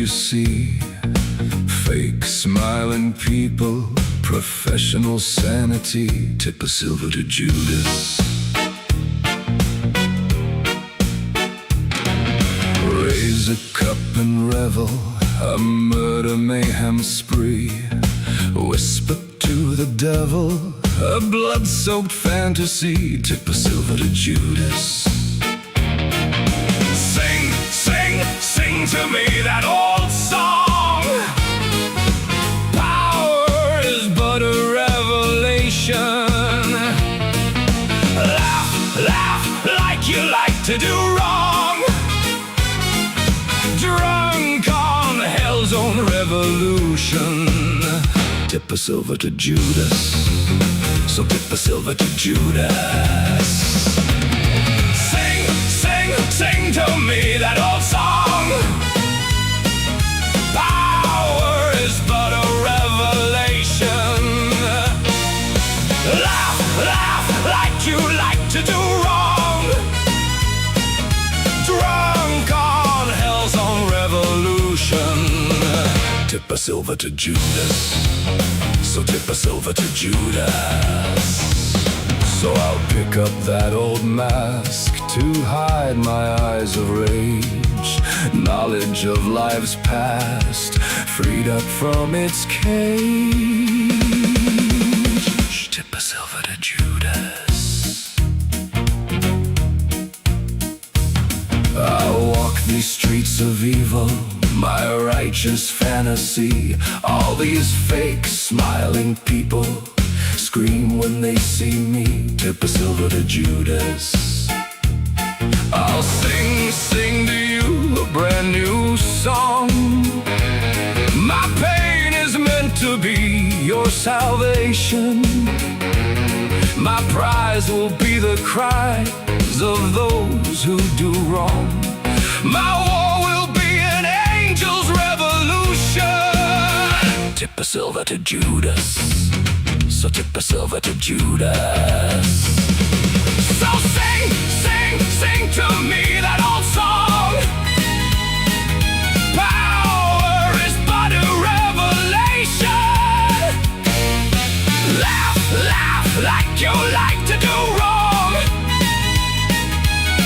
see fake smiling people, professional sanity. Tip a silver to Judas. Raise a cup and revel, a murder mayhem spree. Whisper to the devil, a blood-soaked fantasy. Tip a silver to Judas. Sing, sing, sing to me that old song. Power is but a revelation. Laugh, laugh like you like to do wrong. Drunk on hell's own revolution. Tip a silver to Judas. So tip a silver to Judas. Sing, sing, sing to me that old song. Power is but a revelation. Laugh, laugh like you like to do wrong. Drunk on hell's own revolution. Tip a silver to Judas. So tip a silver to Judas. So I'll pick up that old mask to hide my eyes of rage. Knowledge of life's past, freed up from its cage. Tip a silver to Judas. I'll walk these streets of evil, my righteous fantasy. All these fake smiling people scream when they see me. Tip a silver to Judas. I'll sing, sing to you a brand new song. My pain is meant to be your salvation. My prize will be the cries of those who do wrong. My war will be an angel's revolution. Tip a silver to Judas. So tip a silver to Judas. So sing, sing, sing to me that old song. Power is but a revelation. Laugh, laugh like you like to do wrong.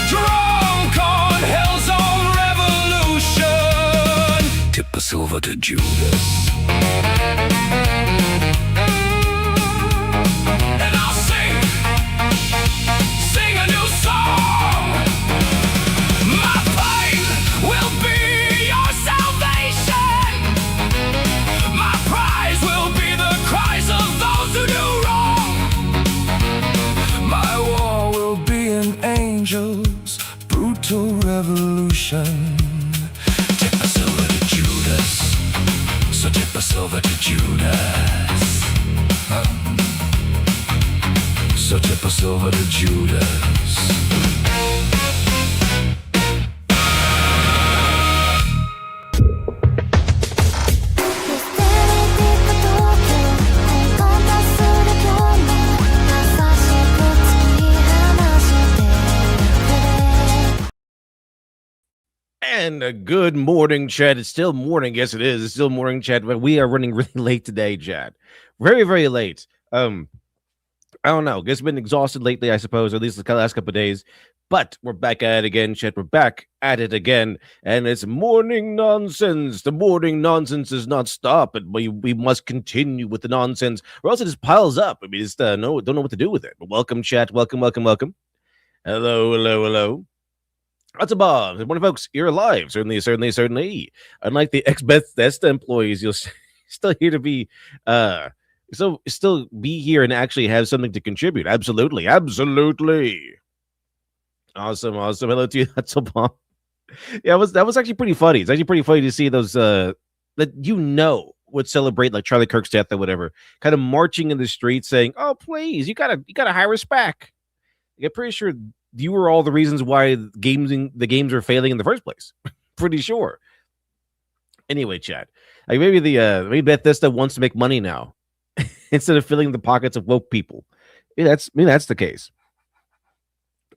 Drunk on hell's own revolution. Tip a silver to Judas. And I'll sing, sing a new song. My pain will be your salvation. My prize will be the cries of those who do wrong. My war will be an angel's brutal revolution. Tip a silver to Judas. So tip a silver to Judas. So tip a silver to Judas. And a good morning, Chad. It's still morning. Yes, it is. It's still morning, Chad. But we are running really late today, Chad. Very, very late. I don't know. Guess been exhausted lately, I suppose, or at least the last couple of days. But we're back at it again, Chet. We're back at it again. And it's morning nonsense. The morning nonsense does not stop. And we must continue with the nonsense, or else it just piles up. I mean, it's don't know what to do with it. But welcome, Chat. Welcome, welcome, welcome. Hello, hello, hello. That's a bomb. Good morning, folks. You're alive. Certainly. Unlike the ex-Bethesda employees, you'll still here to be so still be here and actually have something to contribute. Absolutely. Awesome. Hello to you. That's a bomb. Yeah, that was actually pretty funny. It's actually pretty funny to see those that would celebrate like Charlie Kirk's death or whatever, kind of marching in the street saying, "Oh, please, you gotta hire us back." I'm pretty sure you were all the reasons why the games are failing in the first place. Pretty sure. Anyway, Chad, like maybe Bethesda wants to make money now instead of filling the pockets of woke people. That's the case.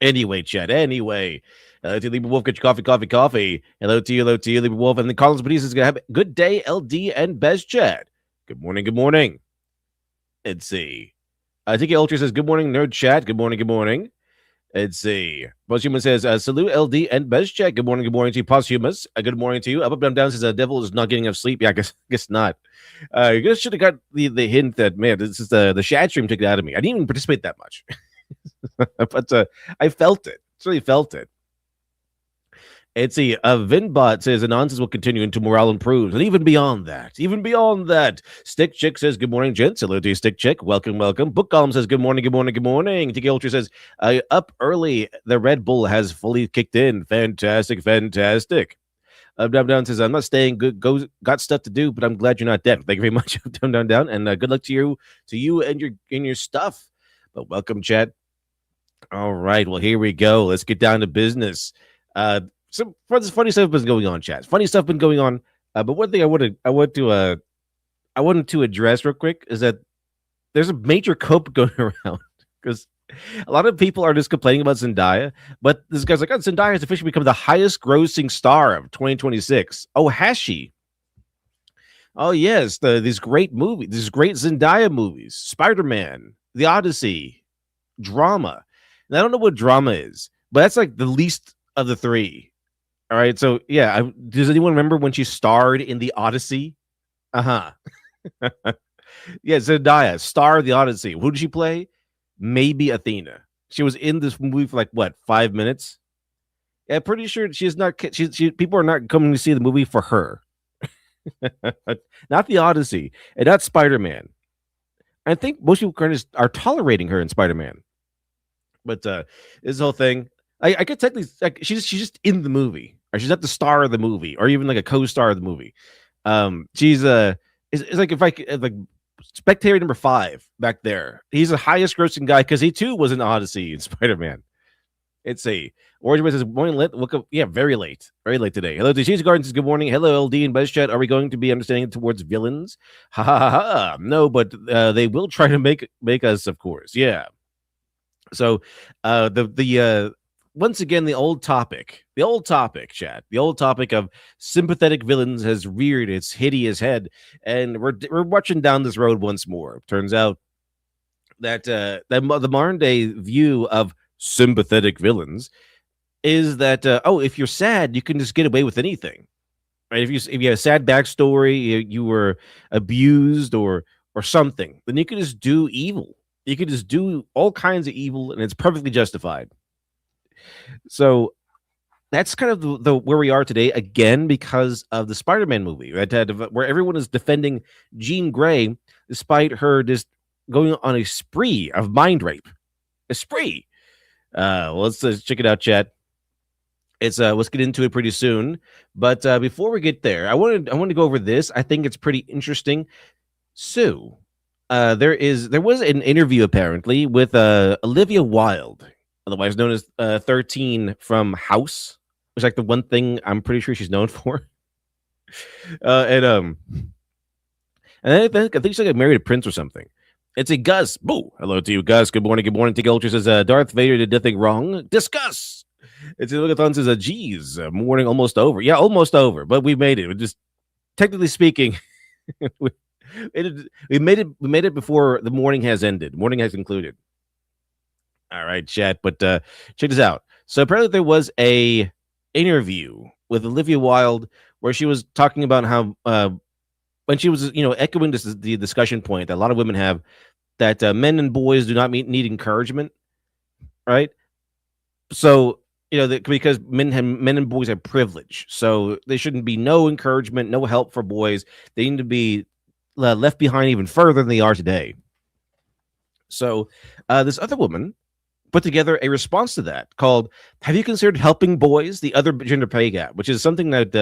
Anyway, Chad. Anyway, Hello to Libra Wolf. Get your coffee. Hello to you, Libra Wolf. And then Carlos Beniz is going to have a good day, LD and Best Chat. Good morning. Let's see. TK Ultra says, good morning, Nerd Chat. Good morning. Let's see. Posthumus says, salute LD and Best Chat. Good morning to you, Posthumus. Good morning to you. Up, down says, Devil is not getting enough sleep. Yeah, I guess not. You guys should have got the hint that, man, this is the chat stream took it out of me. I didn't even participate that much. But I felt it. Really felt it. It's a Vinbot says the nonsense will continue until morale improves, and even beyond that. Stick Chick says good morning, gents. Hello to you, Stick Chick. Welcome. Book Column says good morning. TK Ultra says up early. The Red Bull has fully kicked in. Fantastic. Down says I'm not staying. Got stuff to do, but I'm glad you're not dead. Thank you very much. Down, and good luck to you and your stuff. But welcome, chat. All right, well here we go. Let's get down to business. Some funny stuff has been going on, chat. But one thing I wanted to address real quick is that there's a major cope going around because a lot of people are just complaining about Zendaya, but this guy's like, Zendaya has officially become the highest grossing star of 2026. Oh, has she? Oh yes, these great Zendaya movies, Spider-Man, The Odyssey, drama. And I don't know what drama is, but that's like the least of the three. All right, so yeah, does anyone remember when she starred in The Odyssey? Yeah, Zendaya, star of The Odyssey. Who did she play? Maybe Athena. She was in this movie for like what, 5 minutes? Yeah, pretty sure she's not. People are not coming to see the movie for her. Not The Odyssey, and not Spider-Man. I think most people are tolerating her in Spider-Man. But this whole thing, I could technically, like, she's just in the movie, or she's not the star of the movie, or even like a co-star of the movie. She's it's like if I like spectator number 5 back there. He's the highest grossing guy because he too was in Odyssey and Spider-Man. It's a Origin says morning lit. Look up, yeah, very late today. Hello to Cheese Garden says good morning. Hello LD and Buzz Chat. Are we going to be understanding towards villains? Ha. No, but they will try to make us, of course. Yeah. So the once again, the old topic, chat, the old topic of sympathetic villains has reared its hideous head, and we're marching down this road once more. Turns out that the modern day view of sympathetic villains is that if you're sad, you can just get away with anything, right? If you have a sad backstory, you were abused or something, then you can just do evil. You can just do all kinds of evil, and it's perfectly justified. So that's kind of the where we are today, again, because of the Spider-Man movie, right? Where everyone is defending Jean Grey, despite her just going on a spree of mind rape. A spree. Well, let's check it out, chat. Let's get into it pretty soon. But before we get there, I want to go over this. I think it's pretty interesting. So there was an interview apparently with Olivia Wilde, otherwise known as 13 from House, which is like the one thing I'm pretty sure she's known for. And I think she's like married a prince or something. It's a Gus. Boo. Hello to you, Gus. Good morning. Tick Ultra says Darth Vader did nothing wrong. Discuss. It's a Look-a-thon says geez, morning almost over. Yeah, almost over, but we made it. We're just technically speaking, we made it before the morning has ended. Morning has concluded. All right, chat. But check this out. So apparently there was a interview with Olivia Wilde where she was talking about how when she was, echoing the discussion point that a lot of women have, that men and boys do not need encouragement, right? So because men and boys have privilege, so there shouldn't be no encouragement, no help for boys. They need to be left behind even further than they are today. So this other woman put together a response to that called "Have you considered helping boys? The other gender pay gap," which is something that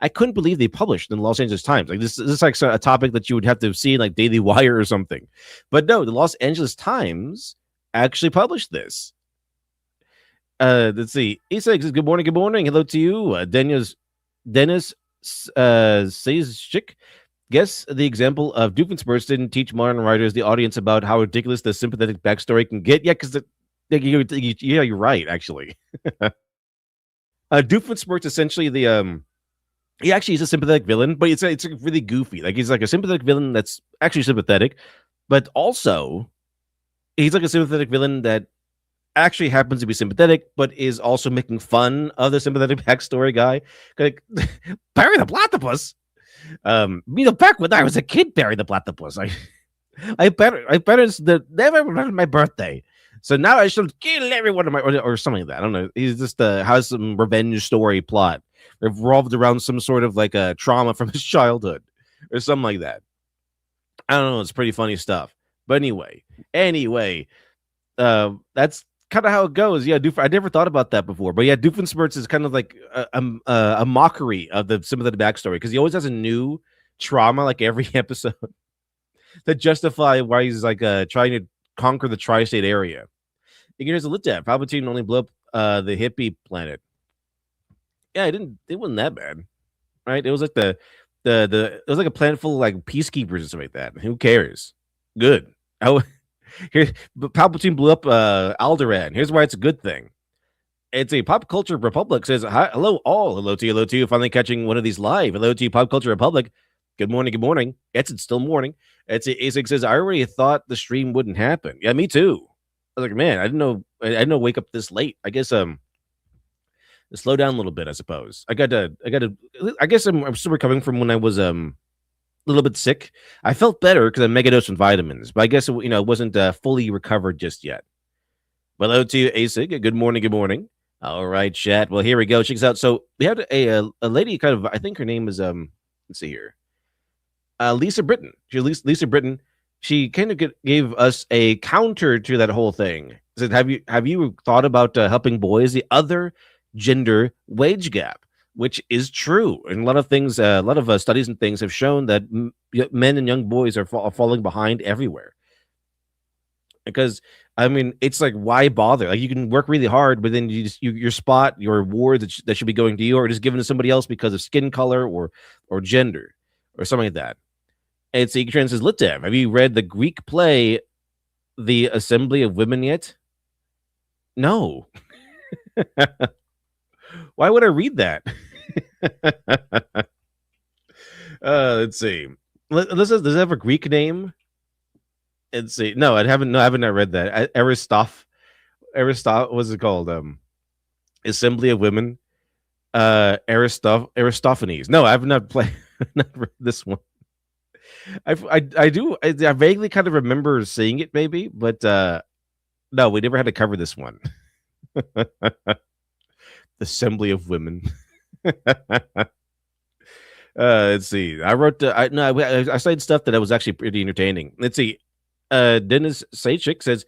I couldn't believe they published in the Los Angeles Times. Like this is like a topic that you would have to see in like Daily Wire or something. But no, the Los Angeles Times actually published this. Let's see. Isa says, good morning. Hello to you. Dennis says chick. Guess the example of Doofenshmirtz didn't teach modern writers, the audience, about how ridiculous the sympathetic backstory can get. Yeah, because you're right, actually. Doofenshmirtz essentially he actually is a sympathetic villain, but it's really goofy. Like he's like a sympathetic villain that's actually sympathetic, but also he's like a sympathetic villain that actually happens to be sympathetic, but is also making fun of the sympathetic backstory guy. Like Barry the Platypus. Back when I was a kid, Barry the Platypus. I bet it's never remember my birthday. So now I should kill everyone or something like that. I don't know. He's just has some revenge story plot revolved around some sort of like a trauma from his childhood or something like that. I don't know. It's pretty funny stuff. But anyway, that's kind of how it goes. Yeah, I never thought about that before. But yeah, Doofenshmirtz is kind of like a mockery of some of the backstory because he always has a new trauma like every episode that justify why he's like trying to conquer the tri-state area. You can just look at Palpatine only blew up the hippie planet. Yeah, it wasn't that bad, right? It was like the it was like a planet full of like peacekeepers or something like that. Who cares? Good. Oh, here, but Palpatine blew up Alderaan. Here's why it's a good thing. It's a Pop Culture Republic says, hi, hello all. Hello to you. Finally catching one of these live. Hello to you, Pop Culture Republic. Good morning. Good morning. It's still morning. It's A6 says, I already thought the stream wouldn't happen. Yeah, me too. I was like, man, I didn't know. I didn't know wake up this late. I guess slow down a little bit. I suppose I guess I'm still recovering from when I was a little bit sick. I felt better because I mega dosed some vitamins, but I guess it wasn't fully recovered just yet. Well, hello to you, ASIG. Good morning. Good morning. All right, chat. Well, here we go. Check this out. So we had a lady kind of. I think her name is Let's see here. Lisa Britton. Lisa Britton. She kind of gave us a counter to that whole thing. Said, have you thought about helping boys? The other gender wage gap, which is true, and a lot of things, a lot of studies and things have shown that men and young boys are falling behind everywhere. Because I mean, it's like, why bother? Like, you can work really hard, but then your spot, your award that should be going to you, or just given to somebody else because of skin color or gender or something like that. And so Trans says, Litdev, have you read the Greek play, The Assembly of Women yet? No. Why would I read that? Let's see. Does it have a Greek name? Let's see. No, I haven't not read that. Aristophanes, what's it called? Assembly of Women. Aristophanes. No, I have not not read this one. I vaguely kind of remember seeing it maybe, but no, we never had to cover this one. Assembly of Women. Let's see. I wrote I cited stuff that was actually pretty entertaining. Let's see. Dennis Sachik says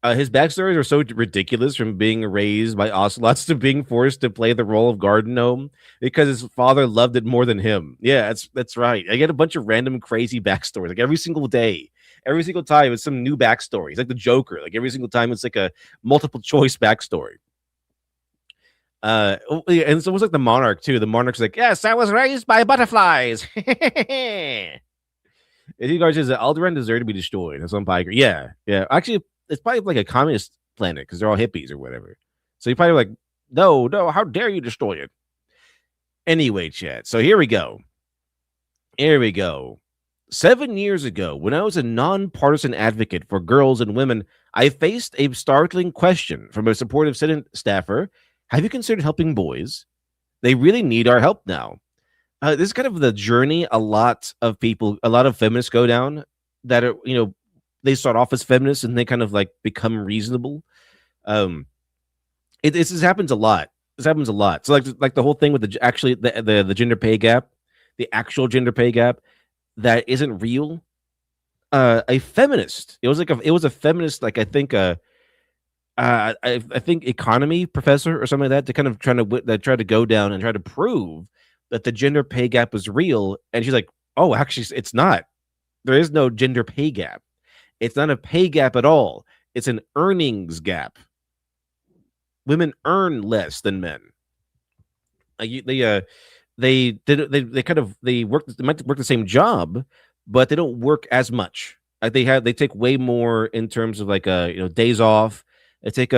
his backstories are so ridiculous, from being raised by ocelots to being forced to play the role of garden gnome because his father loved it more than him. Yeah, that's right. I get a bunch of random crazy backstories like every single day. Every single time it's some new backstory. It's like the Joker. Like every single time it's like a multiple choice backstory. And it's almost like the Monarch too. The Monarch's like, yes, I was raised by butterflies. He says that Alderaan deserved to be destroyed. That's on Piker. Yeah. Actually, it's probably like a communist planet because they're all hippies or whatever. So he probably like, no, how dare you destroy it? Anyway, chat. So here we go. 7 years ago, when I was a nonpartisan advocate for girls and women, I faced a startling question from a supportive Senate staffer. Have you considered helping boys? They really need our help now. This is kind of the journey a lot of feminists go down, that are, they start off as feminists and they kind of like become reasonable. This happens a lot. So like the whole thing with the gender pay gap, the actual gender pay gap that isn't real. A feminist. It was a feminist, like I think I think economy professor or something like that, to kind of try to go down and try to prove that the gender pay gap was real. And she's like, oh, actually, it's not. There is no gender pay gap. It's not a pay gap at all. It's an earnings gap. Women earn less than men. They might work the same job, but they don't work as much. Like they take way more in terms of like days off. They take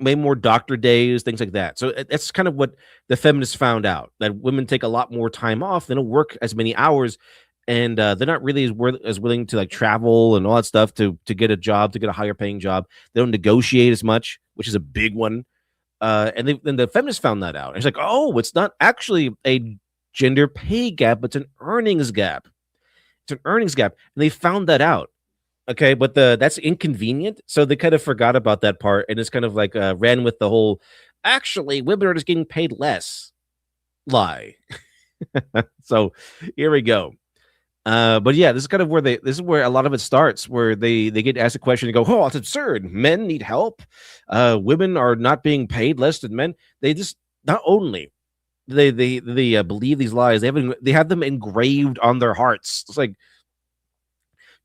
way more doctor days, things like that. So that's kind of what the feminists found out, that women take a lot more time off. They don't work as many hours, and they're not really as willing to like travel and all that stuff to get a job, to get a higher paying job. They don't negotiate as much, which is a big one. And the feminists found that out. It's like, oh, it's not actually a gender pay gap, but it's an earnings gap. It's an earnings gap, and they found that out. Okay, but that's inconvenient, so they kind of forgot about that part, and it's kind of like ran with the whole actually women are just getting paid less lie. So here we go. But yeah, this is kind of where this is where a lot of it starts, where they get asked a question and go, oh, it's absurd. Men need help. Women are not being paid less than men. They just not only they believe these lies, they have them engraved on their hearts. It's like,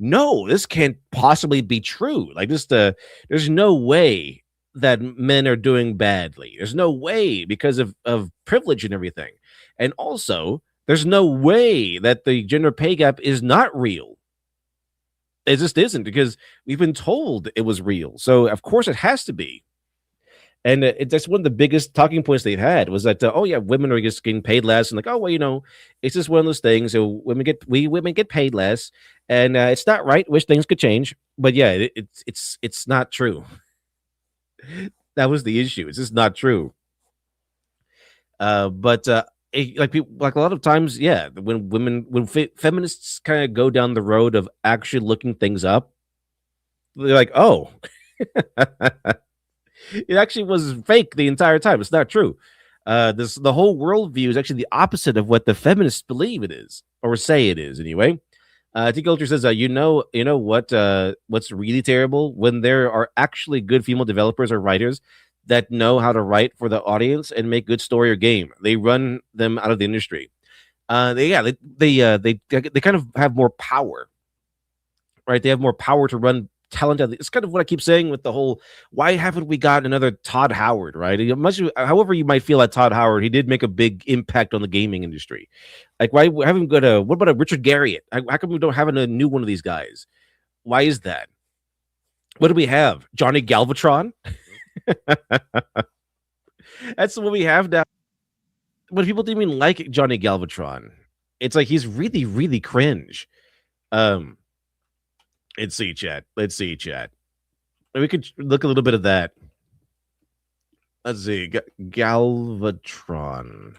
no, this can't possibly be true. Like this, there's no way that men are doing badly. There's no way because of privilege and everything. And also, there's no way that the gender pay gap is not real. It just isn't, because we've been told it was real. So of course it has to be. And that's one of the biggest talking points they've had was that, oh yeah, women are just getting paid less, and like, oh well, it's just one of those things. So women get paid less, and it's not right. Wish things could change, but yeah, it's not true. That was the issue. It's just not true. But like people, like a lot of times, yeah, when feminists kind of go down the road of actually looking things up, they're like, oh. It actually was fake the entire time. It's not true. The whole worldview is actually the opposite of what the feminists believe it is, or say it is anyway. T Culture says, you know what's really terrible, when there are actually good female developers or writers that know how to write for the audience and make good story or game. They run them out of the industry. They kind of have more power, right? They have more power to run talent. It's kind of what I keep saying with the whole, why haven't we got another Todd Howard, right? However you might feel at Todd Howard, he did make a big impact on the gaming industry. Like, why haven't we got what about a Richard Garriott? How come we don't have a new one of these guys? Why is that? What do we have? Johnny Galvatron? That's what we have now. But people didn't even like Johnny Galvatron. It's like he's really, really cringe. Let's see, chat. We could look a little bit of that. Let's see. Galvatron.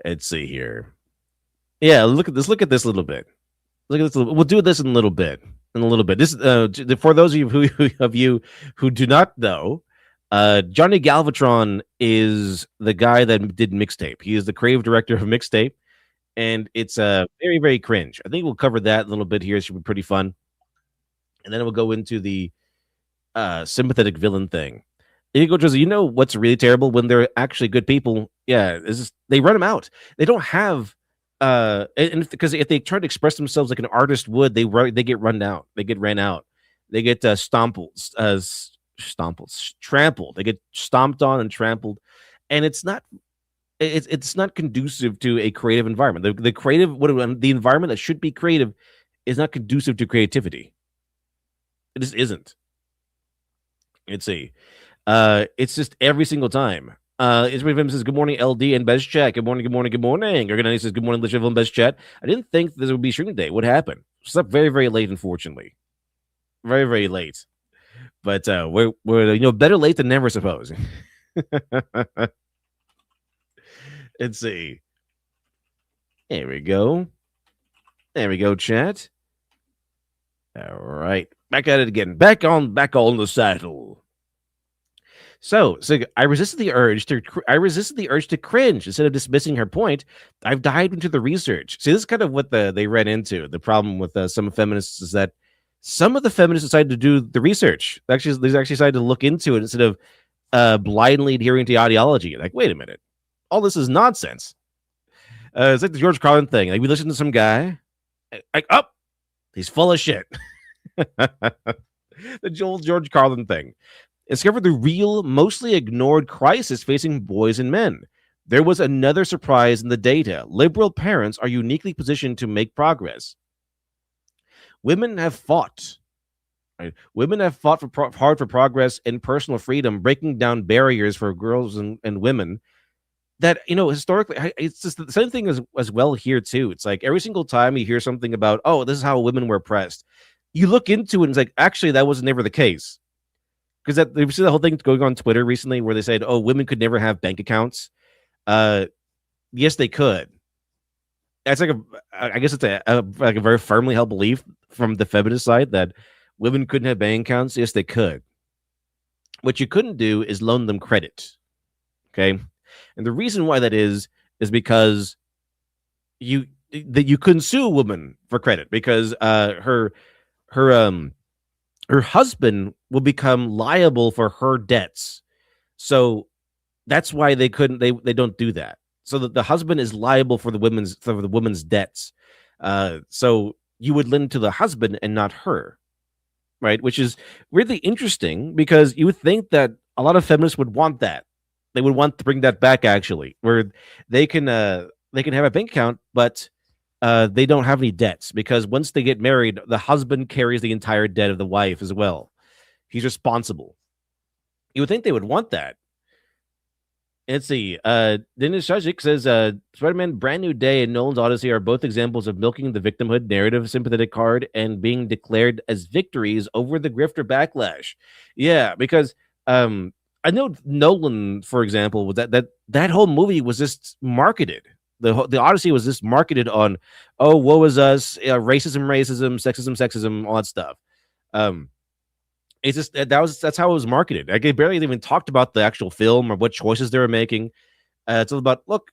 Let's see here. Yeah, look at this. Look at this a little bit. Look at this. We'll do this in a little bit. This for those of you who do not know, Johnny Galvatron is the guy that did Mixtape. He is the creative director of Mixtape, and it's very, very cringe. I think we'll cover that a little bit here. It should be pretty fun. And then we'll go into the sympathetic villain thing. You know what's really terrible, when they're actually good people? Yeah, they run them out. They don't have and because if they try to express themselves like an artist would, they get run out. They get ran out. They get trampled. They get stomped on and trampled, and it's not conducive to a creative environment. The environment that should be creative is not conducive to creativity. It just isn't. Let's see. It's just every single time. Israel says, good morning, LD and Best Chat. Good morning. Organize says, good morning, Licheville and Best Chat. I didn't think this would be streaming day. What happened? Slept very, very late, unfortunately. Very, very late. But we're better late than never, suppose. Let's see. There we go, chat. All right. Back at it again. Back on the saddle. So I resisted the urge to cringe. Instead of dismissing her point, I've dived into the research. See, this is kind of what they ran into. The problem with some feminists is that some of the feminists decided to do the research. They actually decided to look into it instead of blindly adhering to ideology. Like, wait a minute, all this is nonsense. It's like the George Carlin thing. Like, we listened to some guy, like, he's full of shit. The old George Carlin thing. Discovered the real, mostly ignored crisis facing boys and men. There was another surprise in the data. Liberal parents are uniquely positioned to make progress. Women have fought. Right? Women have fought hard for progress and personal freedom, breaking down barriers for girls and women. That historically, it's just the same thing as well here too. It's like every single time you hear something about, oh, this is how women were oppressed, you look into it and it's like, actually, that was never the case. Because that you see the whole thing going on Twitter recently where they said, oh, women could never have bank accounts. Yes, they could. That's like I guess it's like a very firmly held belief from the feminist side that women couldn't have bank accounts. Yes, they could. What you couldn't do is loan them credit. Okay. And the reason why that is because you couldn't sue a woman for credit because her her husband will become liable for her debts. So that's why they couldn't they don't do that. So that the husband is liable for the woman's debts. So you would lend to the husband and not her, right? Which is really interesting because you would think that a lot of feminists would want that. They would want to bring that back actually, where they can have a bank account, but they don't have any debts because once they get married, the husband carries the entire debt of the wife as well. He's responsible. You would think they would want that. Let's see. Dennis Shajik says Spider-Man Brand New Day and Nolan's Odyssey are both examples of milking the victimhood narrative sympathetic card and being declared as victories over the grifter backlash. Yeah, because I know Nolan, for example, that whole movie was just marketed. The Odyssey was just marketed on, oh, woe is us, racism, sexism, all that stuff. It's just that's how it was marketed. Like, they barely even talked about the actual film or what choices they were making. It's all about look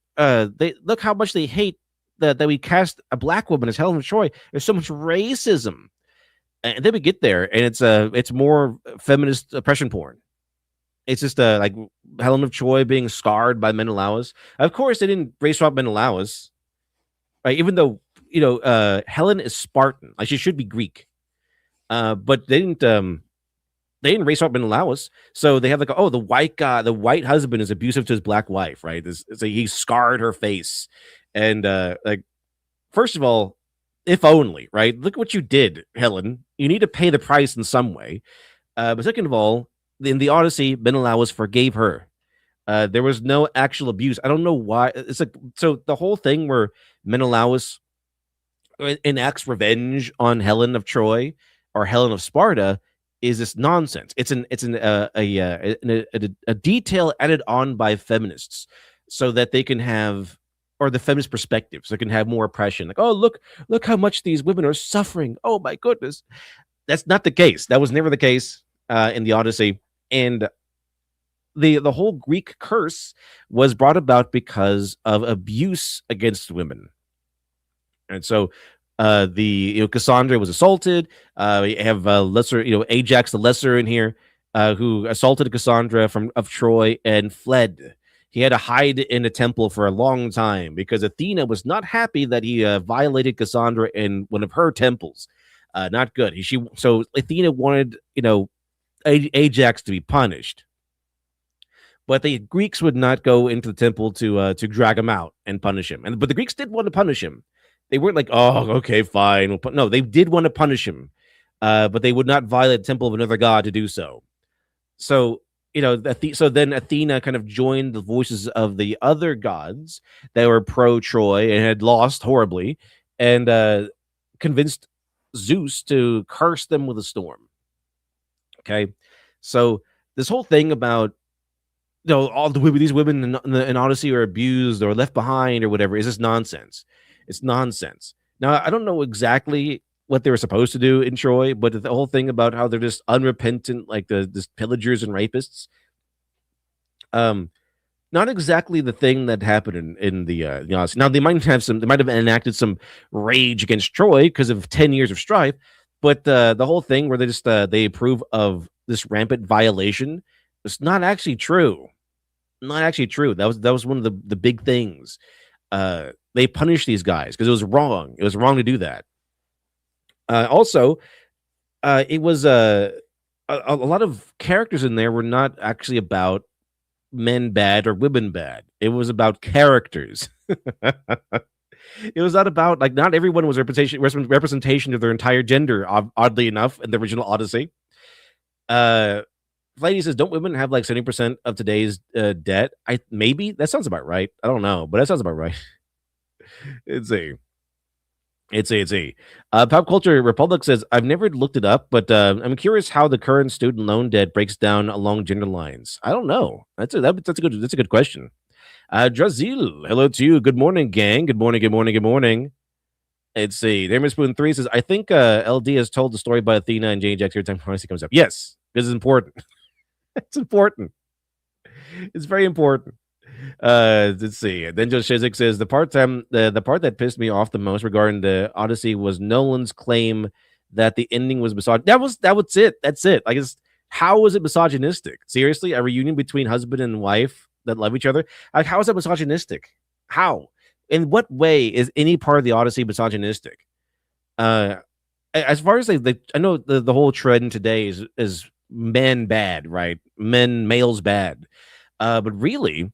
how much they hate that we cast a black woman as Helen of Troy. There's so much racism, and then we get there, and it's more feminist oppression porn. It's just like Helen of Troy being scarred by Menelaus. Of course, they didn't race swap Menelaus, right? Even though Helen is Spartan, like she should be Greek, but they didn't race swap Menelaus. So they have like, oh, the white guy, the white husband is abusive to his black wife, right? So he scarred her face, and like, first of all, if only, right? Look what you did, Helen. You need to pay the price in some way. But second of all, in the Odyssey, Menelaus forgave her. There was no actual abuse. I don't know why. It's like, so the whole thing where Menelaus enacts revenge on Helen of Troy or Helen of Sparta is this nonsense. It's a detail added on by feminists so that they can have, or the feminist perspective, so they can have more oppression. Like, oh, look how much these women are suffering. Oh my goodness. That's not the case. That was never the case in the Odyssey. And the whole Greek curse was brought about because of abuse against women. And so Cassandra was assaulted. We have lesser, Ajax the Lesser in here, who assaulted Cassandra of Troy and fled. He had to hide in a temple for a long time because Athena was not happy that he violated Cassandra in one of her temples. Not good. So Athena wanted, Ajax to be punished, but the Greeks would not go into the temple to drag him out and punish him. But the Greeks did want to punish him. They weren't like, oh, okay, fine. No, they did want to punish him, but they would not violate the temple of another god to do so. So, so then Athena kind of joined the voices of the other gods that were pro-Troy and had lost horribly, and convinced Zeus to curse them with a storm. Okay, so this whole thing about all these women in Odyssey are abused or left behind or whatever is just nonsense. It's nonsense. Now, I don't know exactly what they were supposed to do in Troy, but the whole thing about how they're just unrepentant, like the pillagers and rapists, not exactly the thing that happened in the Odyssey. Now, they might have enacted some rage against Troy because of 10 years of strife, but the whole thing where they approve of this rampant violation, it's not actually true. Not actually true. That was one of the big things. They punished these guys because it was wrong. It was wrong to do that. Also, it was a lot of characters in there were not actually about men bad or women bad. It was about characters. It was not about, like, not everyone was representation of their entire gender, oddly enough, in the original Odyssey. Uh, Lady says, don't women have like 70% of today's debt? Maybe that sounds about right. I don't know, but that sounds about right. It's a it's a Pop Culture Republic says, I've never looked it up, but I'm curious how the current student loan debt breaks down along gender lines. I don't know. That's a good question. Drazil, hello to you. Good morning, gang. Good morning. Good morning. Good morning. Let's see. Damon Spoon 3 says, I think LD has told the story about Athena and Jane Jack every time Honesty comes up. Yes, this is important. It's important. It's very important. Let's see. Then Joe Shizik says the part that pissed me off the most regarding the Odyssey was Nolan's claim that the ending was misogynist. That was it. That's it. Like, how was it misogynistic? Seriously, a reunion between husband and wife that love each other. Like, how is that misogynistic? How? In what way is any part of the Odyssey misogynistic? As far as I know the whole trend today is men bad, right? Males bad. But really,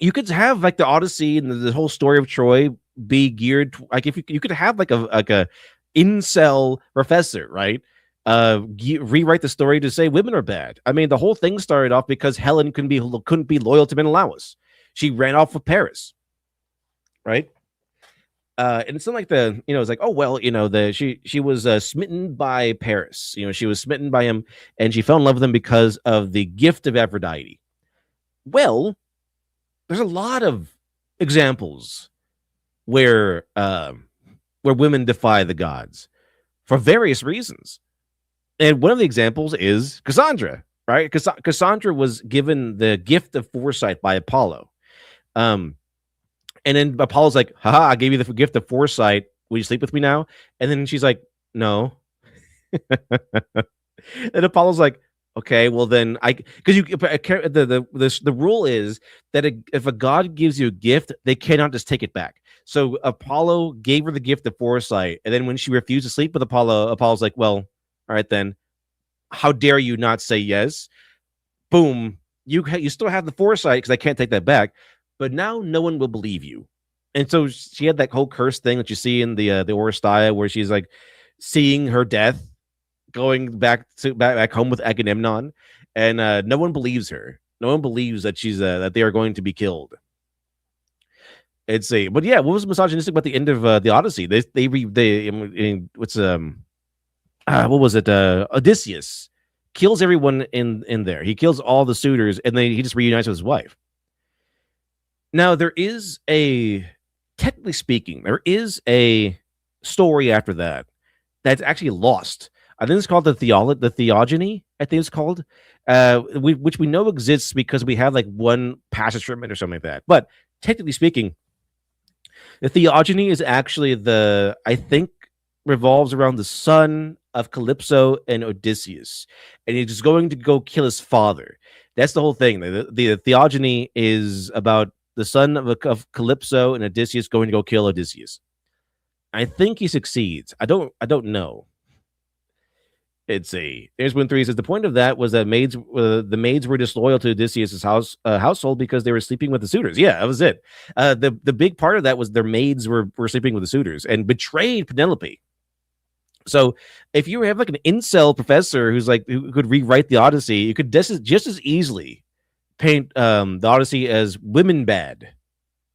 you could have like the Odyssey and the whole story of Troy be geared like if you could have like a incel professor, right? Rewrite the story to say women are bad. I mean, the whole thing started off because Helen couldn't be loyal to Menelaus. She ran off with Paris, right? And it's not like it's like, oh well, she was smitten by Paris. She was smitten by him, and she fell in love with him because of the gift of Aphrodite. Well, there's a lot of examples where women defy the gods for various reasons, and one of the examples is Cassandra, right? Cassandra was given the gift of foresight by Apollo. And then Apollo's like, haha, I gave you the gift of foresight. Will you sleep with me now? And then she's like, no. And Apollo's like, okay, well then because the rule is that if a god gives you a gift, they cannot just take it back. So Apollo gave her the gift of foresight, and then when she refused to sleep with Apollo's like, well, all right then, how dare you not say yes? Boom, you still have the foresight because I can't take that back. But now no one will believe you. And so she had that whole curse thing that you see in the Oresteia, where she's like seeing her death, going back home with Agamemnon, and no one believes her. No one believes that she's that they are going to be killed. But yeah, what was misogynistic about the end of the Odyssey? What's what was it? Odysseus kills everyone in there. He kills all the suitors, and then he just reunites with his wife. Now, technically speaking, there is a story after that that's actually lost. I think it's called the Theogony. I think it's called, which we know exists because we have like one passage from it or something like that. But technically speaking, the Theogony is actually I think revolves around the son of Calypso and Odysseus, and he's going to go kill his father. That's the whole thing. The Theogony is about the son of Calypso and Odysseus going to go kill Odysseus. I think he succeeds. I don't know. There's when 3 says the point of that was that the maids were disloyal to Odysseus' household because they were sleeping with the suitors. Yeah, that was it. The big part of that was their maids were sleeping with the suitors and betrayed Penelope. So if you have like an incel professor who could rewrite the Odyssey, you could just as easily paint the Odyssey as women bad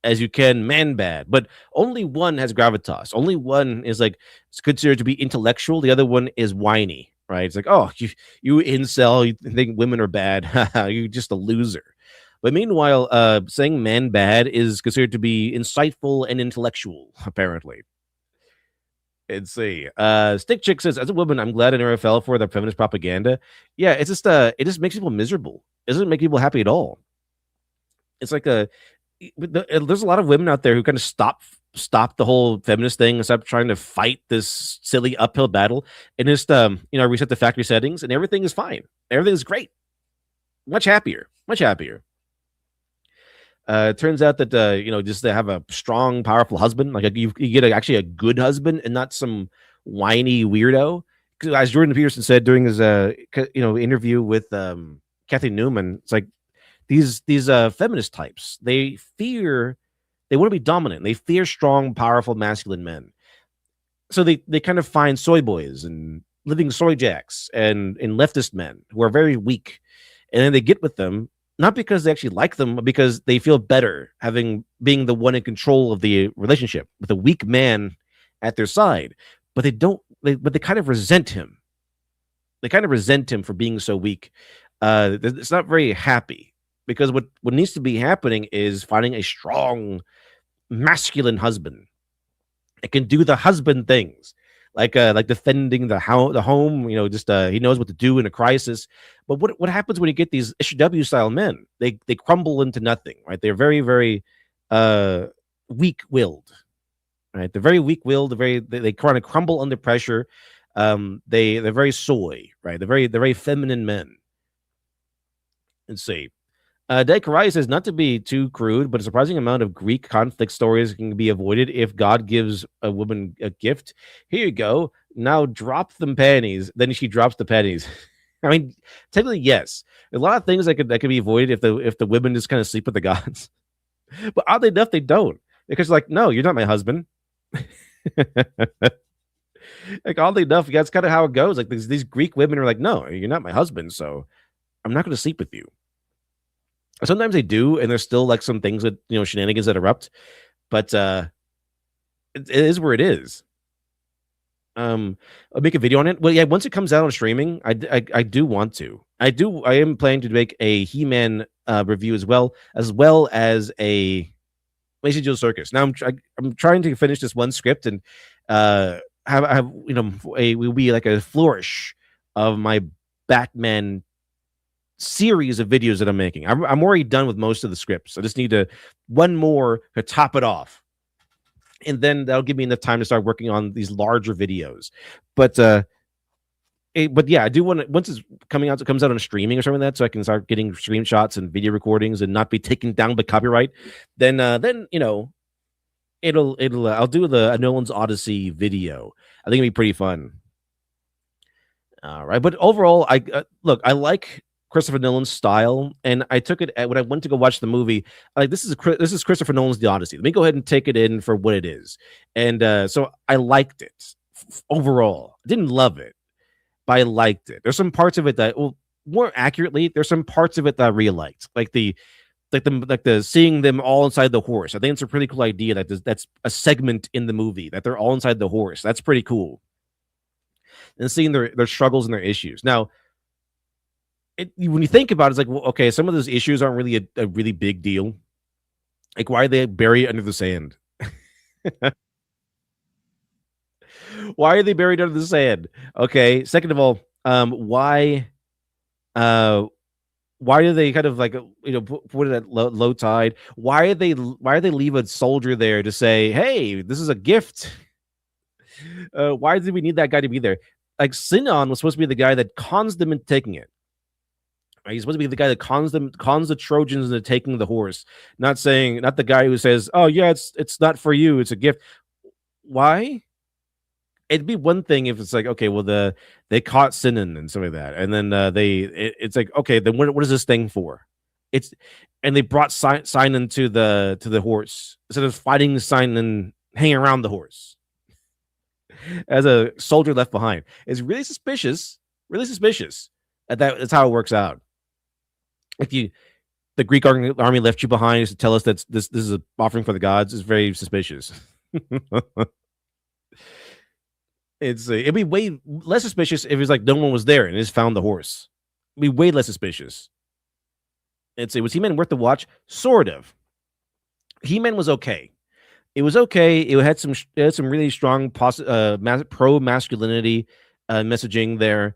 as you can man bad, but only one has gravitas. Only one is like it's considered to be intellectual. The other one is whiny, right? It's like, oh, you incel, you think women are bad. You're just a loser. But meanwhile, saying man bad is considered to be insightful and intellectual, apparently. Stick Chick says, as a woman, I'm glad I never fell for the feminist propaganda. Yeah, it just makes people miserable. It doesn't make people happy at all. It's like there's a lot of women out there who kind of stop the whole feminist thing and stop trying to fight this silly uphill battle and just reset the factory settings and everything is fine. Everything is great. Much happier. It turns out that just to have a strong, powerful husband, like you get actually a good husband and not some whiny weirdo. Because as Jordan Peterson said during his interview with Kathy Newman, it's like these feminist types, they want to be dominant. They fear strong, powerful, masculine men. So they kind of find soy boys and living soy jacks and leftist men who are very weak, and then they get with them not because they actually like them, but because they feel better having being the one in control of the relationship with a weak man at their side. But they don't. But they kind of resent him. They kind of resent him for being so weak. It's not very happy because what needs to be happening is finding a strong masculine husband. It can do the husband things, like defending the home. Just he knows what to do in a crisis. But what happens when you get these SW style men? They crumble into nothing, right? They're very very weak willed, right? They're very weak willed. They kind of crumble under pressure. They're very soy, right? They're very feminine men. Let's see. Dekarai says, not to be too crude, but a surprising amount of Greek conflict stories can be avoided if God gives a woman a gift. Here you go. Now drop them panties. Then she drops the panties. I mean, technically, yes. A lot of things that could be avoided if the women just kind of sleep with the gods. But oddly enough, they don't. Because like, no, you're not my husband. Like oddly enough, that's kind of how it goes. Like these Greek women are like, no, you're not my husband, so I'm not going to sleep with you. Sometimes they do, and there's still like some things that shenanigans that erupt, but it is where it is. I'll make a video on it. Well, yeah, once it comes out on streaming, I do want to. I am planning to make a He-Man review as well as a Macy Joe Circus. Now I'm trying to finish this one script and have will be like a flourish of my Batman series of videos that I'm making. I'm already done with most of the scripts. I just need one more to top it off, and then that'll give me enough time to start working on these larger videos. But yeah, I do want to, once it comes out on streaming or something like that, so I can start getting screenshots and video recordings and not be taken down by copyright. Then it'll I'll do the Nolan's Odyssey video. I think it'll be pretty fun. All right, but overall, I like Christopher Nolan's style, and I took it when I went to go watch the movie. Like this is Christopher Nolan's The Odyssey. Let me go ahead and take it in for what it is, and so I liked it overall. I didn't love it, but I liked it. There's some parts of it that, well, more accurately, there's some parts of it that I really liked, like the seeing them all inside the horse. I think it's a pretty cool idea that's a segment in the movie that they're all inside the horse. That's pretty cool, and seeing their struggles and their issues. Now, when you think about it, it's like, well, okay, some of those issues aren't really a really big deal. Like, why are they buried under the sand? Why are they buried under the sand? Okay. Second of all, why do they kind of like put it at low tide? Why do they leave a soldier there to say, hey, this is a gift? Why did we need that guy to be there? Like Sinon was supposed to be the guy that cons them into taking it. He's supposed to be the guy that cons the Trojans into taking the horse, not the guy who says, "Oh yeah, it's not for you, it's a gift." Why? It'd be one thing if it's like, okay, well they caught Sinon and something like that, and then it's like, okay, then what is this thing for? And they brought Sinon to the horse instead of fighting Sinon and hanging around the horse as a soldier left behind. It's really suspicious. Really suspicious. That's how it works out. If the Greek army left you behind to tell us that this is an offering for the gods, is very suspicious. It'd be way less suspicious if it's like no one was there and just found the horse. It'd be way less suspicious. Was He-Man worth the watch? Sort of. He-Man was okay. It was okay. It had some really strong pro masculinity messaging there.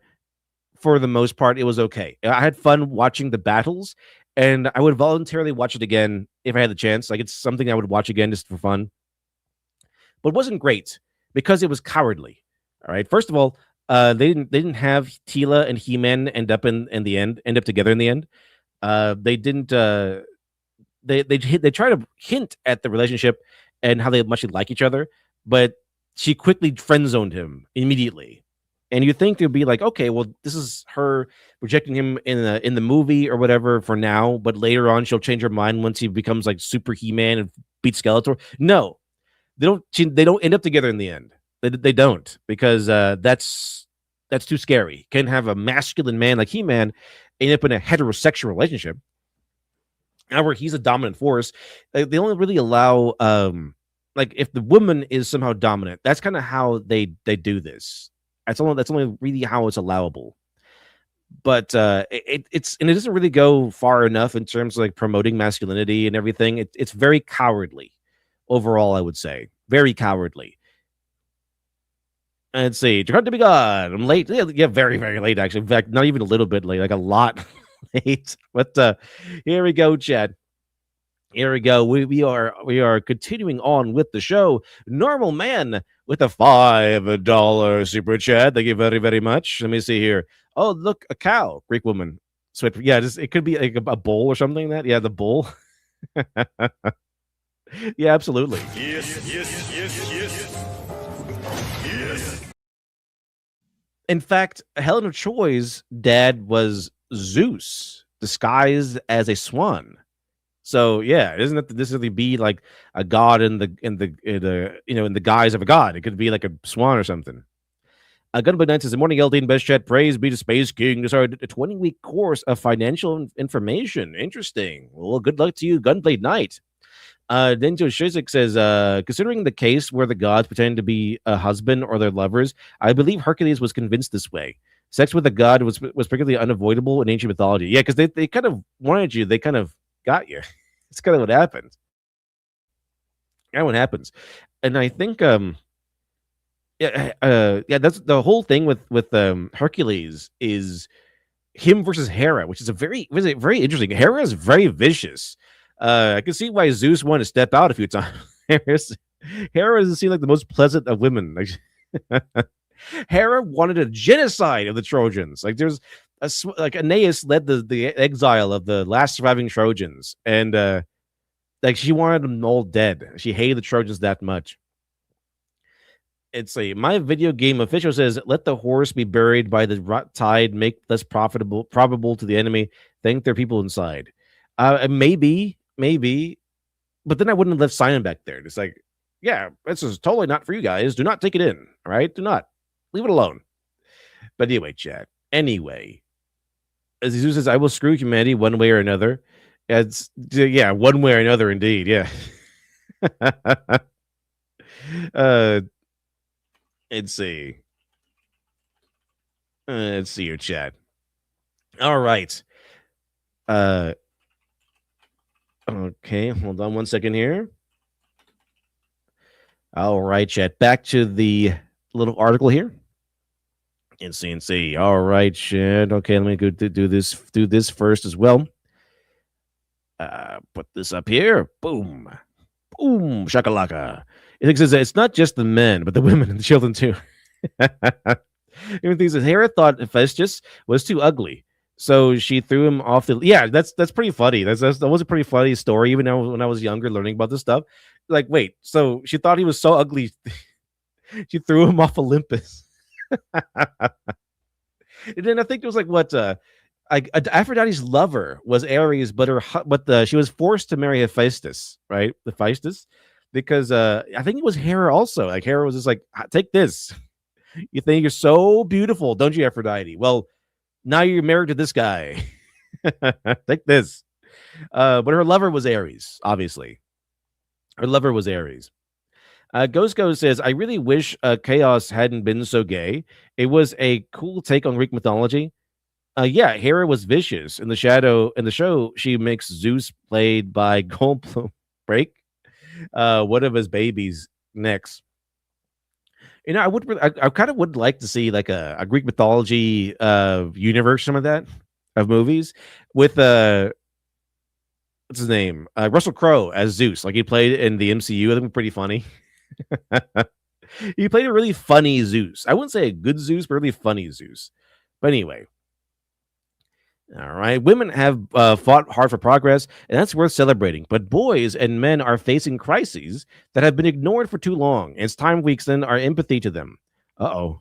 For the most part, it was okay. I had fun watching the battles, and I would voluntarily watch it again if I had the chance. Like, it's something I would watch again just for fun. But it wasn't great because it was cowardly. All right. First of all, they didn't have Teela and He-Man end up together in the end. They didn't. They try to hint at the relationship and how they much like each other, but she quickly friend zoned him immediately. And you think they'd be like, okay, well, this is her rejecting him in the movie or whatever for now, but later on she'll change her mind once he becomes like Super He-Man and beats Skeletor. No, they don't end up together in the end. They don't, because that's That's too scary. Can't have a masculine man like He-Man end up in a heterosexual relationship. However, he's a dominant force. They only really allow like if the woman is somehow dominant, that's kind of how they do this. That's only really how it's allowable. But it's and it doesn't really go far enough in terms of like promoting masculinity and everything. It's very cowardly overall, I would say. Very cowardly. Let's see. You're to be God. I'm late. Yeah, very, very late, actually. In fact, not even a little bit late, like a lot late. But here we go, Chad. Here we go. We are continuing on with the show. Normal man with a $5 super chat. Thank you very, very much. Let me see here. Oh, look, a cow. Greek woman. So yeah, it could be like a bull or something like that. Yeah, the bull. Yeah, absolutely. Yes. In fact, Helen of Troy's dad was Zeus disguised as a swan. So yeah, doesn't have to necessarily be like a god in the guise of a god. It could be like a swan or something. Gunblade Knight says, "Good morning, LD and Best Chat. Praise be to Space King. To start a 20-week course of financial information. Interesting. Well, good luck to you, Gunblade Knight." Ninja Shizik says, considering the case where the gods pretend to be a husband or their lovers, I believe Hercules was convinced this way. Sex with a god was particularly unavoidable in ancient mythology. Yeah, because they kind of wanted you. They kind of got you. It's kind of what happened. Yeah, what happens. And I think yeah, that's the whole thing with Hercules is him versus Hera, which is very interesting. Hera is very vicious. I can see why Zeus wanted to step out a few times. Hera doesn't seem like the most pleasant of women. Hera wanted a genocide of the Trojans. Like there's like Aeneas led the exile of the last surviving Trojans, and like she wanted them all dead. She hated the Trojans that much. It's my video game official says, let the horse be buried by the tide, make less probable to the enemy. Think there are people inside. Maybe, but then I wouldn't have left Simon back there. It's like, yeah, this is totally not for you guys. Do not take it in. All right, do not leave it alone. But anyway, chat. Anyway, as Jesus says, I will screw humanity one way or another. It's yeah, one way or another, indeed. Yeah. Let's see. Let's see your chat. All right. Okay, hold on one second here. All right, chat. Back to the little article here. In CNC. All right, chat. Okay, let me go do this first as well. Put this up here. Boom. Boom. Shakalaka. It says it's not just the men, but the women and the children too. Even things that Hera thought Hephaestus was too ugly, so she threw him off the. Yeah, that's pretty funny. That was a pretty funny story. Even when I was younger, learning about this stuff, like, wait, so she thought he was so ugly, she threw him off Olympus. And then I think it was like what Aphrodite's lover was Ares, but she was forced to marry Hephaestus, right? Hephaestus, because I think it was Hera also. Like Hera was just like, take this. You think you're so beautiful, don't you, Aphrodite? Well, now you're married to this guy. Take this. But her lover was Ares, obviously. Her lover was Ares. Ghost says, I really wish Chaos hadn't been so gay. It was a cool take on Greek mythology. Yeah, Hera was vicious. In the show, she makes Zeus, played by Goldblum, break one of his babies' necks. You know, I kind of would like to see like a Greek mythology universe, some of that of movies with what's his name, Russell Crowe as Zeus, like he played in the MCU. I think it'd be pretty funny. He played a really funny Zeus. I wouldn't say a good Zeus, but really funny Zeus. But anyway, all right. Women have fought hard for progress, and that's worth celebrating. But boys and men are facing crises that have been ignored for too long. It's time we extend our empathy to them. Uh-oh.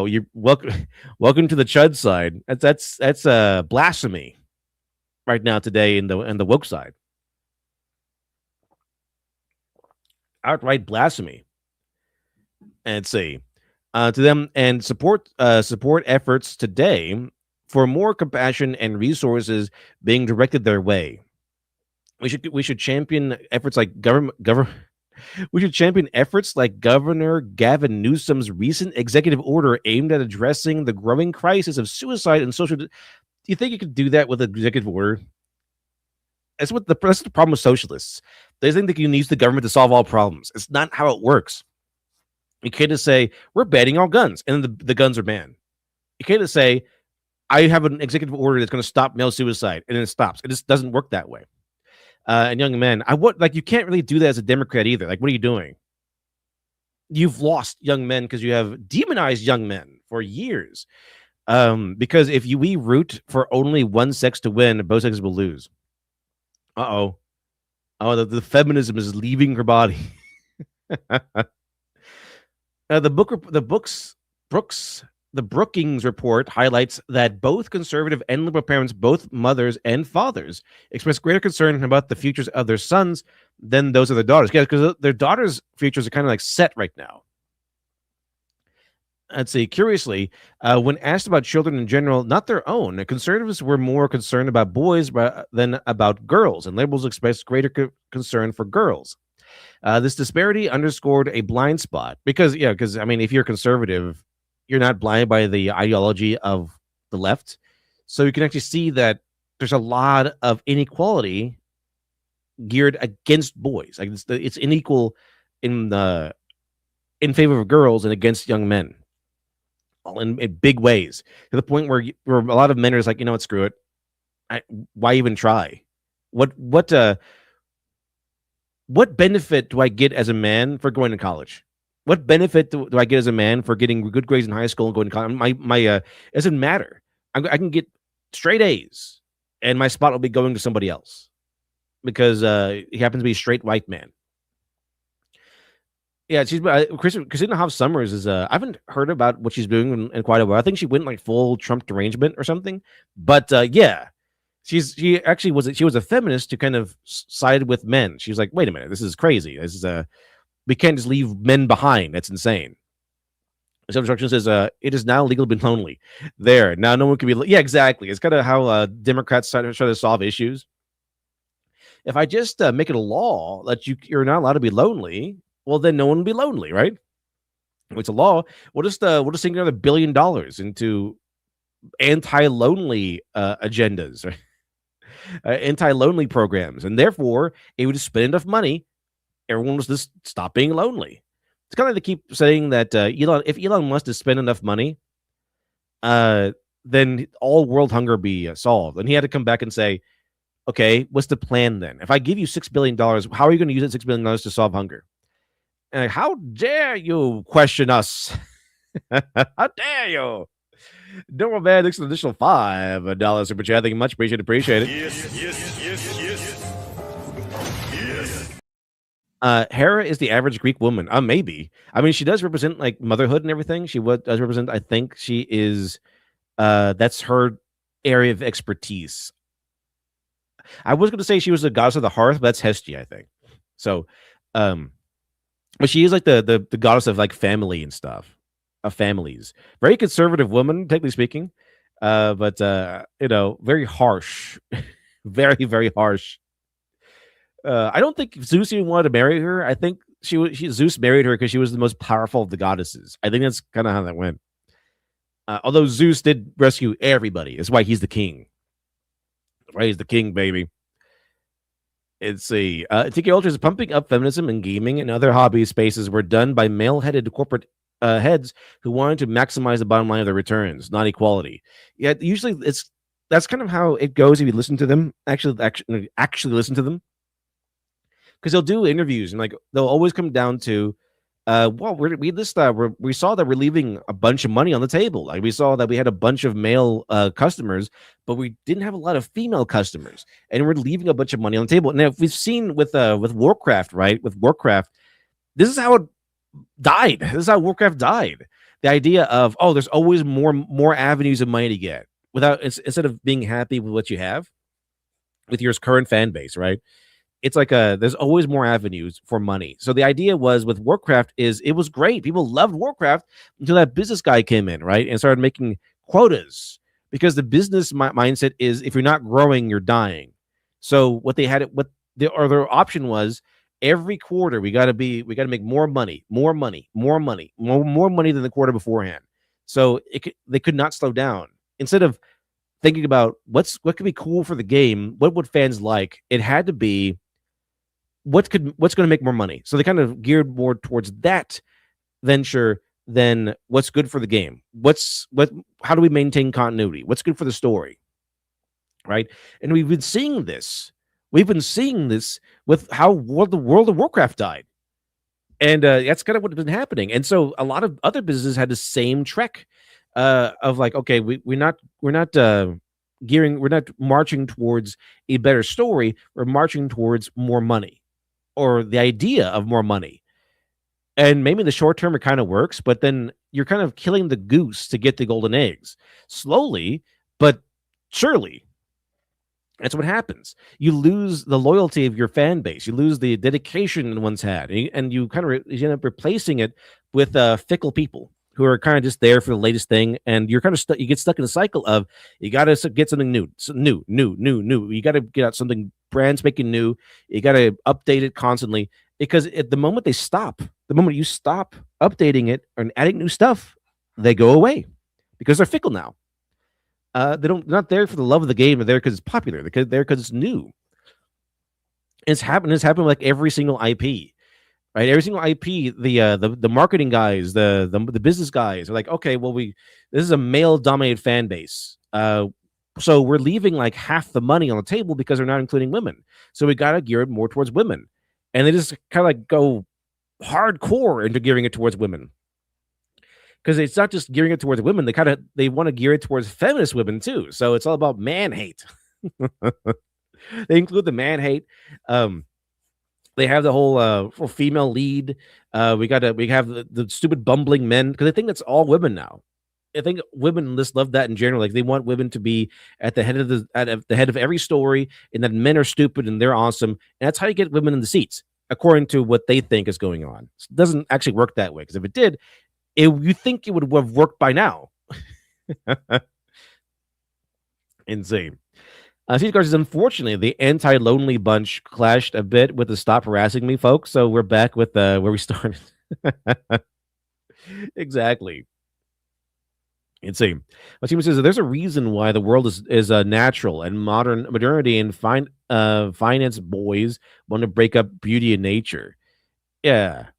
You're welcome to the Chud side. That's blasphemy right now today in the woke side. Outright blasphemy. And let's see. to them and support efforts today for more compassion and resources being directed their way. We should champion efforts like government. We should champion efforts like Governor Gavin Newsom's recent executive order aimed at addressing the growing crisis of suicide and social. Do you think you could do that with an executive order? That's the problem with socialists. They think they can use the government to solve all problems. It's not how it works. You can't just say we're banning all guns and then the guns are banned. You can't just say I have an executive order that's going to stop male suicide and then it stops. It just doesn't work that way. And young men, I would like you can't really do that as a Democrat either. Like, what are you doing? You've lost young men because you have demonized young men for years. Because if we root for only one sex to win, both sexes will lose. The feminism is leaving her body. The Brookings report highlights that both conservative and liberal parents, both mothers and fathers, express greater concern about the futures of their sons than those of their daughters. Yeah, because their daughters' futures are kind of like set right now. I'd say, curiously, when asked about children in general, not their own, conservatives were more concerned about boys than about girls, and liberals expressed greater concern for girls. This disparity underscored a blind spot because I mean, if you're conservative, you're not blinded by the ideology of the left. So you can actually see that there's a lot of inequality geared against boys. Like it's unequal in favor of girls and against young men, all in big ways, to the point where a lot of men are just like, you know what, screw it. Why even try? What benefit do I get as a man for going to college? What benefit do I get as a man for getting good grades in high school and going to college? It doesn't matter. I can get straight A's, and my spot will be going to somebody else because he happens to be a straight white man. Yeah, she's Christina Hoff Summers is. I haven't heard about what she's doing in quite a while. I think she went like full Trump derangement or something. But yeah, she actually was a feminist who kind of sided with men. She was like, wait a minute, this is crazy. This is we can't just leave men behind. That's insane. Self-destruction says, it is now legal to be lonely. There. Now no one can be... Yeah, exactly. It's kind of how Democrats try to solve issues. If I just make it a law that you're not allowed to be lonely, well, then no one will be lonely, right? If it's a law, we'll just sink another $1 billion into anti-lonely agendas, right? Anti-lonely programs. And therefore, it would just spend enough money, everyone was just stop being lonely. It's kind of like they keep saying that if Elon Musk to spend enough money, then all world hunger be solved. And he had to come back and say, okay, what's the plan then? If I give you $6 billion, how are you going to use that $6 billion to solve hunger? And like, how dare you question us? How dare you? Normal man, thanks for the additional $5 super chat. Thank you much. Appreciate it. Yes. Hera is the average Greek woman. Maybe. I mean, she does represent like motherhood and everything. She does represent. I think she is. That's her area of expertise. I was going to say she was the goddess of the hearth, but that's Hestia, I think. So, but she is like the goddess of like family and stuff, of families. Very conservative woman, technically speaking, but very harsh, very very harsh. I don't think Zeus even wanted to marry her. I think Zeus married her because she was the most powerful of the goddesses. I think that's kind of how that went. Although Zeus did rescue everybody. That's why he's the king. That's why he's the king, baby. It's TK Ultra is pumping up feminism and gaming and other hobby spaces were done by male-headed corporate heads who wanted to maximize the bottom line of their returns, not equality. Yeah, usually that's kind of how it goes if you listen to them. Actually listen to them. Because they'll do interviews and like they'll always come down to, we saw that we're leaving a bunch of money on the table. Like we saw that we had a bunch of male customers, but we didn't have a lot of female customers, and we're leaving a bunch of money on the table. Now, if we've seen with Warcraft, right? With Warcraft, this is how it died. This is how Warcraft died. The idea of there's always more avenues of money to get instead of being happy with what you have with your current fan base, right? it's like there's always more avenues for money. So the idea was with Warcraft is it was great. People loved Warcraft until that business guy came in, right, and started making quotas because the business mindset is if you're not growing, you're dying. So what they had, what the other option was, every quarter we got to make more money, more money, more money, more money than the quarter beforehand. So they could not slow down. Instead of thinking about what could be cool for the game, what would fans like, it had to be what's going to make more money. So they kind of geared more towards that venture than what's good for the game. How do we maintain continuity? What's good for the story? Right? And we've been seeing this. We've been seeing this with how the World of Warcraft died. And that's kind of what's been happening. And so a lot of other businesses had the same trek of like, okay, we're not marching towards a better story. We're marching towards more money, or the idea of more money. And maybe in the short term it kind of works, but then you're kind of killing the goose to get the golden eggs. Slowly, but surely. That's what happens. You lose the loyalty of your fan base. You lose the dedication one's had, and you kind of you end up replacing it with fickle people who are kind of just there for the latest thing. And you're kind of you get stuck in a cycle of you got to get something new, new. You got to get out something brand spanking new. You got to update it constantly, because at the moment the moment you stop updating it and adding new stuff, they go away because they're fickle now. They're not there for the love of the game. They're there because it's popular. They're there because it's new. It's happened. It's happened like every single IP, right? Every single IP. The marketing guys, the business guys are like, okay, well, this is a male dominated fan base. So we're leaving like half the money on the table because they're not including women. So we got to gear it more towards women, and they just kind of like go hardcore into gearing it towards women. Because it's not just gearing it towards women, they want to gear it towards feminist women too. So it's all about man hate. They include the man hate. They have the whole female lead. We have the stupid bumbling men, because I think that's all women now. I think women just love that in general. Like they want women to be at the head of the head of every story, and that men are stupid and they're awesome. And that's how you get women in the seats, according to what they think is going on. It doesn't actually work that way, because if it did, you think it would have worked by now. Insane. Steve Garcia says, unfortunately, the anti-lonely bunch clashed a bit with the stop harassing me, folks. So we're back with where we started. Exactly. Insane. Matimo says there's a reason why the world is natural, and modernity and finance boys want to break up beauty and nature. Yeah.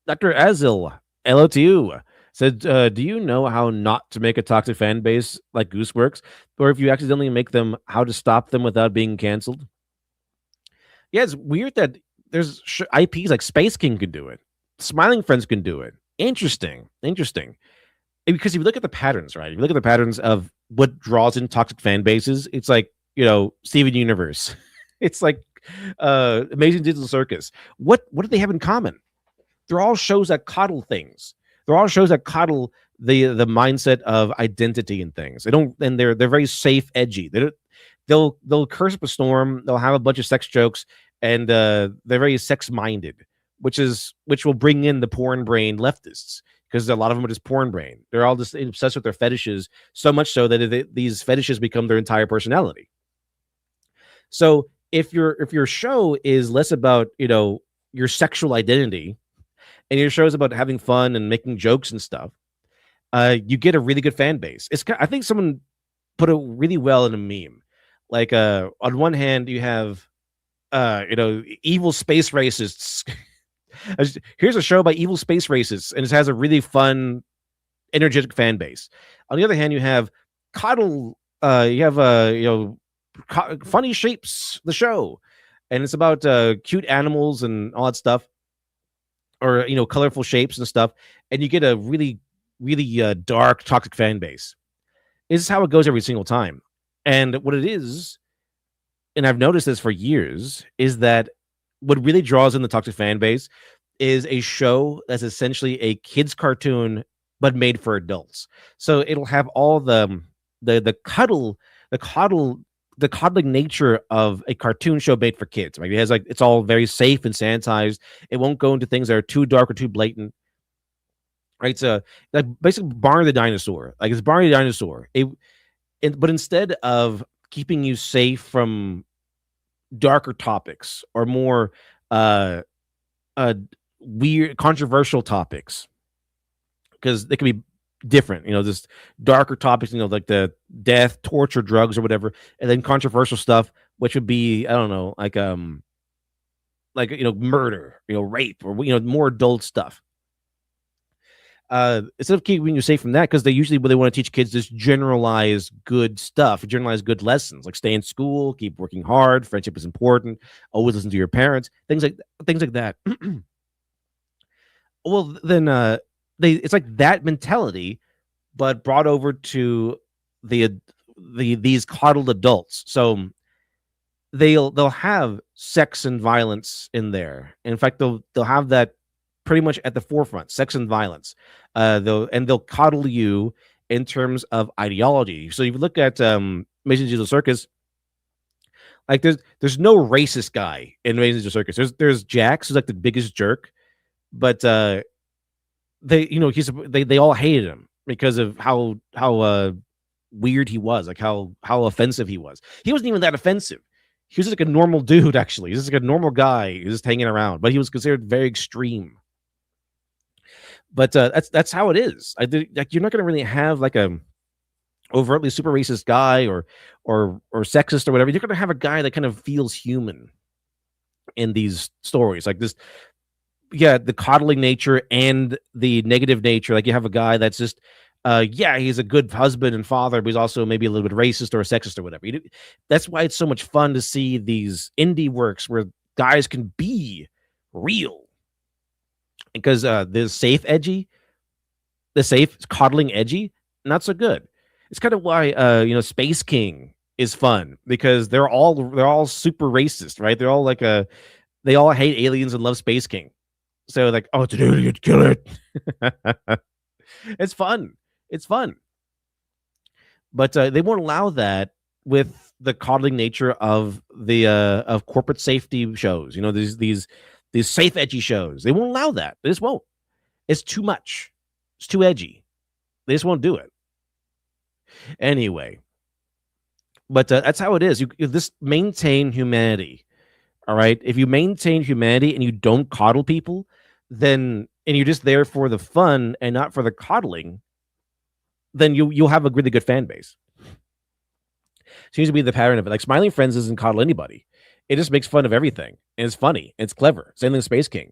Dr. Azil, hello to you. Said, do you know how not to make a toxic fan base like Goose works? Or if you accidentally make them, how to stop them without being canceled? Yeah, it's weird that there's IPs like Space King could do it. Smiling Friends can do it. Interesting. Because if you look at the patterns, right? If you look at the patterns of what draws in toxic fan bases, it's like, Steven Universe. It's like Amazing Digital Circus. What do they have in common? They're all shows that coddle things. They're all shows that coddle the mindset of identity and things. They're very safe, edgy. They'll curse up a storm. They'll have a bunch of sex jokes, and they're very sex minded, which will bring in the porn brain leftists, because a lot of them are just porn brain. They're all just obsessed with their fetishes, so much so that these fetishes become their entire personality. So if your show is less about your sexual identity, and your show is about having fun and making jokes and stuff, you get a really good fan base. I think someone put it really well in a meme. Like on one hand, you have evil space racists. Here's a show about evil space racists, and it has a really fun, energetic fan base. On the other hand, you have coddle. You have funny shapes, the show, and it's about cute animals and all that stuff, or colorful shapes and stuff, and you get a really, really dark, toxic fan base. This is how it goes every single time. And what it is, and I've noticed this for years, is that what really draws in the toxic fan base is a show that's essentially a kids cartoon but made for adults. So it'll have all the coddle the coddling nature of a cartoon show made for kids. Like it has like it's all very safe and sanitized. It won't go into things that are too dark or too blatant. Right? So like basically Barney the dinosaur. Like it's Barney the dinosaur. But instead of keeping you safe from darker topics or more uh uh weird controversial topics, because they can be different, just darker topics, like the death, torture, drugs, or whatever, and then controversial stuff, which would be I don't know, like murder, rape, or more adult stuff. Instead of keeping you safe from that, because they usually they want to teach kids this generalized good stuff, generalized good lessons, like stay in school, keep working hard, friendship is important, always listen to your parents, things like that. Well, then it's like that mentality, but brought over to the these coddled adults. So they'll have sex and violence in there. In fact, they'll have that pretty much at the forefront, sex and violence. They'll coddle you in terms of ideology. So if you look at Amazing Digital Circus, like there's no racist guy in Amazing Digital Circus. There's Jax, who's like the biggest jerk, but they all hated him because of how weird he was, like how offensive he was. He wasn't even that offensive. He was just like a normal dude, actually. He's just like a normal guy who's just hanging around, but he was considered very extreme. But that's how it is. Like you're not going to really have like a overtly super racist guy or sexist or whatever. You're going to have a guy that kind of feels human in these stories, like this. Yeah, the coddling nature and the negative nature. Like you have a guy that's just, he's a good husband and father, but he's also maybe a little bit racist or a sexist or whatever. That's why it's so much fun to see these indie works where guys can be real, because the safe coddling edgy, not so good. It's kind of why Space King is fun, because they're all super racist, right? They're all like they all hate aliens and love Space King. So like, oh, it's an alien, kill it. It's fun. It's fun. But they won't allow that with the coddling nature of the of corporate safety shows. These safe edgy shows. They won't allow that. They just won't. It's too much. It's too edgy. They just won't do it. Anyway, but that's how it is. You just maintain humanity. All right. If you maintain humanity and you don't coddle people, then and you're just there for the fun and not for the coddling, then you'll have a really good fan base. Seems to be the pattern of it. Like Smiling Friends doesn't coddle anybody. It just makes fun of everything. And it's funny. It's clever. Same thing with Space King.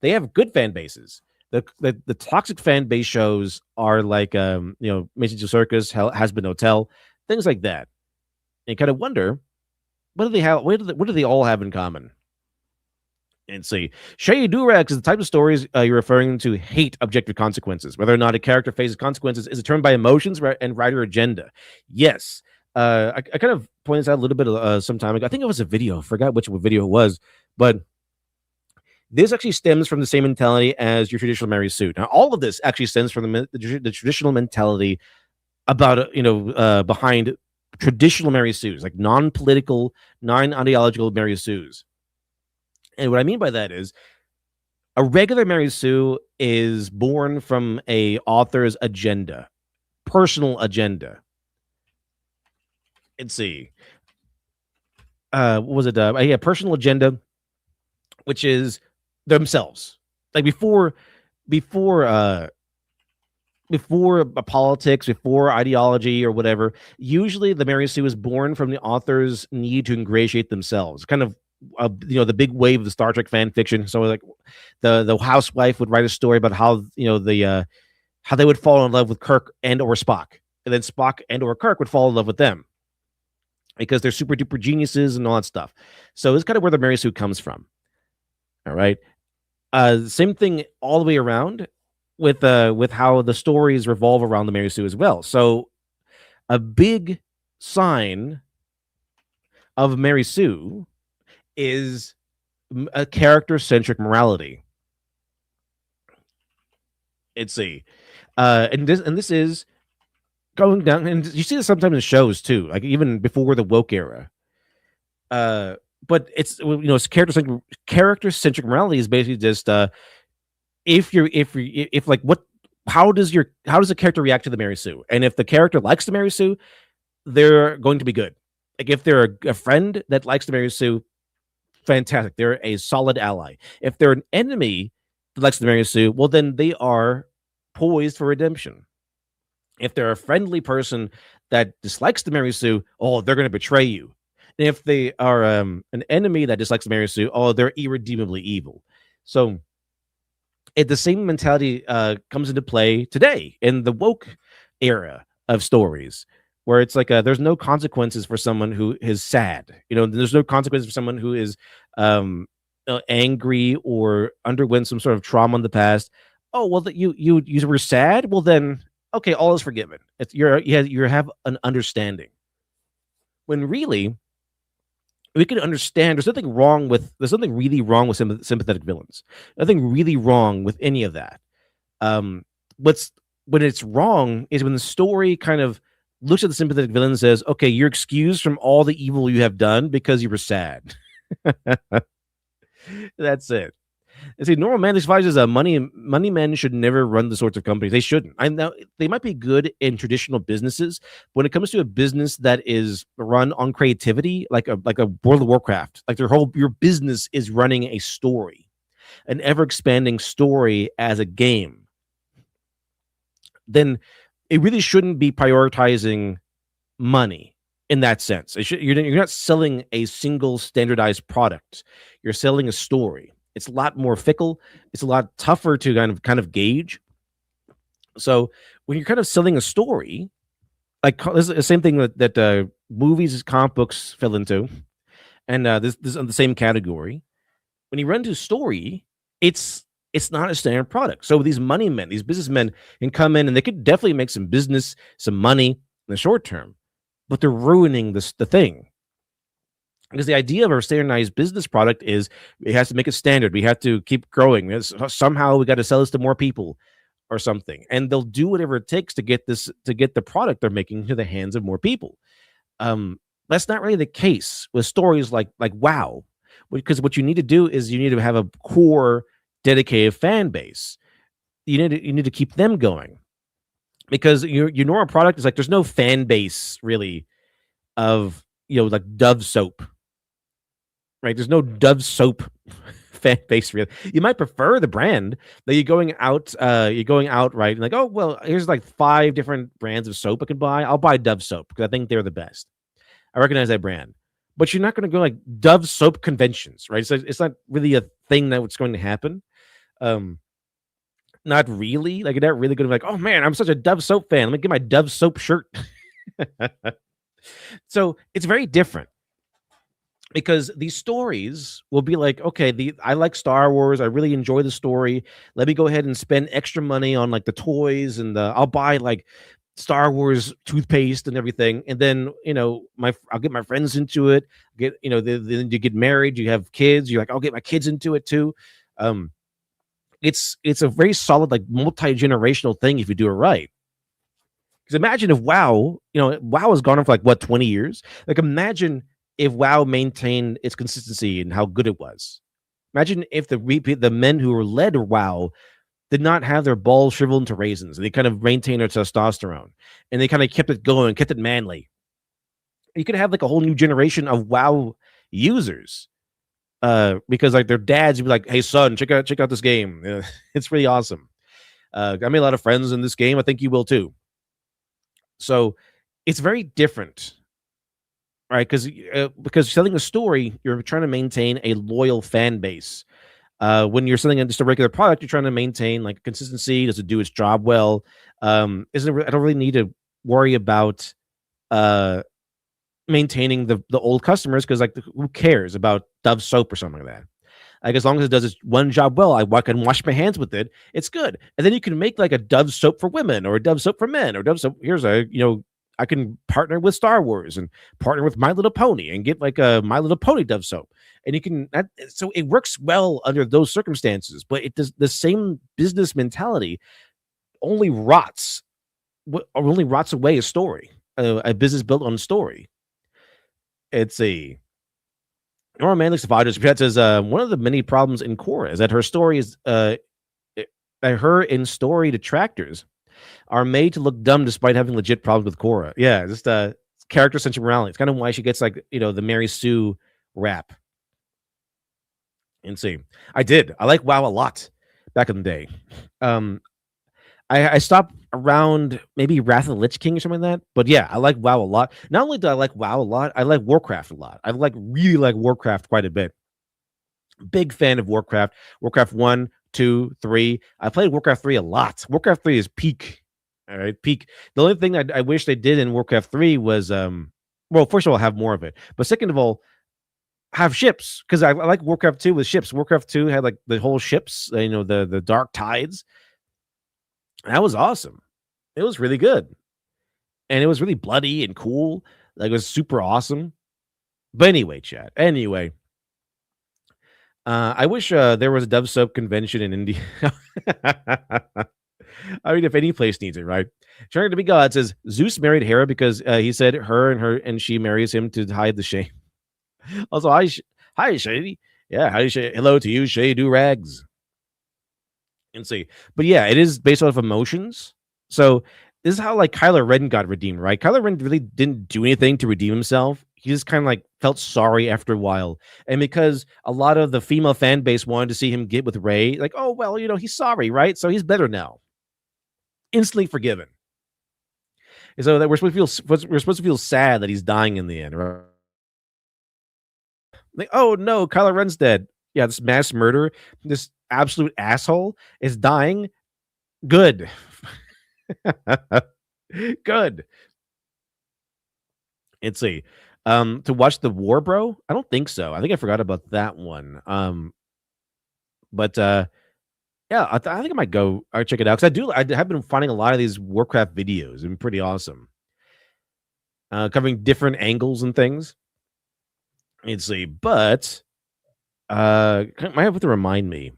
They have good fan bases. The toxic fan base shows are like Mason Circus, Has Been Hotel, things like that. And you kind of wonder, what do they have? What do they all have in common? And see, Shady Durags is the type of stories you're referring to hate objective consequences. Whether or not a character faces consequences is determined by emotions and writer agenda. Yes. I kind of pointed this out a little bit some time ago. I think it was a video. I forgot which video it was. But this actually stems from the same mentality as your traditional Mary Sue. Now, all of this actually stems from the traditional mentality about, behind traditional Mary Sues, like non-political, non-ideological Mary Sues. And what I mean by that is a regular Mary Sue is born from a author's agenda, personal agenda. Let's see. What was it? Personal agenda, which is themselves. Like before politics, before ideology or whatever, usually the Mary Sue is born from the author's need to ingratiate themselves. Kind of the big wave of the Star Trek fan fiction. So like the housewife would write a story about how how they would fall in love with Kirk and or Spock, and then Spock and or Kirk would fall in love with them because they're super duper geniuses and all that stuff. So it's kind of where the Mary Sue comes from. All right. Same thing all the way around with how the stories revolve around the Mary Sue as well. So a big sign of Mary Sue is a character-centric morality. Let's see. And this is going down, and you see this sometimes in shows too, like even before the woke era. Uh, but it's character centric morality is basically just if like what how does a character react to the Mary Sue, and if the character likes the Mary Sue, they're going to be good. Like if they're a friend that likes the Mary Sue, fantastic, they're a solid ally. If they're an enemy that likes the Mary Sue, well then they are poised for redemption. If they're a friendly person that dislikes the Mary Sue, oh, they're going to betray you. And if they are an enemy that dislikes the Mary Sue, oh, they're irredeemably evil. So the same mentality comes into play today in the woke era of stories, where it's like there's no consequences for someone who is sad. There's no consequences for someone who is angry or underwent some sort of trauma in the past. Oh well, you were sad. Well then, okay, all is forgiven. You have an understanding. When really, we can understand there's nothing really wrong with sympathetic villains. Nothing really wrong with any of that. What's when it's wrong is when the story kind of looks at the sympathetic villain and says, okay, you're excused from all the evil you have done because you were sad. That's it. And see, normal man despises money men should never run the sorts of companies. They shouldn't. I know they might be good in traditional businesses, but when it comes to a business that is run on creativity, like a World of Warcraft, like your business is running a story, an ever expanding story as a game, then it really shouldn't be prioritizing money in that sense. You're not selling a single standardized product. You're selling a story. It's a lot more fickle. It's a lot tougher to kind of gauge. So when you're kind of selling a story, like this is the same thing that movies, comic books fell into, and this is in the same category. When you run to story, it's not a standard product. So these money men, these businessmen can come in and they could definitely make some business, some money in the short term, but they're ruining the thing. Because the idea of our standardized business product is it has to make it standard. We have to keep growing. Somehow we got to sell this to more people or something. And they'll do whatever it takes to get the product they're making to the hands of more people. That's not really the case with stories like WoW, because what you need to do is you need to have a core dedicated fan base. You need to keep them going, because your normal product is like there's no fan base really of like Dove soap. Right, there's no Dove soap fan base really. You might prefer the brand that you're going out right, and like, oh well, here's like 5 different brands of soap I can buy. I'll buy Dove soap because I think they're the best. I recognize that brand, but you're not going to go like Dove soap conventions, right? So it's not really a thing that's going to happen. Not really. Like you're not really going to be like, oh man, I'm such a Dove soap fan. Let me get my Dove soap shirt. So it's very different. Because these stories will be like, okay, I like Star Wars. I really enjoy the story. Let me go ahead and spend extra money on like the toys, and I'll buy like Star Wars toothpaste and everything. And then I'll get my friends into it. Then you get married, you have kids. You're like, I'll get my kids into it too. It's a very solid like multi-generational thing if you do it right. Because imagine if WoW has gone on for like what 20 years. Like imagine if WoW maintained its consistency and how good it was. Imagine if the men who were led WoW did not have their balls shriveled into raisins, and they kind of maintained their testosterone, and they kind of kept it going, kept it manly. You could have like a whole new generation of WoW users, because like their dads would be like, "Hey son, check out this game. It's really awesome. I made a lot of friends in this game. I think you will too." So it's very different. Right, because selling a story, you're trying to maintain a loyal fan base. When you're selling just a regular product, you're trying to maintain like consistency. Does it do its job well? I don't really need to worry about maintaining the old customers, because like who cares about Dove soap or something like that? Like as long as it does its one job well, I can wash my hands with it. It's good, and then you can make like a Dove soap for women or a Dove soap for men or Dove soap. Here's I can partner with Star Wars and partner with My Little Pony and get like a My Little Pony Dove soap. And you can, so it works well under those circumstances, but it does the same business mentality only rots what only rots away a story, a business built on story. It's a Norman Manley Survivor Chat says one of the many problems in Korra is that her story is that her in story detractors are made to look dumb despite having legit problems with Korra. Yeah, just character centric morality. It's kind of why she gets like the Mary Sue rap. Insane. I did. I like WoW a lot back in the day. Um, I stopped around maybe Wrath of the Lich King or something like that. But yeah, I like WoW a lot. Not only do I like WoW a lot, I like Warcraft a lot. I really like Warcraft quite a bit. Big fan of Warcraft. Warcraft 1, 2, 3. I played Warcraft 3 a lot. Warcraft 3 is peak. All right, peak. The only thing I wish they did in Warcraft 3 was well, first of all, have more of it. But second of all, have ships, because I like Warcraft 2 with ships. Warcraft 2 had like the whole ships, the Dark Tides. That was awesome. It was really good. And it was really bloody and cool. Like it was super awesome. But anyway, chat. Anyway, I wish there was a Dove Soap convention in India. I mean, if any place needs it, right? Trying to be God says Zeus married Hera because he said her and she marries him to hide the shame. Also, hi, Shady. Yeah, hi, hello to you, Shay Do Rags. And see, but yeah, it is based off emotions. So this is how like Kylo Ren got redeemed, right? Kylo Ren really didn't do anything to redeem himself. He just kind of like felt sorry after a while, and because a lot of the female fan base wanted to see him get with Rey, like, oh well, he's sorry, right? So he's better now, instantly forgiven. And so that we're supposed to feel sad that he's dying in the end, right? Like, oh no, Kylo Ren's dead. Yeah, this mass murder, this absolute asshole is dying. Good. Good. Let's see. To watch the War Bro? I don't think so. I think I forgot about that one. But yeah, I think I might go check it out because I have been finding a lot of these Warcraft videos and pretty awesome. Covering different angles and things. Let's see, but might have to remind me.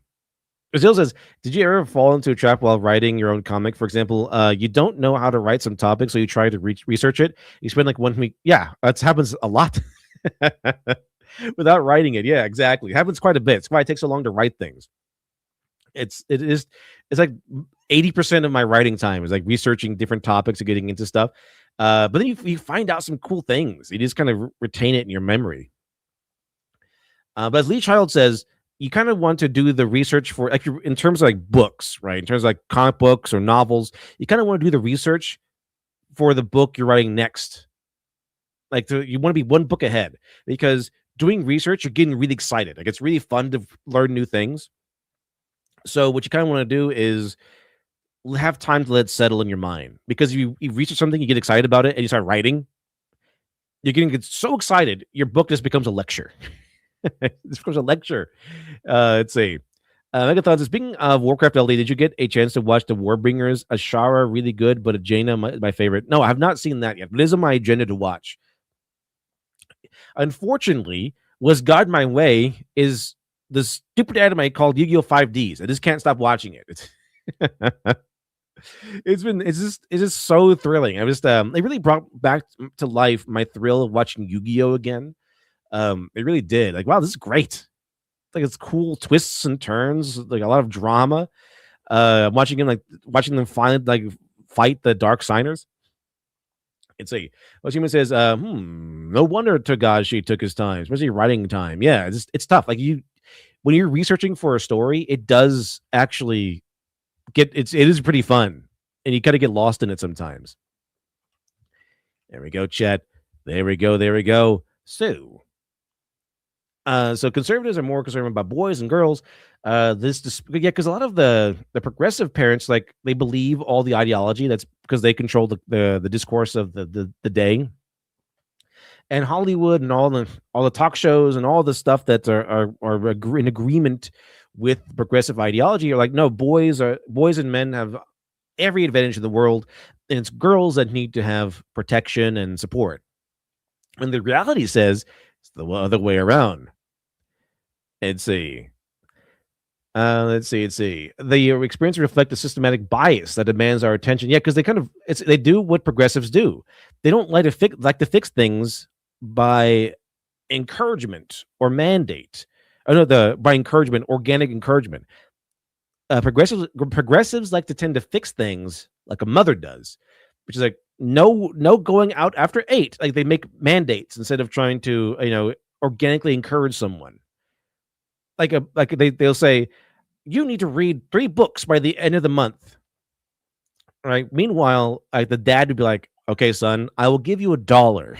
Brazil says, "Did you ever fall into a trap while writing your own comic? For example, you don't know how to write some topic, so you try to research it. You spend like 1 week. Yeah, that happens a lot without writing it. Yeah, exactly. It happens quite a bit. It's why it takes so long to write things. It's like 80% of my writing time is like researching different topics and getting into stuff. But then you find out some cool things. You just kind of retain it in your memory. But as Lee Child says, you kind of want to do the research for like in terms of like books, right? In terms of like comic books or novels, you kind of want to do the research for the book you're writing next. Like you want to be one book ahead because doing research, you're getting really excited. Like it's really fun to learn new things. So what you kind of want to do is have time to let it settle in your mind because you research something, you get excited about it, and you start writing. You're getting so excited, your book just becomes a lecture. This becomes a lecture. Let's see. Megathon says, speaking of Warcraft LD, did you get a chance to watch the Warbringers? Ashara, really good, but Jaina, my favorite. No, I have not seen that yet, but it is on my agenda to watch. Unfortunately, Was God My Way is the stupid anime called Yu-Gi-Oh! 5Ds. I just can't stop watching it. It's just so thrilling. I just it really brought back to life my thrill of watching Yu-Gi-Oh! Again. It really did. Like, wow, this is great. Like it's cool twists and turns, like a lot of drama. Watching them finally like fight the Dark Signers. It's a what human says, no wonder Togashi took his time, especially writing time. Yeah, it's tough. Like when you're researching for a story, it does actually it is pretty fun. And you kind of get lost in it sometimes. There we go, chat. There we go. So conservatives are more concerned about boys and girls. Because a lot of the progressive parents, like they believe all the ideology. That's because they control the discourse of the day. And Hollywood and all the talk shows and all the stuff that are in agreement with progressive ideology are like, no, boys and men have every advantage in the world, and it's girls that need to have protection and support. And the reality says it's the other way around. Let's see. Let's see. The experience reflect a systematic bias that demands our attention. Yeah, because they do what progressives do. They don't like to fix things by encouragement or mandate. Oh no, the by encouragement, organic encouragement. Progressives like to tend to fix things like a mother does, which is like no going out after 8. Like they make mandates instead of trying to organically encourage someone. They'll say you need to read 3 books by the end of the month, right? Meanwhile, like the dad would be like, "Okay, son, I will give you $1.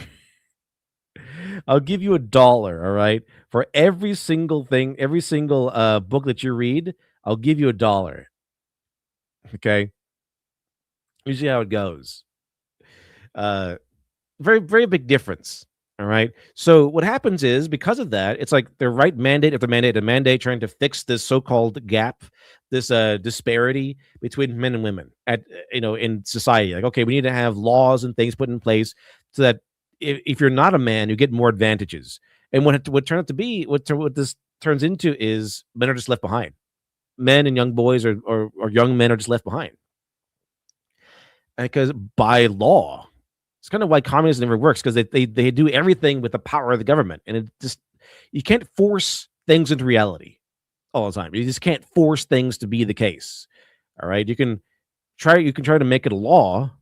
I'll give you $1, all right, for every single thing, every single book that you read. I'll give you $1." Okay, you see how it goes. Uh, very very big difference. All right. So what happens is because of that, it's like the right mandate after mandate, a mandate trying to fix this so-called gap, this disparity between men and women in society. Like, okay, we need to have laws and things put in place so that if you're not a man, you get more advantages. And what turned out to be what this turns into is men are just left behind. Men and young boys or young men are just left behind because by law. It's kind of why communism never works because they do everything with the power of the government, and it just you can't force things into reality all the time. You just can't force things to be the case. All right, you can try to make it a law,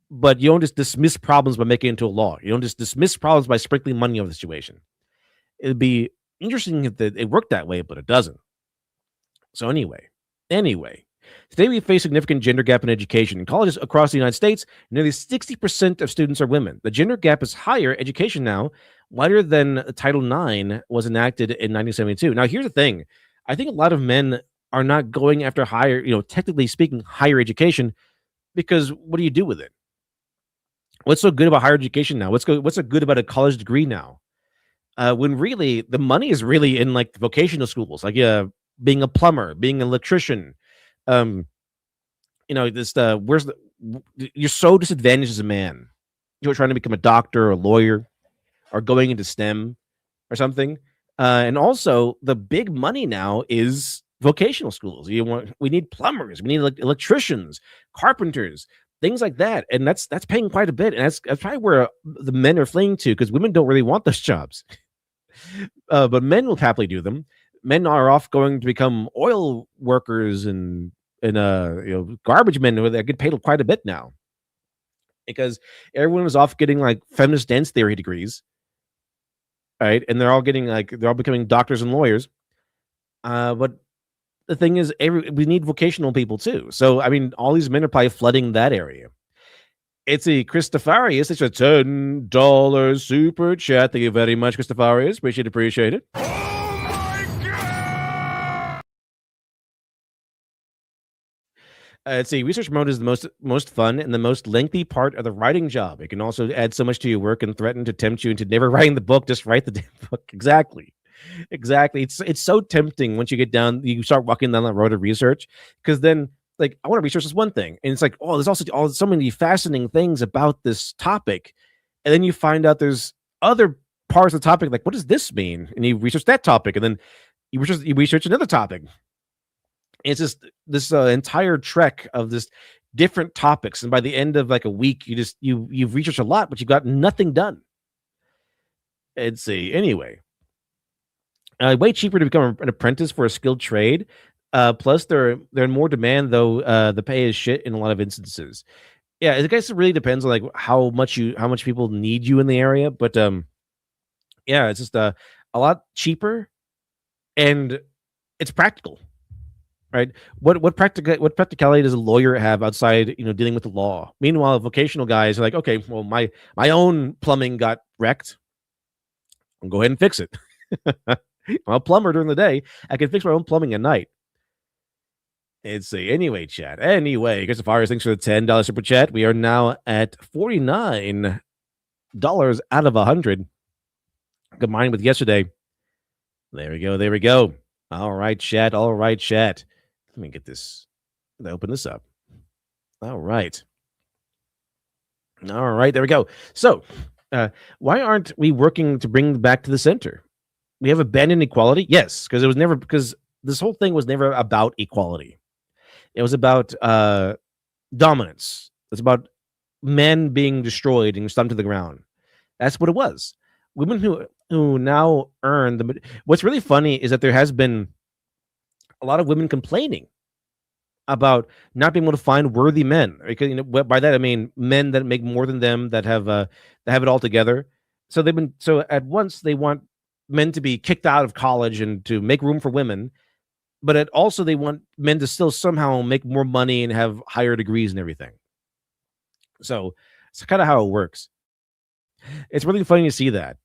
but you don't just dismiss problems by making it into a law. You don't just dismiss problems by sprinkling money over the situation. It'd be interesting if it worked that way, but it doesn't. So anyway, today we face significant gender gap in education. In colleges across the United States, nearly 60% of students are women. The gender gap is higher education now, wider than Title IX was enacted in 1972. Now, here's the thing. I think a lot of men are not going after higher, technically speaking, higher education because what do you do with it? What's so good about higher education now? What's so good about a college degree now? When really the money is really in like the vocational schools, like being a plumber, being an electrician, where's the you're so disadvantaged as a man. You're trying to become a doctor or a lawyer or going into STEM or something. And also the big money now is vocational schools. We need plumbers, we need electricians, carpenters, things like that. And that's paying quite a bit. And that's probably where the men are fleeing to because women don't really want those jobs. But men will happily do them. Men are off going to become oil workers and garbage men who they get paid quite a bit now because everyone was off getting like feminist dance theory degrees, right? And they're all becoming doctors and lawyers. But the thing is, we need vocational people too. So I mean, all these men are probably flooding that area. It's a Christopharius. It's a $10 super chat. Thank you very much, Christopharius. Appreciate it. Let's see. Research mode is the most fun and the most lengthy part of the writing job. It can also add so much to your work and threaten to tempt you into never writing the book. Just write the damn book. Exactly. It's so tempting once you get down. You start walking down that road of research because then, like, I want to research this one thing, and it's like, oh, there's also so many fascinating things about this topic, and then you find out there's other parts of the topic. Like, what does this mean? And you research that topic, and then you research another topic. It's just this entire trek of this different topics, and by the end of like a week, you've researched a lot, but you've got nothing done. Let's see. Anyway, way cheaper to become an apprentice for a skilled trade. Plus, they're in more demand, though. The pay is shit in a lot of instances. Yeah, I guess it really depends on like how much people need you in the area, but yeah, it's just a lot cheaper, and it's practical. Right? What practicality does a lawyer have outside, dealing with the law? Meanwhile, vocational guys are like, okay, well, my own plumbing got wrecked. I'll go ahead and fix it. I'm a plumber during the day. I can fix my own plumbing at night. Let's see. Anyway, chat. Anyway, Christopher, thanks for the $10 super chat. We are now at $49 out of 100. Combined with yesterday. There we go. All right, chat. Let me get this. Let me open this up. All right. There we go. So, why aren't we working to bring back to the center? We have abandoned equality? Yes, because this whole thing was never about equality. It was about dominance. It's about men being destroyed and stumped to the ground. That's what it was. Women who now earn the. What's really funny is that there has been a lot of women complaining about not being able to find worthy men. Because by that I mean men that make more than them, that have it all together. So at once they want men to be kicked out of college and to make room for women, but also they want men to still somehow make more money and have higher degrees and everything. So it's kind of how it works. It's really funny to see that.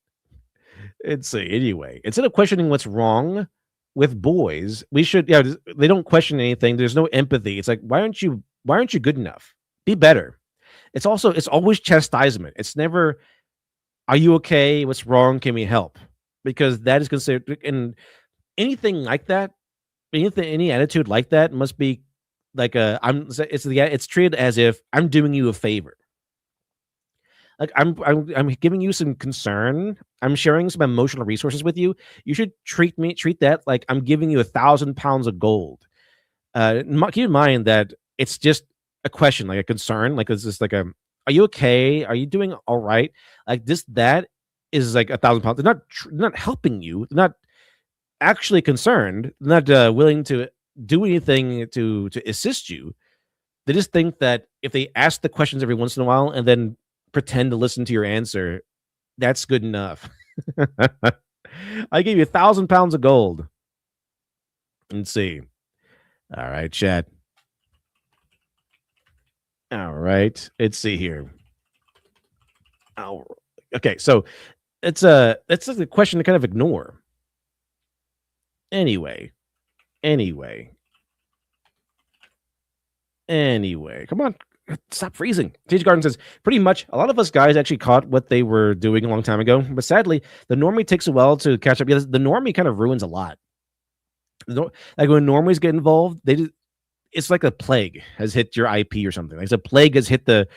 It's anyway, instead of questioning what's wrong with boys, we should, yeah, they don't question anything. There's no empathy. It's like, why aren't you good enough? Be better. It's always chastisement. It's never, are you okay? What's wrong? Can we help? Because that is considered, and anything like that, any attitude like that must be like it's treated as if I'm doing you a favor. Like I'm giving you some concern. I'm sharing some emotional resources with you. You should treat that like I'm giving you 1,000 pounds of gold. Keep in mind that it's just a question, like a concern. Like it's just like are you okay? Are you doing all right? Like that is like 1,000 pounds. They're not helping you. They're not actually concerned. They're not willing to do anything to assist you. They just think that if they ask the questions every once in a while and then pretend to listen to your answer, that's good enough. I gave you 1,000 pounds of gold. Let's see. All right, chat. All right, let's see here. Oh, okay, so it's that's like a question to kind of ignore. Anyway, come on. Stop freezing. TJ Garden says, pretty much a lot of us guys actually caught what they were doing a long time ago, but sadly, the normie takes a while to catch up. Because the normie kind of ruins a lot. Like when normies get involved, it's like a plague has hit your IP or something. Like a plague has hit the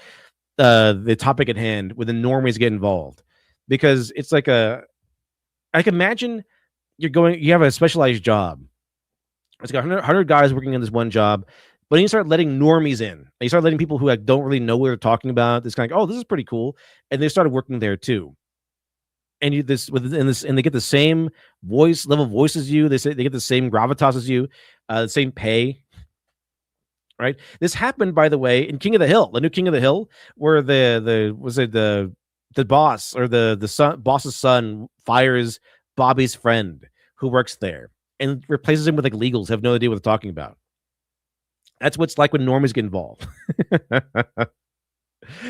topic at hand when the normies get involved, because it's like like imagine you have a specialized job. It's got 100 guys working in this one job. But then you start letting normies in. And you start letting people who like don't really know what they're talking about. It's kind of like, oh, this is pretty cool, and they started working there too. And and they get the same voice as you. They get the same gravitas as you, the same pay. Right. This happened, by the way, in King of the Hill, the new King of the Hill, where the boss or the boss's son fires Bobby's friend who works there and replaces him with like legals who have no idea what they're talking about. That's what it's like when normies get involved.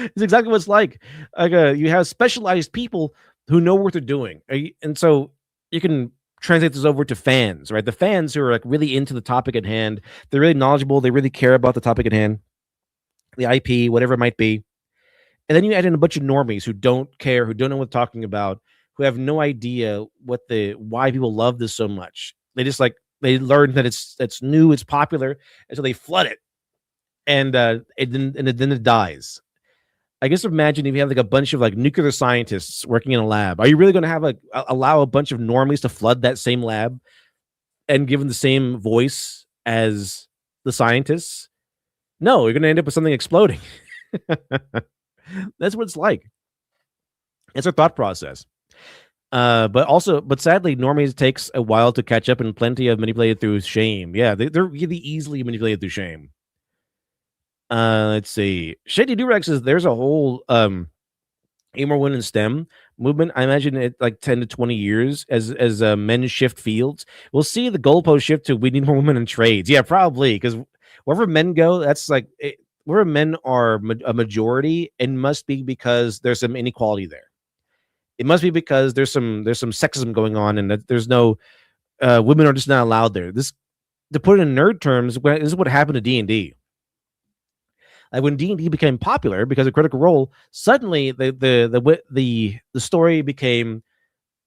It's exactly what it's like. You have specialized people who know what they're doing. And so you can translate this over to fans, right? The fans who are like really into the topic at hand. They're really knowledgeable. They really care about the topic at hand, the IP, whatever it might be. And then you add in a bunch of normies who don't care, who don't know what they're talking about, who have no idea why people love this so much. They just like, they learn that it's new, it's popular, and so they flood it, and then it dies. I guess imagine if you have like a bunch of like nuclear scientists working in a lab. Are you really going to have allow a bunch of normies to flood that same lab and give them the same voice as the scientists? No, you're going to end up with something exploding. That's what it's like. It's a thought process. But sadly, normies takes a while to catch up, and plenty of manipulated through shame. Yeah, they're really easily manipulated through shame. Let's see. Shady Durex says there's a whole more women in STEM movement. I imagine it like 10 to 20 years as men shift fields. We'll see the goalpost shift to we need more women in trades. Yeah, probably, because wherever men go, that's like wherever men are a majority, it must be because there's some inequality there. It must be because there's some sexism going on, and that there's no women are just not allowed there. This, to put it in nerd terms, this is what happened to D&D. Like when D&D became popular because of Critical Role, suddenly the story became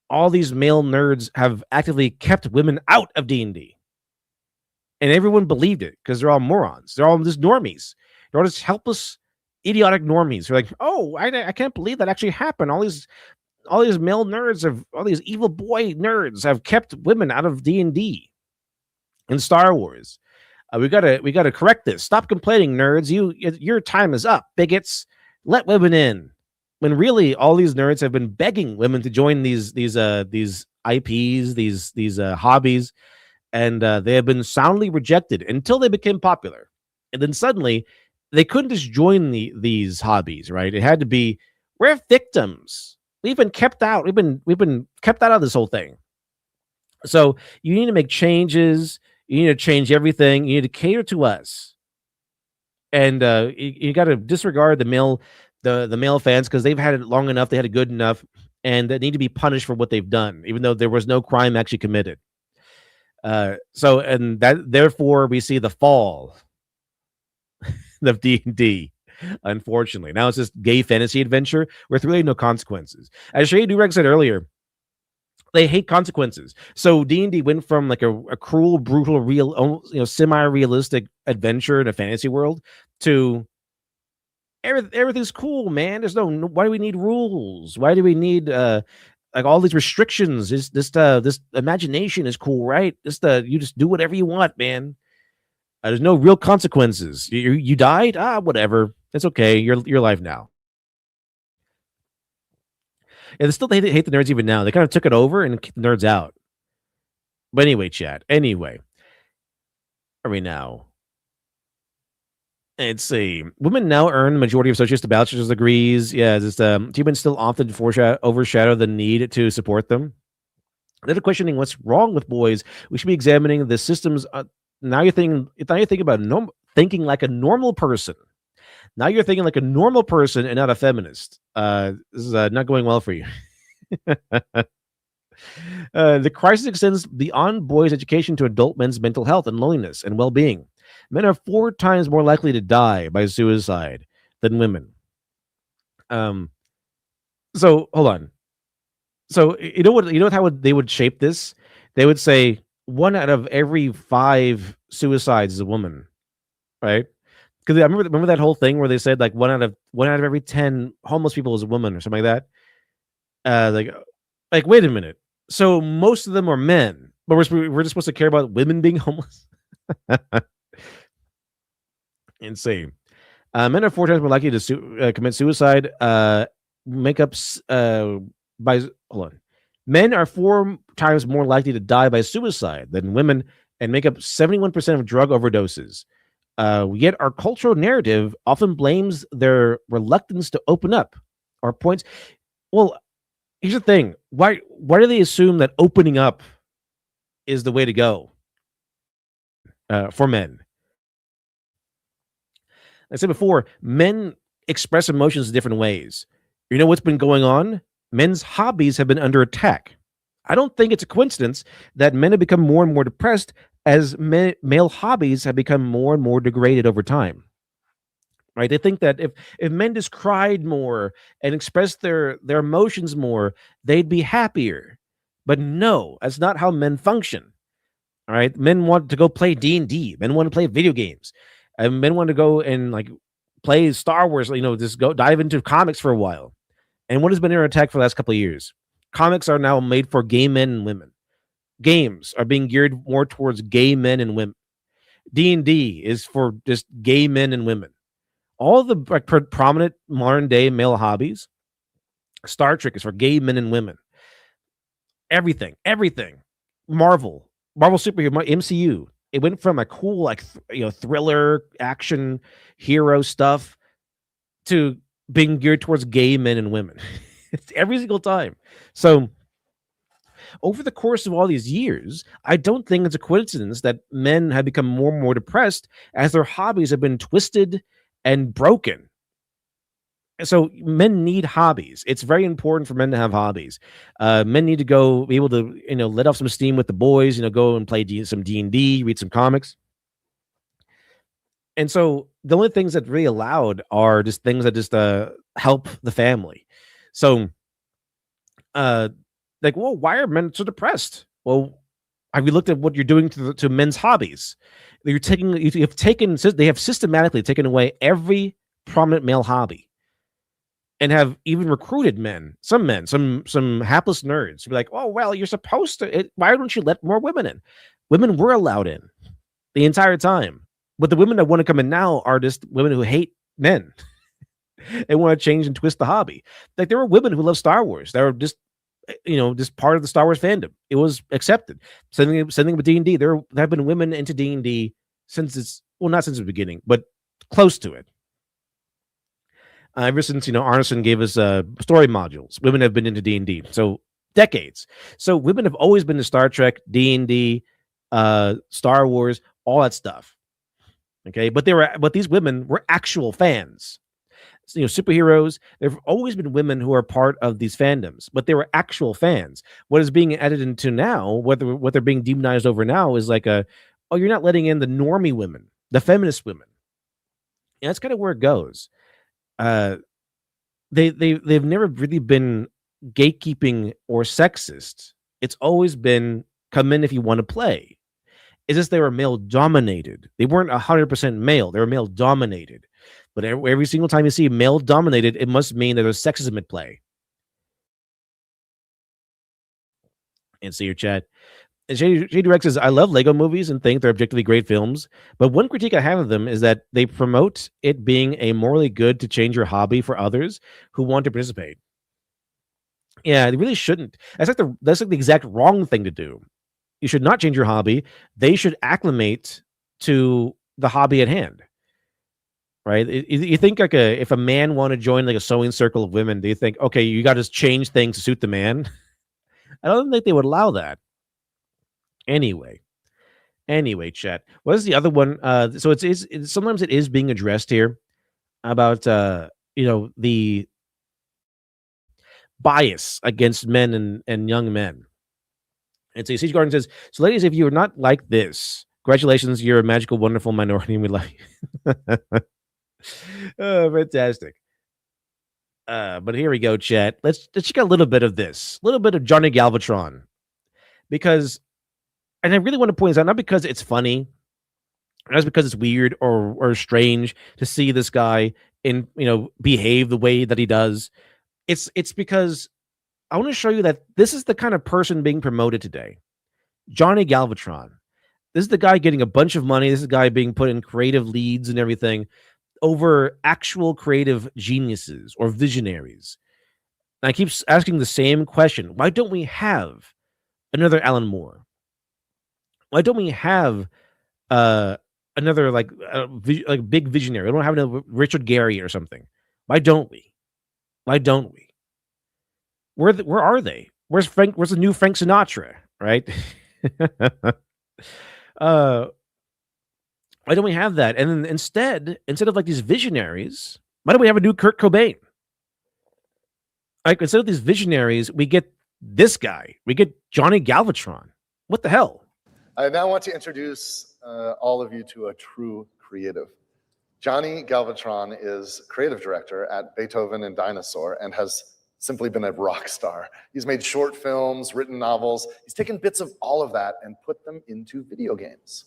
all these male nerds have actively kept women out of D&D, and everyone believed it because they're all morons. They're all just normies. They're all just helpless, idiotic normies. They're like, oh, I can't believe that actually happened. All these male nerds all these evil boy nerds have kept women out of D&D. in Star Wars. We gotta correct this. Stop complaining, nerds. Your time is up, bigots. Let women in. When really all these nerds have been begging women to join these IPs, these hobbies, and they have been soundly rejected until they became popular, and then suddenly they couldn't just join these hobbies, right? It had to be we're victims. We've been kept out. We've been kept out of this whole thing. So you need to make changes. You need to change everything. You need to cater to us, and you got to disregard the male fans because they've had it long enough. They had it good enough, and they need to be punished for what they've done, even though there was no crime actually committed. So and that therefore we see the fall of D&D. Unfortunately, now it's just gay fantasy adventure with really no consequences. As Shay Durek said earlier, they hate consequences. So D&D went from like a cruel, brutal, real, semi-realistic adventure in a fantasy world to everything's cool, man. There's no why do we need rules? Why do we need like all these restrictions? This imagination is cool, right? You just do whatever you want, man. There's no real consequences. You died? Whatever. It's okay. You're alive now. And they hate the nerds even now. They kind of took it over and kicked the nerds out. But anyway, chat. Anyway, are we now? Let's see. Women now earn the majority of associates to bachelor's degrees. Yeah, just humans still often overshadow the need to support them. Instead of questioning what's wrong with boys, we should be examining the systems. Now you're thinking about thinking like a normal person. Now you're thinking like a normal person and not a feminist. This is not going well for you. The crisis extends beyond boys' education to adult men's mental health and loneliness and well-being. Men are 4 times more likely to die by suicide than women. So hold on. So how they would shape this? They would say 1 out of every 5 suicides is a woman, right? Because I remember that whole thing where they said like 1 out of every 10 homeless people is a woman or something like that. Like wait a minute. So most of them are men, but we're just supposed to care about women being homeless. Insane. Men are 4 times more likely to commit suicide. Men are 4 times more likely to die by suicide than women, and make up 71% of drug overdoses. Yet our cultural narrative often blames their reluctance to open up or points. Well, here's the thing. Why do they assume that opening up is the way to go for men? I said before, men express emotions in different ways. You know what's been going on? Men's hobbies have been under attack. I don't think it's a coincidence that men have become more and more depressed as male hobbies have become more and more degraded over time. Right? They think that if men just cried more and expressed their emotions more, they'd be happier. But no, that's not how men function. All right, men want to go play D&D. Men want to play video games. And men want to go and like play Star Wars. Just go dive into comics for a while. And what has been under attack for the last couple of years? Comics are now made for gay men and women. Games are being geared more towards gay men and women. D&D is for just gay men and women. All the prominent modern day male hobbies. Star Trek is for gay men and women. Everything. Marvel superhero, MCU. It went from a cool thriller action hero stuff to being geared towards gay men and women. It's every single time. So over the course of all these years, I don't think it's a coincidence that men have become more and more depressed as their hobbies have been twisted and broken. So men need hobbies. It's very important for men to have hobbies. Men need to be able to, let off some steam with the boys, go and play some D&D, read some comics. And so the only things that really allowed are just things that just help the family. So why are men so depressed? Well, have you looked at what you're doing to men's hobbies? They have systematically taken away every prominent male hobby and have even recruited some hapless nerds to be like, oh, well, you're supposed to, why don't you let more women in? Women were allowed in. the entire time. But the women that want to come in now are just women who hate men and want to change and twist the hobby. Like there were women who love Star Wars. They were just just part of the Star Wars fandom. It was accepted. Sending with D&D. There have been women into D&D since it's not since the beginning, but close to it. Ever since Arneson gave us story modules, women have been into D&D. So decades. So women have always been to Star Trek, D&D, Star Wars, all that stuff. Okay, but these women were actual fans. Superheroes. There've always been women who are part of these fandoms, but they were actual fans. What is being added into now, what they're being demonized over now, is like you're not letting in the normie women, the feminist women. And that's kind of where it goes. They've never really been gatekeeping or sexist. It's always been come in if you want to play. It's just they were male dominated. They weren't 100% male. They were male dominated. But every single time you see male dominated, it must mean that there's sexism at play. And see your chat. And Shady Rex says, I love Lego movies and think they're objectively great films. But one critique I have of them is that they promote it being a morally good to change your hobby for others who want to participate. Yeah, they really shouldn't. That's like the exact wrong thing to do. You should not change your hobby. They should acclimate to the hobby at hand. Right? You think like if a man want to join like a sewing circle of women, do you think, okay, you got to change things to suit the man? I don't think they would allow that. Anyway, chat. What is the other one? So it's sometimes it is being addressed here about the bias against men and young men. And so Siege Garden says, so ladies, if you are not like this, congratulations, you're a magical, wonderful minority. We like oh, fantastic. But here we go, chat. Let's check out a little bit of this, a little bit of Johnny Galvatron, because, and I really want to point this out, not because it's funny, not because it's weird or strange to see this guy behave the way that he does. It's because I want to show you that this is the kind of person being promoted today. Johnny Galvatron. This is the guy getting a bunch of money. This is the guy being put in creative leads and everything over actual creative geniuses or visionaries. And I keep asking the same question. Why don't we have another Alan Moore? Why don't we have another big visionary? I don't have another Richard Gere or something. Why don't we? Where are they? Where's Frank? Where's the new Frank Sinatra? Right? Why don't we have that? And then instead of like these visionaries, why don't we have a new Kurt Cobain? Like instead of these visionaries, we get this guy. We get Johnny Galvatron. What the hell? I now want to introduce all of you to a true creative. Johnny Galvatron is creative director at Beethoven and Dinosaur and has simply been a rock star. He's made short films, written novels. He's taken bits of all of that and put them into video games.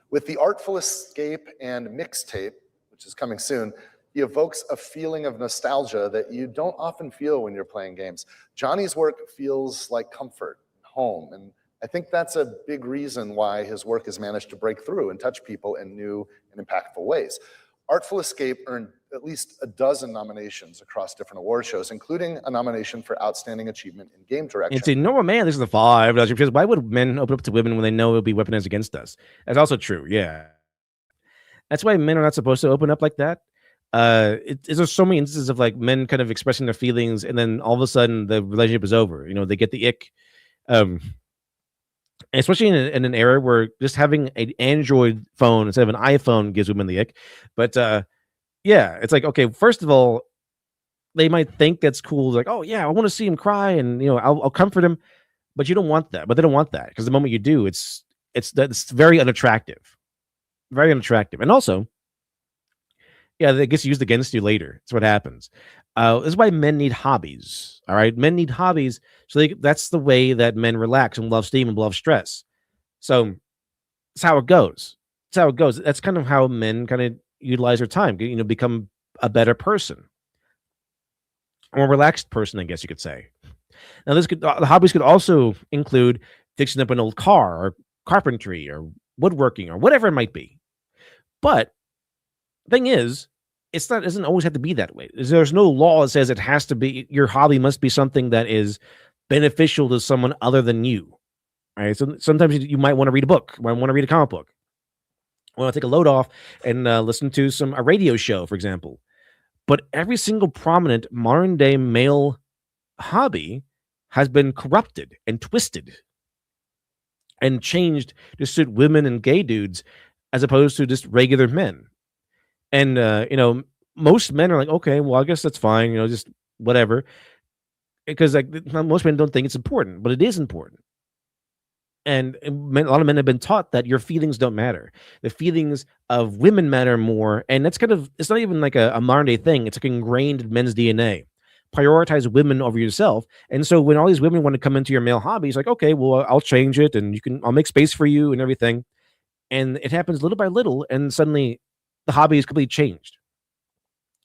With The Artful Escape and Mixtape, which is coming soon, he evokes a feeling of nostalgia that you don't often feel when you're playing games. Johnny's work feels like comfort, home, and I think that's a big reason why his work has managed to break through and touch people in new and impactful ways. Artful Escape earned at least a dozen nominations across different award shows, including a nomination for Outstanding Achievement in Game Direction. It's a normal man. This is the 5. Because why would men open up to women when they know it'll be weaponized against us? That's also true. Yeah. That's why men are not supposed to open up like that. There's so many instances of like men kind of expressing their feelings, and then all of a sudden the relationship is over. They get the ick. Especially in an era where just having an Android phone instead of an iPhone gives women the ick. But yeah, it's like, okay, first of all, they might think that's cool. Like, oh yeah, I want to see him cry, and I'll comfort him. But you don't want that. But they don't want that, because the moment you do, it's very unattractive, very unattractive. And also, yeah, that gets used against you later. That's what happens. This is why men need hobbies. All right, men need hobbies. So that's the way that men relax and love steam and love stress. So that's how it goes. That's how it goes. That's kind of how men kind of utilize their time. Become a better person, a more relaxed person, I guess you could say. Now, the hobbies could also include fixing up an old car, or carpentry, or woodworking or whatever it might be. But thing is, it doesn't always have to be that way. There's no law that says it has to be, your hobby must be something that is beneficial to someone other than you. Right? So sometimes you might want to read a book, might want to read a comic book, want to take a load off and listen to a radio show, for example. But every single prominent modern day male hobby has been corrupted and twisted and changed to suit women and gay dudes as opposed to just regular men. And, most men are like, okay, well, I guess that's fine, just whatever. Because like most men don't think it's important, but it is important. And a lot of men have been taught that your feelings don't matter. The feelings of women matter more. And that's it's not even like a modern day thing. It's like ingrained in men's DNA. Prioritize women over yourself. And so when all these women want to come into your male hobbies, like, okay, well, I'll change it and I'll make space for you and everything. And it happens little by little. And suddenly the hobby is completely changed.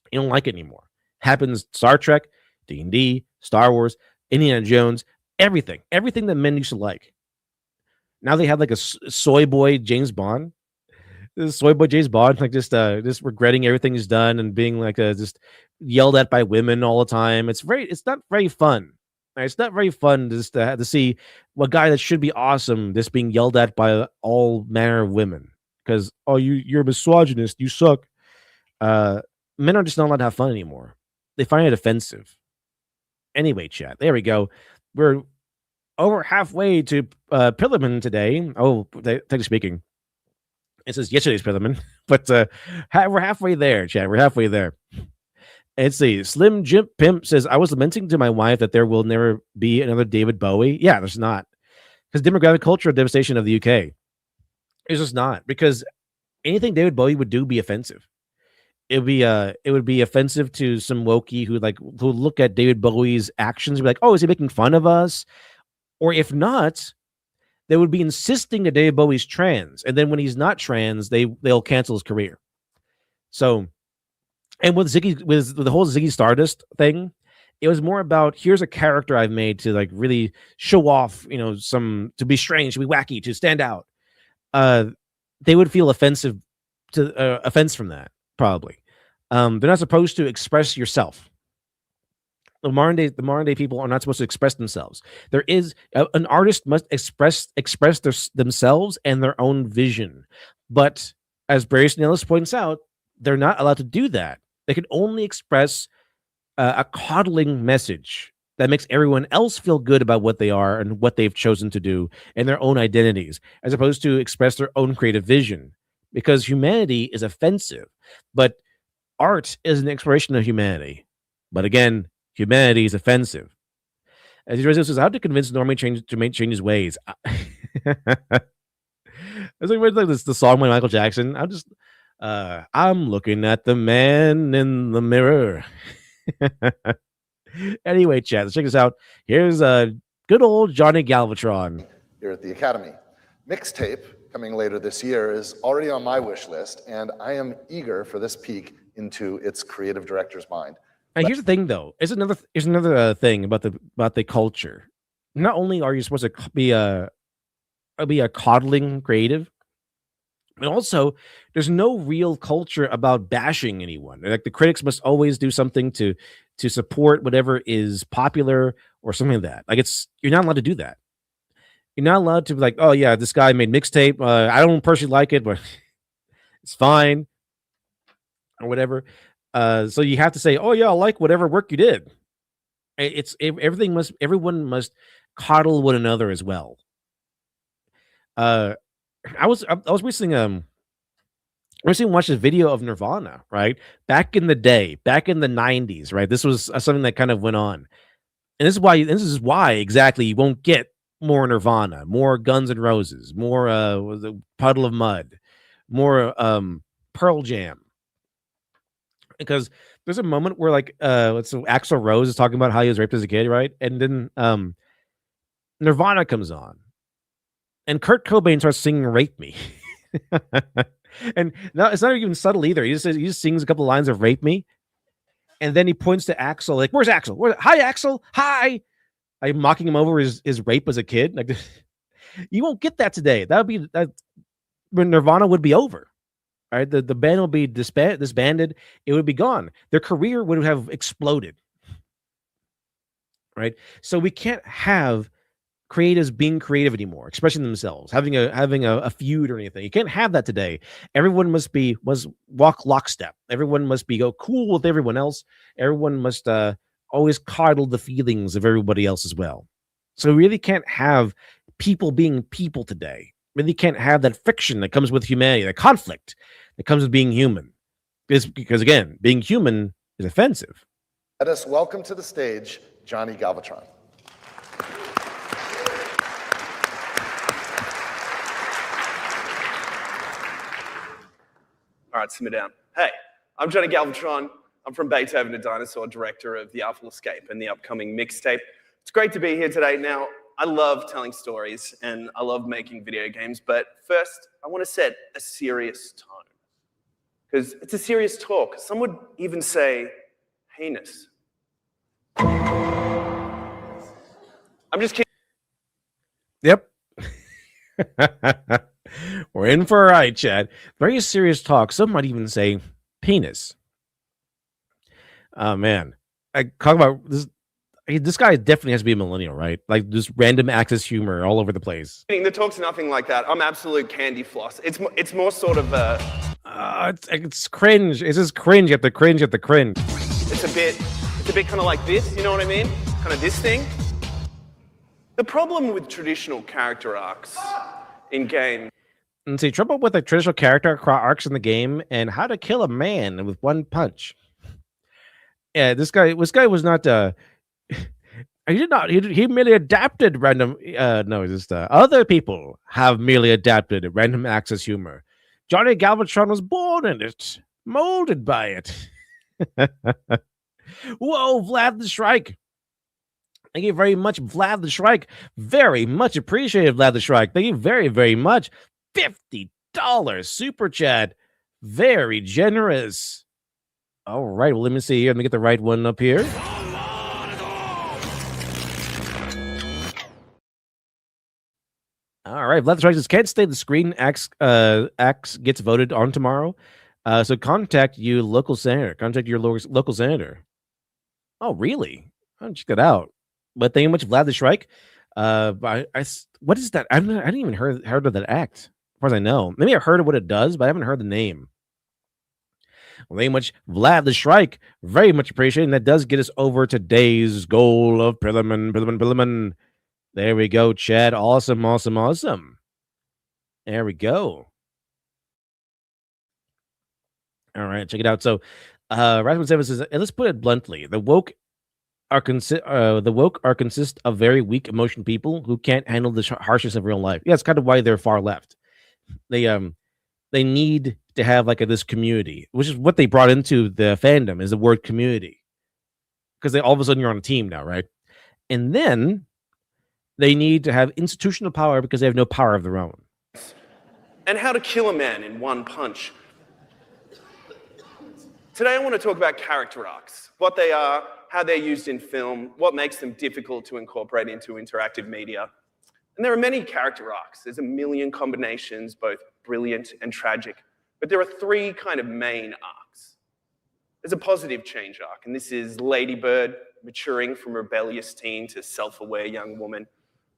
You don't like it anymore. Happens Star Trek, D&D, Star Wars, Indiana Jones, everything that men used to like. Now they have like a soy boy James Bond. This soy boy James Bond, like just regretting everything he's done and being like just yelled at by women all the time. It's not very fun. It's not very fun just to see a guy that should be awesome just being yelled at by all manner of women because you're a misogynist, you suck. Men are just not allowed to have fun anymore. They find it offensive. Anyway, chat. There we go. We're over halfway to Pillarman today. Oh, technically speaking, it says yesterday's Pillarman, but we're halfway there, chat. We're halfway there. Let's see. Slim Jim Pimp says, I was lamenting to my wife that there will never be another David Bowie. Yeah, there's not. Because demographic cultural devastation of the UK. It's just not. Because anything David Bowie would do be offensive. It would be offensive to some wokey who look at David Bowie's actions and be like, oh, is he making fun of us? Or if not, they would be insisting that David Bowie's trans. And then when he's not trans, they'll cancel his career. So, and with the whole Ziggy Stardust thing, it was more about, here's a character I've made to like really show off, to be strange, to be wacky, to stand out. They would feel offense from that, probably. They're not supposed to express yourself. The modern day people are not supposed to express themselves. There is an artist must express themselves and their own vision. But as Barry Snellis points out, they're not allowed to do that. They can only express a coddling message that makes everyone else feel good about what they are and what they've chosen to do and their own identities, as opposed to express their own creative vision. Because humanity is offensive, but art is an exploration of humanity. But again, humanity is offensive. As he says, how to convince Normie change his ways. It's like the song by Michael Jackson. I'm looking at the man in the mirror. Anyway, chat, let's check this out. Here's good old Johnny Galvatron. Here at the Academy. Mixtape, coming later this year, is already on my wish list, and I am eager for this peek into its creative director's mind. Now, here's the thing, though. Here's another thing about the culture. Not only are you supposed to be a coddling creative, but also there's no real culture about bashing anyone. Like the critics must always do something to support whatever is popular or something like that. Like you're not allowed to do that. You're not allowed to be like, oh yeah, this guy made mixtape. I don't personally like it, but it's fine or whatever. So you have to say, oh yeah, I like whatever work you did. Everyone must coddle one another as well. I was recently watched a video of Nirvana, right? Back in the day, back in the 90s, right? This was something that kind of went on. And this is why exactly you won't get more Nirvana, more Guns N' Roses, more the Puddle of Mud, more Pearl Jam. Because there's a moment where Axl Rose is talking about how he was raped as a kid, right? And then Nirvana comes on. And Kurt Cobain starts singing "Rape Me," and no, it's not even subtle either. He just sings a couple of lines of "Rape Me," and then he points to Axl, like, "Where's Axl? Hi, Axl! Hi!" I'm mocking him over his rape as a kid. Like, you won't get that today. That Nirvana would be over. Right, the band will be disbanded. It would be gone. Their career would have exploded. Right, so we can't have creatives being creative anymore, expressing themselves, having a feud or anything. You can't have that today. Everyone must walk lockstep. Everyone must go cool with everyone else. Everyone must always coddle the feelings of everybody else as well. So we really can't have people being people today. Really can't have that friction that comes with humanity, the conflict that comes with being human. Because again, being human is offensive. Let us welcome to the stage Johnny Galvatron. All right, simmer down. Hey, I'm Johnny Galvatron. I'm from Beethoven and Dinosaur, director of The Artful Escape and the upcoming mixtape. It's great to be here today. Now, I love telling stories and I love making video games, but first, I want to set a serious tone. Because it's a serious talk. Some would even say heinous. I'm just kidding. Yep. We're in for a ride, Chad. Very serious talk. Some might even say penis. Oh, man. I talk about this. This guy definitely has to be a millennial, right? Like just random access humor all over the place. The talk's nothing like that. I'm absolute candy floss. It's more sort of it's cringe. It's just cringe after cringe after cringe. It's a bit kind of like this. You know what I mean? Kind of this thing. The problem with traditional character arcs in games. And see, trouble with the traditional character arcs in the game and how to kill a man with one punch. Yeah, this guy was not. He did not. He merely adapted random. No, just other people have merely adapted random access humor. Johnny Galvatron was born in it, molded by it. Whoa, Vlad the Shrike. Thank you very much, Vlad the Shrike. Very much appreciated, Vlad the Shrike. Thank you very, very much. $50 super chat. Very generous. All right, well, let me see here. Let me get the right one up here. All right, Vlad the Shrike says, can't stay the screen. Axe gets voted on tomorrow. So contact your local senator. Contact your local senator. Oh, really? I'll check that out. But thank you much, Vlad the Shrike. What is that? I didn't even heard of that act, as far as I know. Maybe I've heard of what it does, but I haven't heard the name. Well, thank you much, Vlad the Shrike. Very much appreciated. And that does get us over today's goal of Pillarman. There we go, Chad. Awesome. There we go. All right, check it out. So, Rasmus Evans says, let's put it bluntly: the woke are consist of very weak emotion people who can't handle the harshness of real life. Yeah, it's kind of why they're far left. They need to have like this community, which is what they brought into the fandom, is the word community, because all of a sudden you're on a team now, right? And then they need to have institutional power because they have no power of their own. And how to kill a man in one punch. Today I want to talk about character arcs, what they are, how they're used in film, what makes them difficult to incorporate into interactive media. And there are many character arcs. There's a million combinations, both brilliant and tragic. But there are three kind of main arcs. There's a positive change arc, and this is Lady Bird maturing from rebellious teen to self-aware young woman,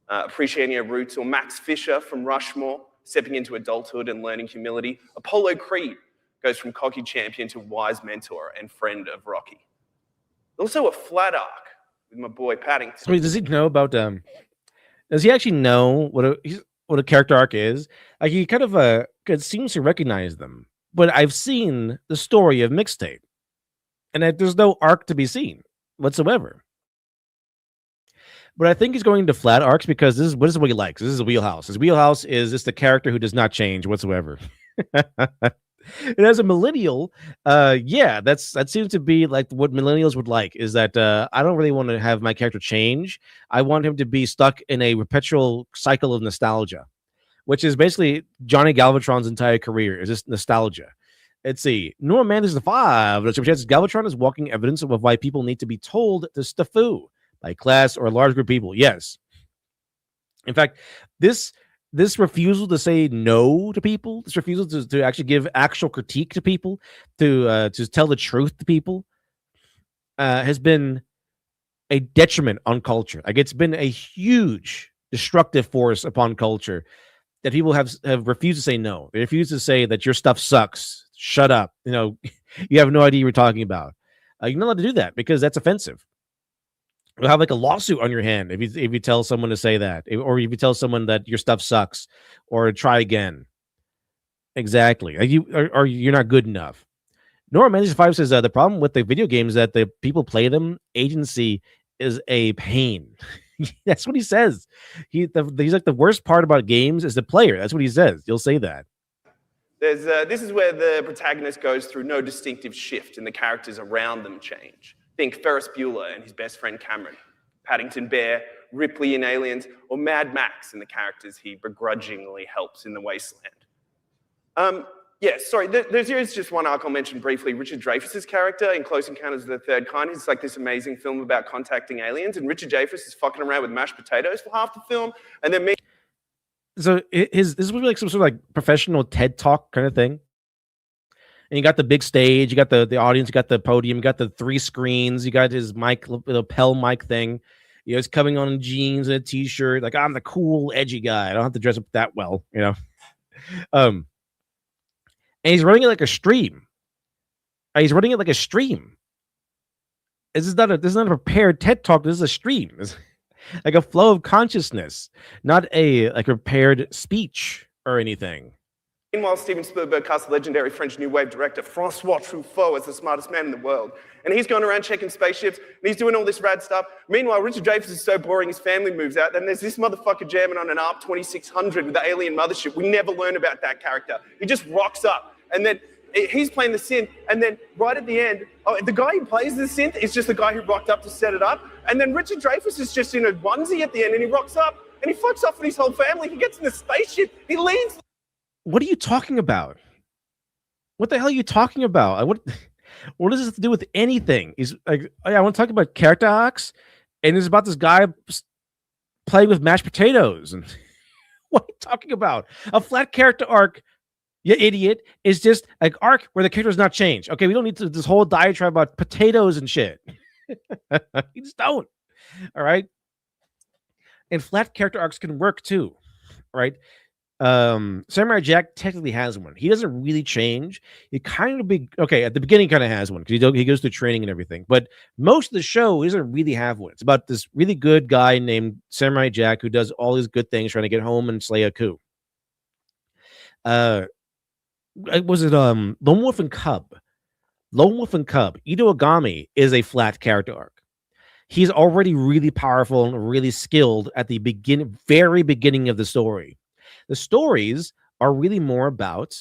appreciating her roots, or Max Fisher from Rushmore, stepping into adulthood and learning humility. Apollo Creed goes from cocky champion to wise mentor and friend of Rocky. Also a flat arc with my boy Paddington. Wait, does he know about does he actually know what a character arc is? Like he kind of seems to recognize them. But I've seen the story of Mixtape, and there's no arc to be seen whatsoever. But I think he's going into flat arcs because this is what he likes. This is a wheelhouse. His wheelhouse is just the character who does not change whatsoever. And as a millennial, that seems to be like what millennials would like, is that I don't really want to have my character change. I want him to be stuck in a perpetual cycle of nostalgia, which is basically Johnny Galvatron's entire career is just nostalgia. Let's see. Norman Man is the 5. Galvatron is walking evidence of why people need to be told to staffu by class or a large group of people. Yes. In fact, this this refusal to say no to people, this refusal to actually give actual critique to people, to tell the truth to people, has been a detriment on culture. Like, it's been a huge destructive force upon culture that people have refused to say no. They refuse to say that your stuff sucks. Shut up. You know, you have no idea what you're talking about. You're not allowed to do that because that's offensive. You'll have like a lawsuit on your hand if you tell someone to say that, or if you tell someone that your stuff sucks, or try again. Exactly. Or you're not good enough. Nora Manage 5 says the problem with the video games is that the people play them. Agency is a pain. That's what he says. He's like, the worst part about games is the player. That's what he says. You'll say that. This is where the protagonist goes through no distinctive shift and the characters around them change. Think Ferris Bueller and his best friend Cameron, Paddington Bear, Ripley in Aliens, or Mad Max and the characters he begrudgingly helps in The Wasteland. Sorry, there's just one arc I'll mention briefly. Richard Dreyfuss's character in Close Encounters of the Third Kind is like this amazing film about contacting aliens, and Richard Dreyfuss is fucking around with mashed potatoes for half the film, and then So this was like some sort of like professional TED Talk kind of thing. And you got the big stage, you got the audience, you got the podium, you got the 3 screens, you got his mic, lapel mic thing. You know, he's coming on in jeans and a t-shirt. Like, I'm the cool, edgy guy. I don't have to dress up that well, you know. And he's running it like a stream. This is not a prepared TED Talk. This is a stream. It's like a flow of consciousness, not a like prepared speech or anything. Meanwhile, Steven Spielberg cast the legendary French New Wave director Francois Truffaut as the smartest man in the world. And he's going around checking spaceships, and he's doing all this rad stuff. Meanwhile, Richard Dreyfuss is so boring, his family moves out. Then there's this motherfucker jamming on an ARP 2600 with the alien mothership. We never learn about that character. He just rocks up, and then he's playing the synth, and then right at the end, the guy who plays the synth is just the guy who rocked up to set it up. And then Richard Dreyfuss is just in a onesie at the end, and he rocks up, and he fucks off with his whole family. He gets in the spaceship, he leaves. What are you talking about? What the hell are you talking about? What does this have to do with anything? He's like, I want to talk about character arcs, and it's about this guy playing with mashed potatoes. And what are you talking about? A flat character arc, you idiot, is just an arc where the character does not change. Okay, we don't need this whole diatribe about potatoes and shit. You just don't. All right. And flat character arcs can work too, right? Samurai Jack technically has one. He doesn't really change. He kind of at the beginning kind of has one because he goes through training and everything. But most of the show he doesn't really have one. It's about this really good guy named Samurai Jack who does all these good things trying to get home and slay a coup. Was it Lone Wolf and Cub? Lone Wolf and Cub. Ito Agami is a flat character arc. He's already really powerful and really skilled at the very beginning of the story. The stories are really more about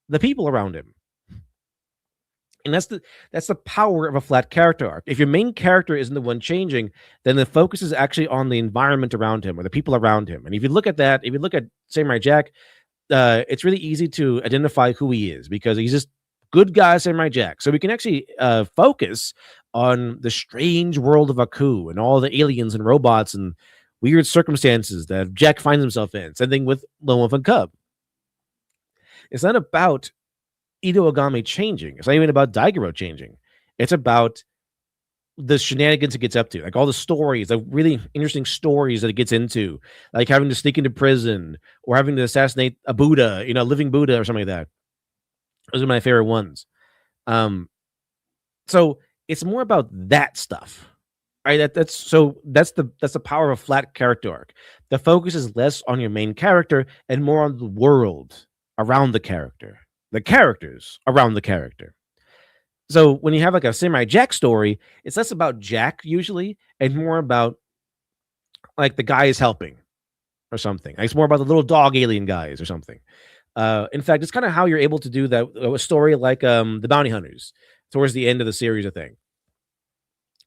the people around him. And that's the power of a flat character arc. If your main character isn't the one changing, then the focus is actually on the environment around him or the people around him. And if you look at Samurai Jack, it's really easy to identify who he is because he's just good guy Samurai Jack. So we can actually focus on the strange world of Aku and all the aliens and robots and weird circumstances that Jack finds himself in. Same thing with Lone Wolf and Cub. It's not about Ito Agami changing. It's not even about Daigoro changing. It's about the shenanigans it gets up to, like all the stories, the really interesting stories that it gets into, like having to sneak into prison or having to assassinate a Buddha, a living Buddha or something like that. Those are my favorite ones. So it's more about that stuff. Right, that's the power of a flat character arc. The focus is less on your main character and more on the world around the character, the characters around the character. So when you have like a Samurai Jack story, it's less about Jack usually and more about like the guy is helping or something. Like, it's more about the little dog alien guys or something. In fact, it's kind of how you're able to do that a story like the Bounty Hunters towards the end of the series, I think.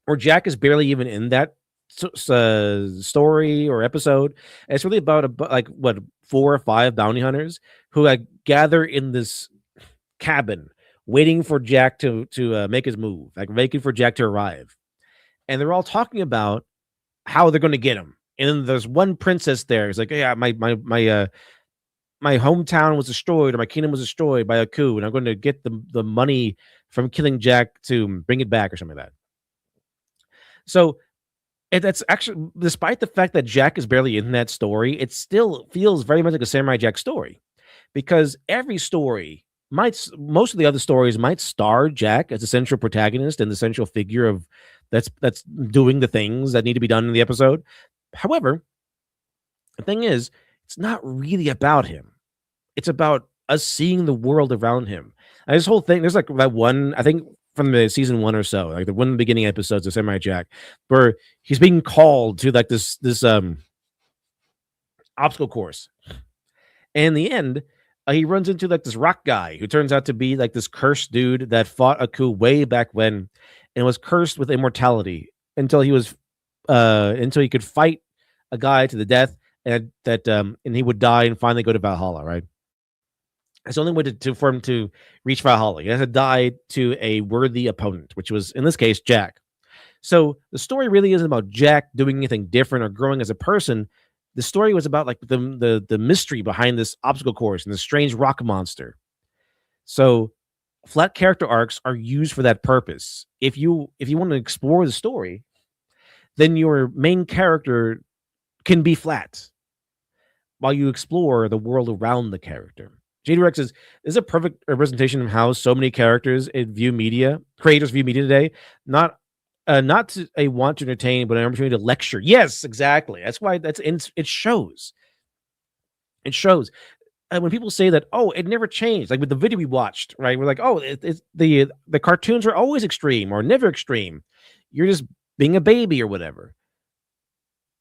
Or Jack is barely even in that story or episode. And it's really about 4 or 5 bounty hunters who gather in this cabin, waiting for Jack to make his move, like waiting for Jack to arrive. And they're all talking about how they're going to get him. And then there's one princess there. It's like, yeah, my hometown was destroyed, or my kingdom was destroyed by a coup, and I'm going to get the money from killing Jack to bring it back, or something like that. So that's actually, despite the fact that Jack is barely in that story, it still feels very much like a Samurai Jack story, because every story most of the other stories might star Jack as the central protagonist and the central figure of that's doing the things that need to be done in the episode. However, the thing is, it's not really about him. It's about us seeing the world around him. And this whole thing, there's like that one, I think from the season 1 or so, like the one of the beginning episodes of Samurai Jack, where he's being called to like this obstacle course. And in the end, he runs into like this rock guy who turns out to be like this cursed dude that fought a coup way back when and was cursed with immortality until he could fight a guy to the death, and and he would die and finally go to Valhalla, right? It's the only way for him to reach Valhalla. He has to die to a worthy opponent, which was, in this case, Jack. So the story really isn't about Jack doing anything different or growing as a person. The story was about like the mystery behind this obstacle course and the strange rock monster. So flat character arcs are used for that purpose. If you want to explore the story, then your main character can be flat while you explore the world around the character. JD Rex is a perfect representation of how so many creators view media today. Not to a want to entertain, but an opportunity to lecture. Yes, exactly. That's why it shows. It shows. And when people say that, oh, it never changed, like with the video we watched, right? We're like, oh, it's the cartoons are always extreme or never extreme. You're just being a baby or whatever.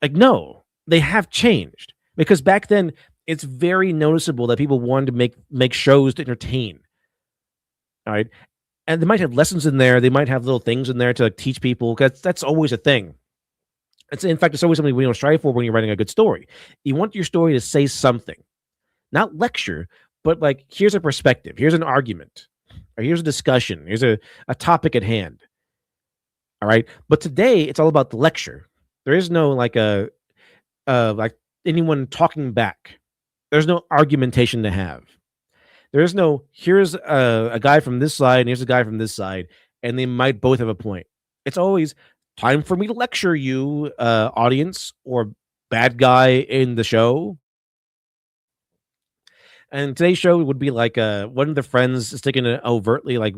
Like, no, they have changed, because back then it's very noticeable that people wanted to make shows to entertain. All right. And they might have lessons in there. They might have little things in there to like, teach people, because that's always a thing. In fact, it's always something we don't strive for when you're writing a good story. You want your story to say something, not lecture, but like, here's a perspective, here's an argument, or here's a discussion, here's a topic at hand. All right. But today it's all about the lecture. There is no like like anyone talking back. There's no argumentation to have. There's no, here's a guy from this side and here's a guy from this side, and they might both have a point. It's always time for me to lecture you, audience or bad guy in the show. And today's show would be like one of the friends is taking an overtly like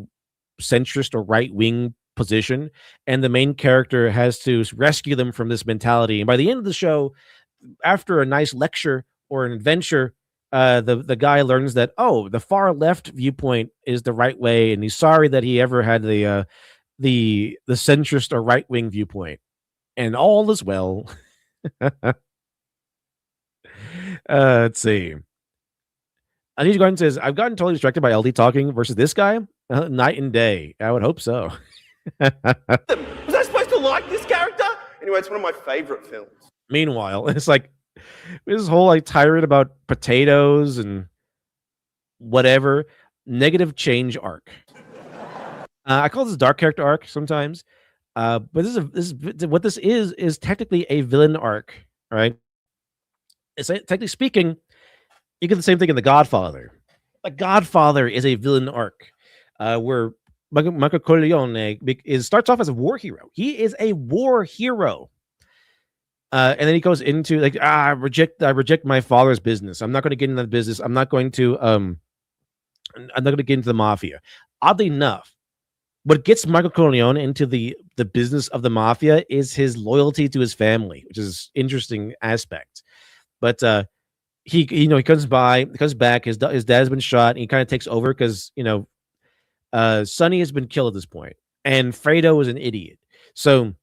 centrist or right wing position, and the main character has to rescue them from this mentality. And by the end of the show, after a nice lecture or an adventure, the guy learns that, oh, the far left viewpoint is the right way, and he's sorry that he ever had the centrist or right wing viewpoint, and all is well. Let's see. Anita Garden says, I've gotten totally distracted by LD talking versus this guy. Night and day. I would hope so. Was I supposed to like this character? Anyway, it's one of my favorite films. Meanwhile, it's like this whole like tirade about potatoes and whatever negative change arc. I call this dark character arc sometimes, but what this is technically a villain arc, right? It's technically speaking, you get the same thing in The Godfather. The Godfather is a villain arc, where Michael Corleone starts off as a war hero. He is a war hero. And then he goes into like, I reject my father's business. I'm not going to get into that business. I'm not going to get into the mafia. Oddly enough, what gets Michael Corleone into the business of the mafia is his loyalty to his family, which is interesting aspect. But he comes back. His dad's been shot, and he kind of takes over because Sonny has been killed at this point, and Fredo is an idiot. So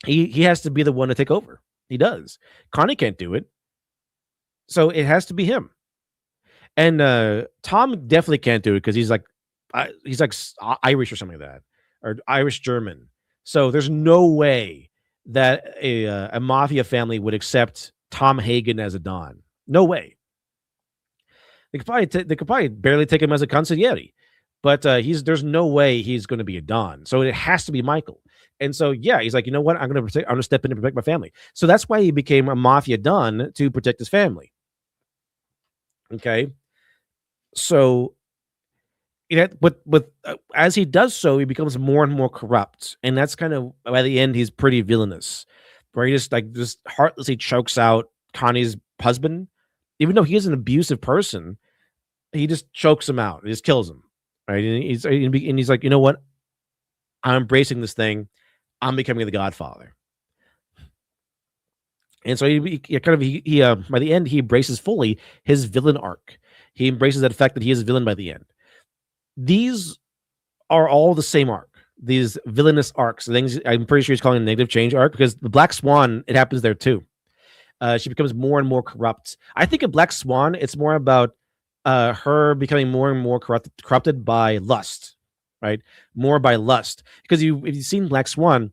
he has to be the one to take over. He does. Connie can't do it, so it has to be him. And Tom definitely can't do it because he's like Irish or something like that, or Irish German. So there's no way that a mafia family would accept Tom Hagen as a Don. No way. They could probably barely take him as a consigliere. but there's no way he's going to be a Don. So it has to be Michael. And so, yeah, he's like, you know what? I'm going to step in and protect my family. So that's why he became a mafia Don, to protect his family. Okay. So, but as he does so, he becomes more and more corrupt. And that's kind of, by the end, he's pretty villainous, where he just heartlessly chokes out Connie's husband. Even though he is an abusive person, he just chokes him out. He just kills him. Right. And he's like, you know what? I'm embracing this thing. I'm becoming the Godfather. And so he by the end, he embraces fully his villain arc. He embraces that fact that he is a villain by the end. These are all the same arc. These villainous arcs, things I'm pretty sure he's calling a negative change arc, because the Black Swan, it happens there too. She becomes more and more corrupt. I think in Black Swan, it's more about her becoming more and more corrupted by lust, right? More by lust. Because if you've seen Black Swan,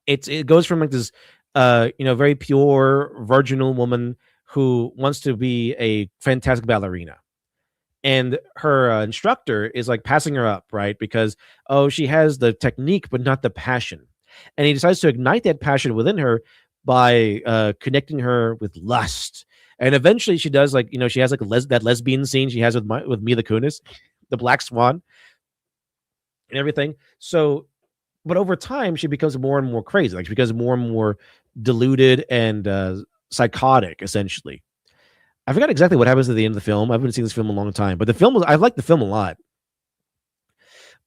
it goes from like this very pure virginal woman who wants to be a fantastic ballerina, and her instructor is like passing her up, right? Because she has the technique but not the passion, and he decides to ignite that passion within her by connecting her with lust. And eventually she does, like, she has like that lesbian scene she has with Mila Kunis, the Black Swan, and everything. So, but over time she becomes more and more crazy. Like, she becomes more and more deluded and psychotic, essentially. I forgot exactly what happens at the end of the film. I haven't seen this film in a long time, but I like the film a lot.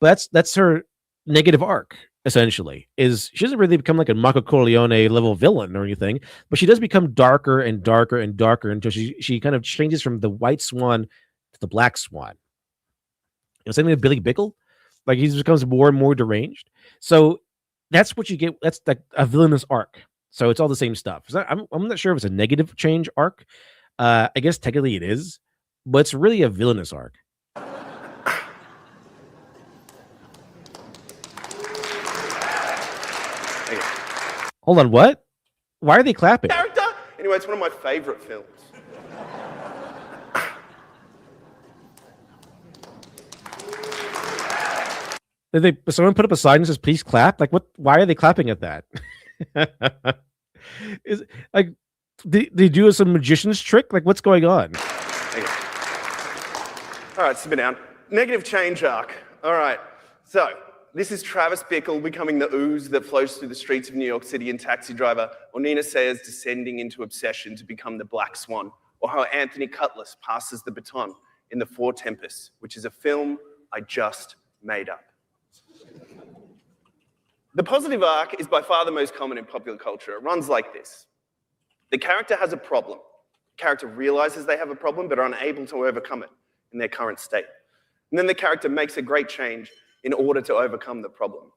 But that's her negative arc, essentially. Is she doesn't really become like a Marco Corleone level villain or anything, but she does become darker and darker and darker until she kind of changes from the White Swan to the Black Swan. Same thing with Billy Bickle. Like, he becomes more and more deranged. So that's what you get. That's like a villainous arc. So it's all the same stuff. I'm not sure if it's a negative change arc. I guess technically it is, but it's really a villainous arc. Hold on, what? Why are they clapping? Character? Anyway, it's one of my favorite films. Did someone put up a sign that says "Please clap"? Like, what? Why are they clapping at that? Is like they do some magician's trick? Like, what's going on? All right, sit down. Negative change arc. All right, so this is Travis Bickle becoming the ooze that flows through the streets of New York City in Taxi Driver, or Nina Sayers descending into obsession to become the Black Swan, or how Anthony Cutlass passes the baton in The Four Tempests, which is a film I just made up. The positive arc is by far the most common in popular culture. It runs like this. The character has a problem. The character realizes they have a problem but are unable to overcome it in their current state. And then the character makes a great change in order to overcome the problem.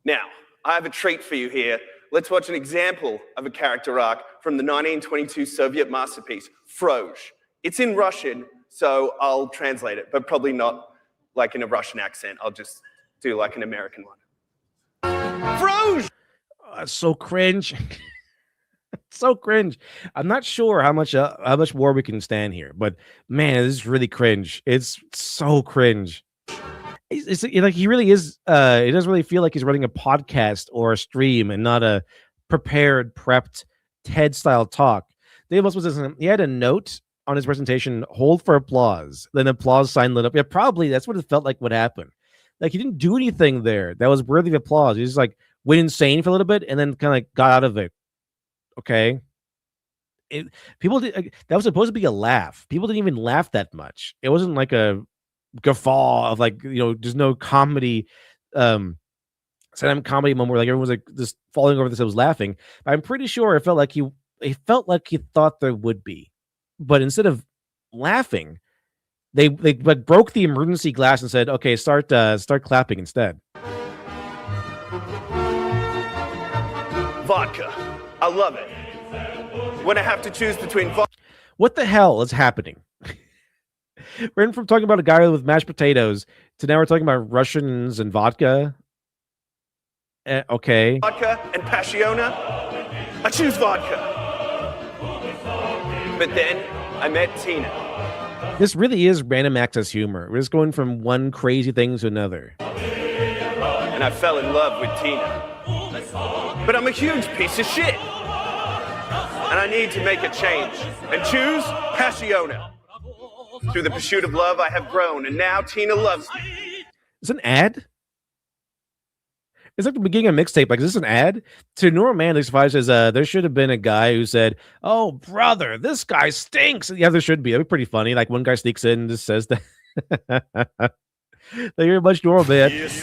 Now, I have a treat for you here. Let's watch an example of a character arc from the 1922 Soviet masterpiece, Frozh. It's in Russian, so I'll translate it, but probably not like in a Russian accent. I'll just do like an American one. Frozh! So cringe. So cringe. I'm not sure how much more we can stand here, but man, this is really cringe. It's so cringe. It's like he really is. It doesn't really feel like he's running a podcast or a stream and not a prepped TED style talk. Dave was he had a note on his presentation: hold for applause. Then applause sign lit up. Yeah, probably that's what it felt like would happen. Like, he didn't do anything there that was worthy of applause. He just like went insane for a little bit and then kind of like got out of it. Okay. That was supposed to be a laugh. People didn't even laugh that much. It wasn't like a guffaw of like, there's no comedy, comedy moment where like everyone was like just falling over this. I was laughing. I'm pretty sure it felt like he thought there would be, but instead of laughing, they like broke the emergency glass and said, okay, start clapping instead. Vodka. I love it. When I have to choose between what the hell is happening? We're from talking about a guy with mashed potatoes to now we're talking about Russians and vodka. Okay. Vodka and Passiona. I choose vodka. But then I met Tina. This really is random access humor. We're just going from one crazy thing to another. And I fell in love with Tina. But I'm a huge piece of shit. And I need to make a change and choose Passiona. Through the pursuit of love, I have grown, and now Tina loves me. It's an ad? It's like the beginning of a mixtape. Like, is this an ad? To normal man, this says, there should have been a guy who said, "Oh, brother, this guy stinks." Yeah, there should be. That'd be pretty funny. Like, one guy sneaks in and just says that. Thank you very much, normal man. Yes.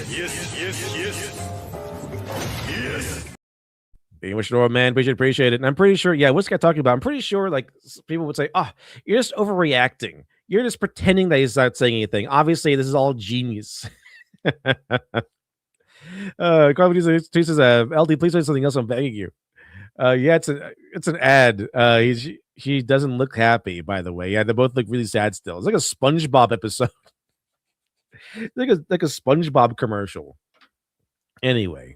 Thank you much, normal man. We should appreciate it. And I'm pretty sure, yeah, what's this guy talking about? I'm pretty sure, like, people would say, "Oh, you're just overreacting. You're just pretending that he's not saying anything. Obviously, this is all genius." Carly says, LD, please say something else. I'm begging you. Yeah, it's an ad. She doesn't look happy, by the way. Yeah, they both look really sad still. It's like a SpongeBob episode. like a SpongeBob commercial. Anyway,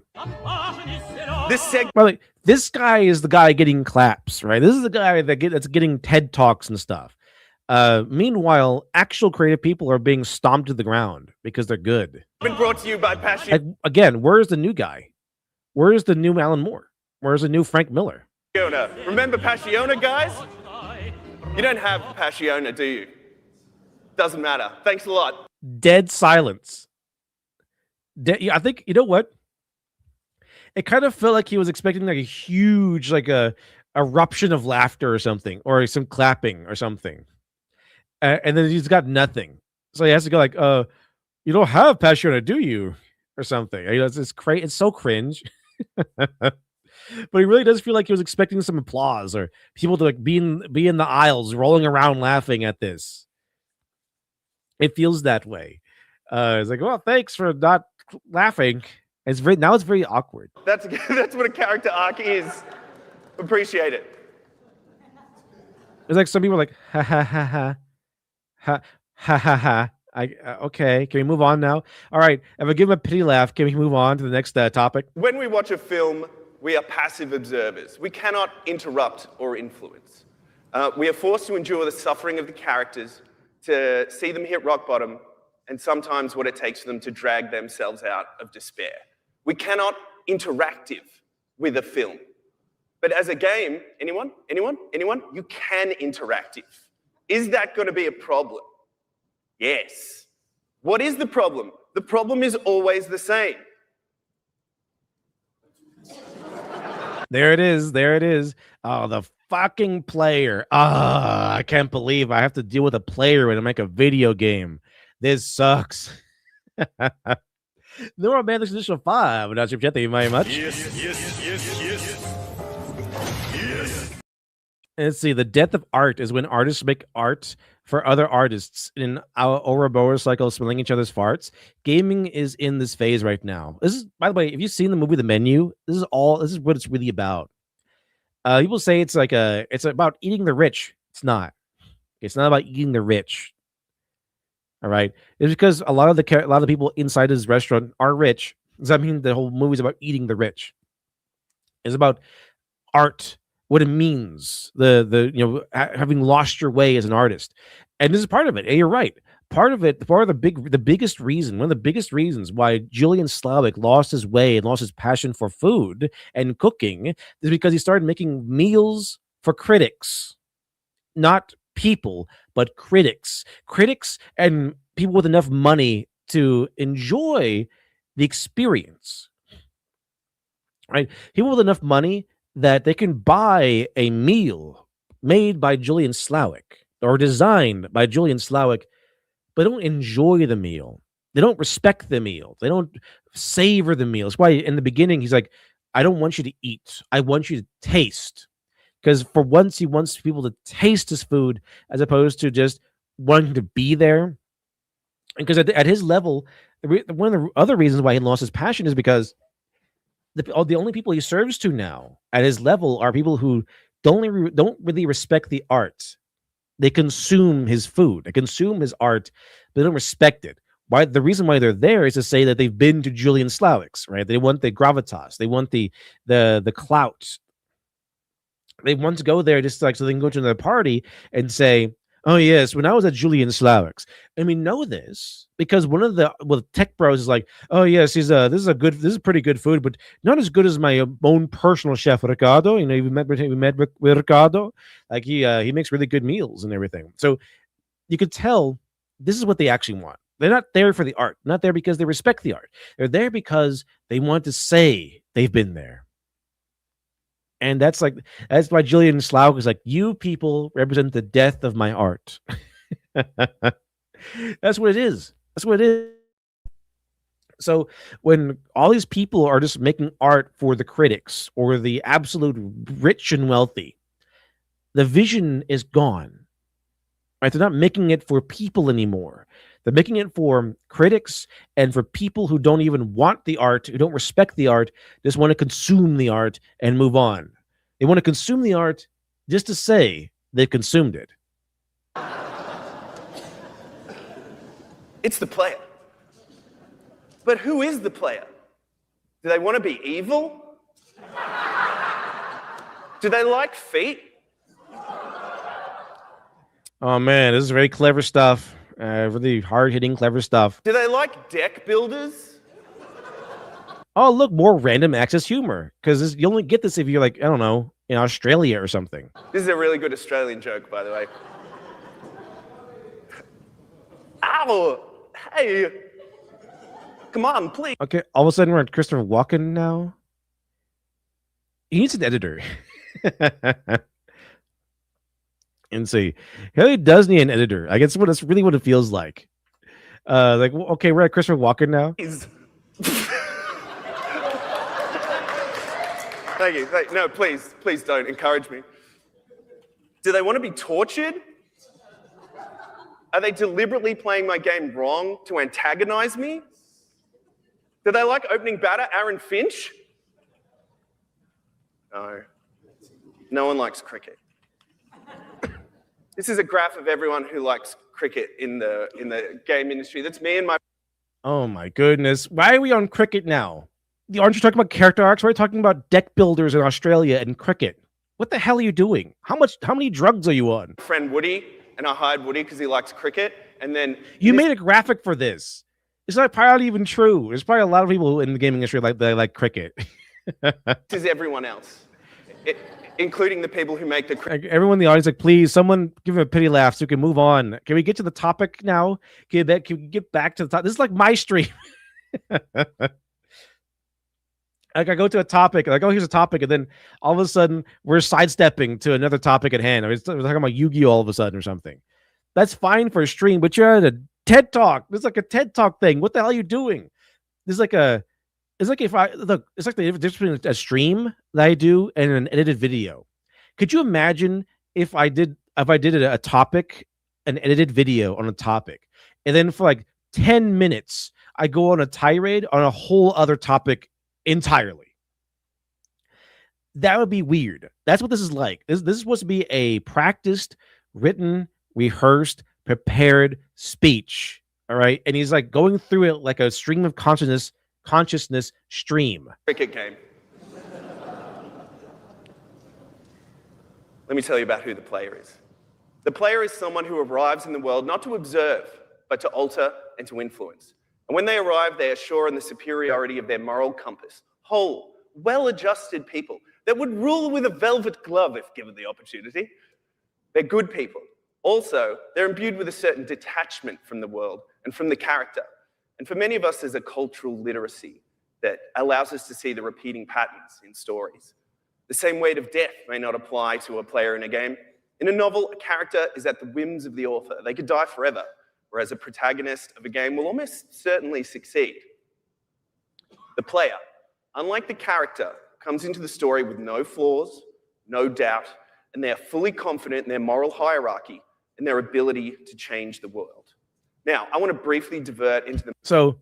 this guy is the guy getting claps, right? This is the guy that's getting TED Talks and stuff. Meanwhile, actual creative people are being stomped to the ground because they're good. Been brought to you by Passiona. Again, where's the new guy? Where's the new Alan Moore? Where's the new Frank Miller? Remember Passiona, guys? You don't have Passiona, do you? Doesn't matter. Thanks a lot. Dead silence. I think, you know what? It kind of felt like he was expecting like a huge, like a eruption of laughter or something, or some clapping or something. And then he's got nothing. So he has to go like, you don't have Passiona, do you? Or something. You know, it's so cringe. But he really does feel like he was expecting some applause or people to like be in the aisles rolling around laughing at this. It feels that way. It's like, well, thanks for not laughing. It's very awkward. That's what a character arc is. Appreciate it. It's like some people are like, ha ha ha ha. Ha ha ha ha. Okay, can we move on now? All right, if I give him a pity laugh, can we move on to the next topic? When we watch a film, we are passive observers. We cannot interrupt or influence. We are forced to endure the suffering of the characters, to see them hit rock bottom, and sometimes what it takes for them to drag themselves out of despair. We cannot interactive with a film. But as a game, anyone? You can interactive. Is that going to be a problem? Yes. What is the problem? The problem is always the same. There it is. Oh, the fucking player. I can't believe I have to deal with a player when I make a video game. This sucks. No man, this edition 5. Not your chat, thank you very much. Yes. Let's see. The death of art is when artists make art for other artists in our Ouroboros cycle, smelling each other's farts. Gaming is in this phase right now. This is, by the way, if you've seen the movie The Menu, this is what it's really about. People say it's about eating the rich. It's not. It's not about eating the rich. All right. It's because a lot of the people inside this restaurant are rich. Does that mean the whole movie is about eating the rich? It's about art, what it means, having lost your way as an artist, and this is part of it. And you're right. One of the biggest reasons why Julian Slawik lost his way and lost his passion for food and cooking is because he started making meals for critics, not people, but critics and people with enough money to enjoy the experience, right? People with enough money that they can buy a meal made by Julian Slawik or designed by Julian Slawik, but don't enjoy the meal. They don't respect the meal. They don't savor the meal. That's why in the beginning, he's like, I don't want you to eat. I want you to taste. Because for once, he wants people to taste his food as opposed to just wanting to be there. Because at his level, one of the other reasons why he lost his passion is because the only people he serves to now at his level are people who don't really respect the art. They consume his food, they consume his art, but they don't respect it. Why? The reason why they're there is to say that they've been to Julian Slawik's, right? They want the gravitas, they want the clout. They want to go there just like so they can go to another party and say, Oh yes, when I was at Julian Slavic's, and we know this because one of the tech bros is like, "Oh yes, this is pretty good food, but not as good as my own personal chef Ricardo." You know, we met with Ricardo, like he makes really good meals and everything. So you could tell this is what they actually want. They're not there for the art, not there because they respect the art. They're there because they want to say they've been there. And that's why Julian Slaug is like, you people represent the death of my art. That's what it is. That's what it is. So when all these people are just making art for the critics or the absolute rich and wealthy, the vision is gone. Right? They're not making it for people anymore. They're making it for critics and for people who don't even want the art, who don't respect the art, just want to consume the art and move on. They want to consume the art just to say they consumed it. It's the player. But who is the player? Do they want to be evil? Do they like feet? Oh man, this is very clever stuff. Really hard-hitting, clever stuff. Do they like deck builders? Oh, look, more random access humor. Because you only get this if you're like, I don't know, in Australia or something. This is a really good Australian joke, by the way. Ow! Hey! Come on, please. Okay, all of a sudden we're at Christopher Walken now. He needs an editor. And see, he really does need an editor. I guess that's really what it feels like. Okay, we're at Christopher Walken now. Thank you. No, please don't encourage me. Do they want to be tortured? Are they deliberately playing my game wrong to antagonize me? Do they like opening batter Aaron Finch? No. No one likes cricket. This is a graph of everyone who likes cricket in the game industry. That's me and my... Oh my goodness. Why are we on cricket now? Aren't you talking about character arcs? We're talking about deck builders in Australia and cricket. What the hell are you doing? How many drugs are you on? Friend Woody, and I hired Woody because he likes cricket, and then... You made a graphic for this. It's not probably even true. There's probably a lot of people in the gaming industry that like cricket. This is everyone else. Including the people who make the... Everyone in the audience, like, please, someone give him a pity laugh so we can move on. Can we get to the topic now? Can we get back to the topic? This is like my stream. Like I go to a topic, like, oh, here's a topic, and then all of a sudden we're sidestepping to another topic at hand. Or we're talking about Yu-Gi-Oh! All of a sudden or something. That's fine for a stream, but you're at a TED Talk. This is like a TED Talk thing. What the hell are you doing? It's like the difference between a stream that I do and an edited video. Could you imagine if I did a topic, an edited video on a topic, and then for like 10 minutes I go on a tirade on a whole other topic entirely? That would be weird. That's what this is like. This is supposed to be a practiced, written, rehearsed, prepared speech. All right, and he's like going through it like a stream of consciousness stream. Cricket game. Let me tell you about who the player is. The player is someone who arrives in the world not to observe, but to alter and to influence. And when they arrive, they are sure in the superiority of their moral compass. Whole, well-adjusted people that would rule with a velvet glove if given the opportunity. They're good people. Also, they're imbued with a certain detachment from the world and from the character. And for many of us, there's a cultural literacy that allows us to see the repeating patterns in stories. The same weight of death may not apply to a player in a game. In a novel, a character is at the whims of the author. They could die forever, whereas a protagonist of a game will almost certainly succeed. The player, unlike the character, comes into the story with no flaws, no doubt, and they are fully confident in their moral hierarchy and their ability to change the world. Now, I want to briefly divert into the... So,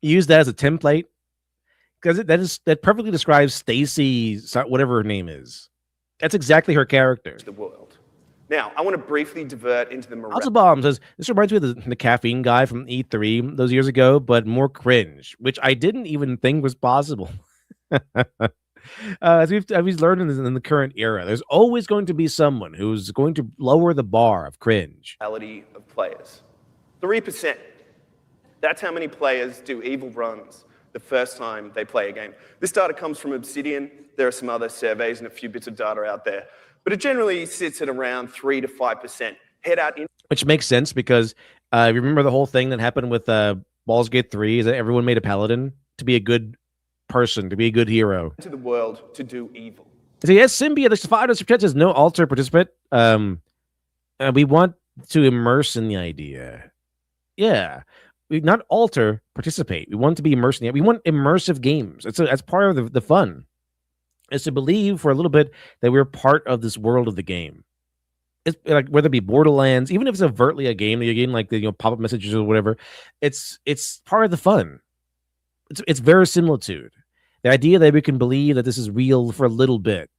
use that as a template, because that perfectly describes Stacy, whatever her name is. That's exactly her character. The world. Now, I want to briefly divert into the... Alzabomb says, this reminds me of the caffeine guy from E3 those years ago, but more cringe, which I didn't even think was possible. As we've learned in the current era, there's always going to be someone who's going to lower the bar of cringe. Reality of players. 3%. That's how many players do evil runs the first time they play a game. This data comes from Obsidian. There are some other surveys and a few bits of data out there, but it generally sits at around 3 to 5%. Head out in. Which makes sense because remember the whole thing that happened with Baldur's Gate 3 is that everyone made a paladin to be a good person, to be a good hero. To the world to do evil. So yes, Symbia, the Sympathetic superchats says no alter participant. We want to immerse in the idea. Yeah. We not alter, participate. We want to be immersed in it. We want immersive games. That's part of the fun. Is to believe for a little bit that we're part of this world of the game. It's like whether it be Borderlands, even if it's overtly a game that you're getting like the pop-up messages or whatever, it's part of the fun. It's verisimilitude. The idea that we can believe that this is real for a little bit.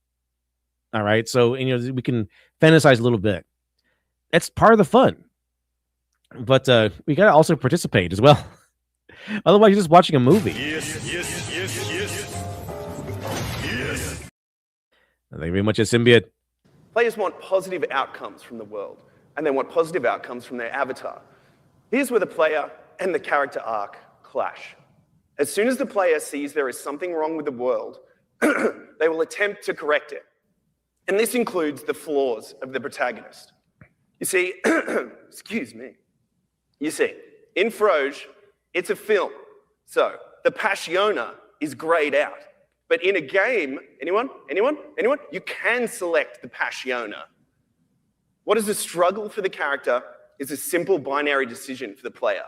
All right. So we can fantasize a little bit. That's part of the fun. But we gotta also participate as well. Otherwise, you're just watching a movie. Yes. Thank you very much, Symbiote. Players want positive outcomes from the world, and they want positive outcomes from their avatar. Here's where the player and the character arc clash. As soon as the player sees there is something wrong with the world, they will attempt to correct it. And this includes the flaws of the protagonist. You see, excuse me. You see, in Froge, it's a film. So the Passiona is grayed out. But in a game, anyone? You can select the Passiona. What is a struggle for the character is a simple binary decision for the player.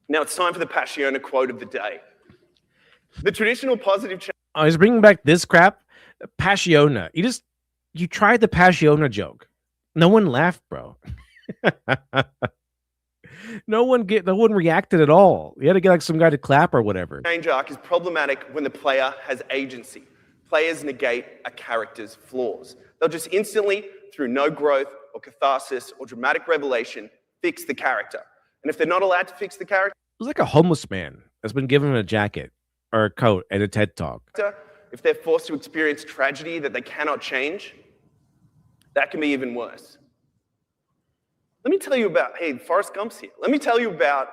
Now it's time for the Passiona quote of the day. The traditional positive... I was bringing back this crap. Passiona. You tried the Passiona joke. No one laughed, bro. No one reacted at all. You had to get like some guy to clap or whatever. Change arc is problematic when the player has agency. Players negate a character's flaws. They'll just instantly, through no growth or catharsis or dramatic revelation, fix the character. And if they're not allowed to fix the character... It's like a homeless man that's been given a jacket or a coat at a TED Talk. If they're forced to experience tragedy that they cannot change, that can be even worse. Let me tell you about, hey, Forrest Gump's here. Let me tell you about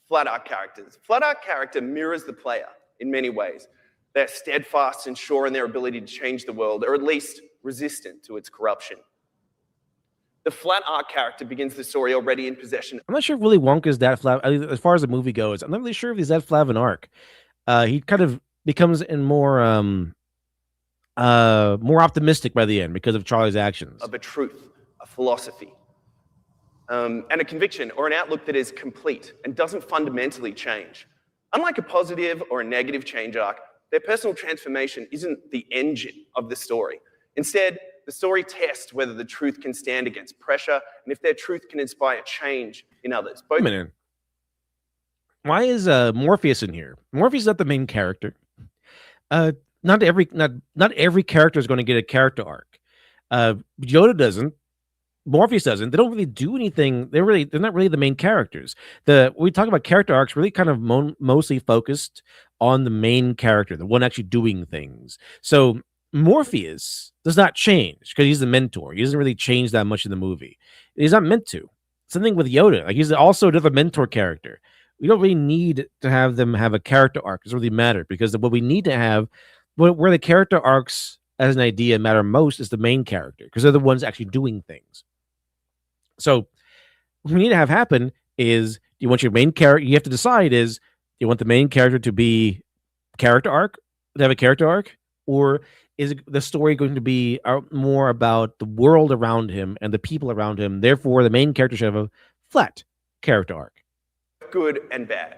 flat art characters. Flat art character mirrors the player in many ways. They're steadfast and sure in their ability to change the world, or at least resistant to its corruption. The flat art character begins the story already in possession. I'm not sure if Willy Wonka is that flat, as far as the movie goes. I'm not really sure if he's that flat of an arc. He kind of becomes more optimistic by the end because of Charlie's actions. Of a truth, a philosophy. And a conviction or an outlook that is complete and doesn't fundamentally change. Unlike a positive or a negative change arc, their personal transformation isn't the engine of the story. Instead, the story tests whether the truth can stand against pressure and if their truth can inspire change in others. Wait a minute. Why is Morpheus in here? Morpheus is not the main character. Not every character is going to get a character arc. Yoda doesn't. Morpheus doesn't. They don't really do anything. They're not really the main characters. When we talk about character arcs, really kind of mostly focused on the main character, the one actually doing things. So Morpheus does not change because he's the mentor. He doesn't really change that much in the movie. He's not meant to. Something with Yoda. Like he's also another mentor character. We don't really need to have them have a character arc. It doesn't really matter because what we need to have, where the character arcs as an idea matter most is the main character because they're the ones actually doing things. So what we need to have happen is you want your main character, you have to decide is you want the main character to be character arc, to have a character arc, or is the story going to be more about the world around him and the people around him? Therefore, the main character should have a flat character arc. Good and bad.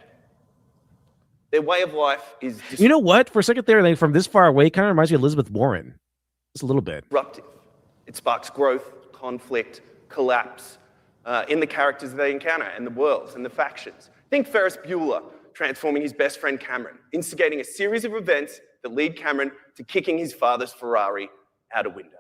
Their way of life is... You know what? For a second there, like, from this far away, it kind of reminds me of Elizabeth Warren. Just a little bit. Disruptive. It sparks growth, conflict, collapse in the characters they encounter and the worlds and the factions. Think Ferris Bueller transforming his best friend Cameron, instigating a series of events that lead Cameron to kicking his father's Ferrari out a window.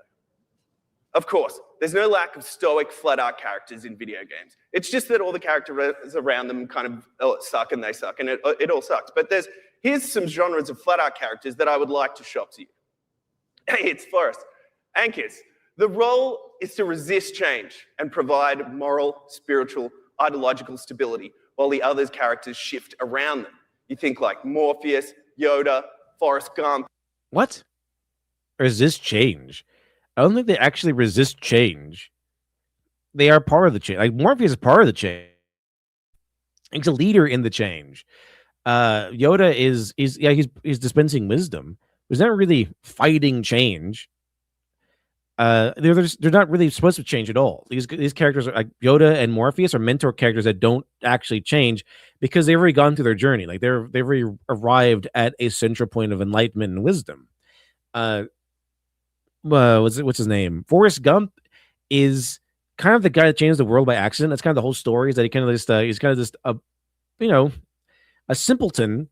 Of course, there's no lack of stoic, flat-out characters in video games. It's just that all the characters around them kind of suck and they suck, and it all sucks. But there's Here's some genres of flat art characters that I would like to shock to you. Hey, it's Forrest. Anchors. The role is to resist change and provide moral, spiritual, ideological stability while the other characters shift around them. You think like Morpheus, Yoda, Forrest Gump. What? Resist change? I don't think they actually resist change. They are part of the change. Like Morpheus is part of the change. He's a leader in the change. Yoda is he's dispensing wisdom. He's not really fighting change. They're not really supposed to change at all. These characters are like Yoda and Morpheus are mentor characters that don't actually change because they've already gone through their journey. Like they've already arrived at a central point of enlightenment and wisdom. What's his name? Forrest Gump is kind of the guy that changed the world by accident. That's kind of the whole story. Is that he kind of just he's kind of just a simpleton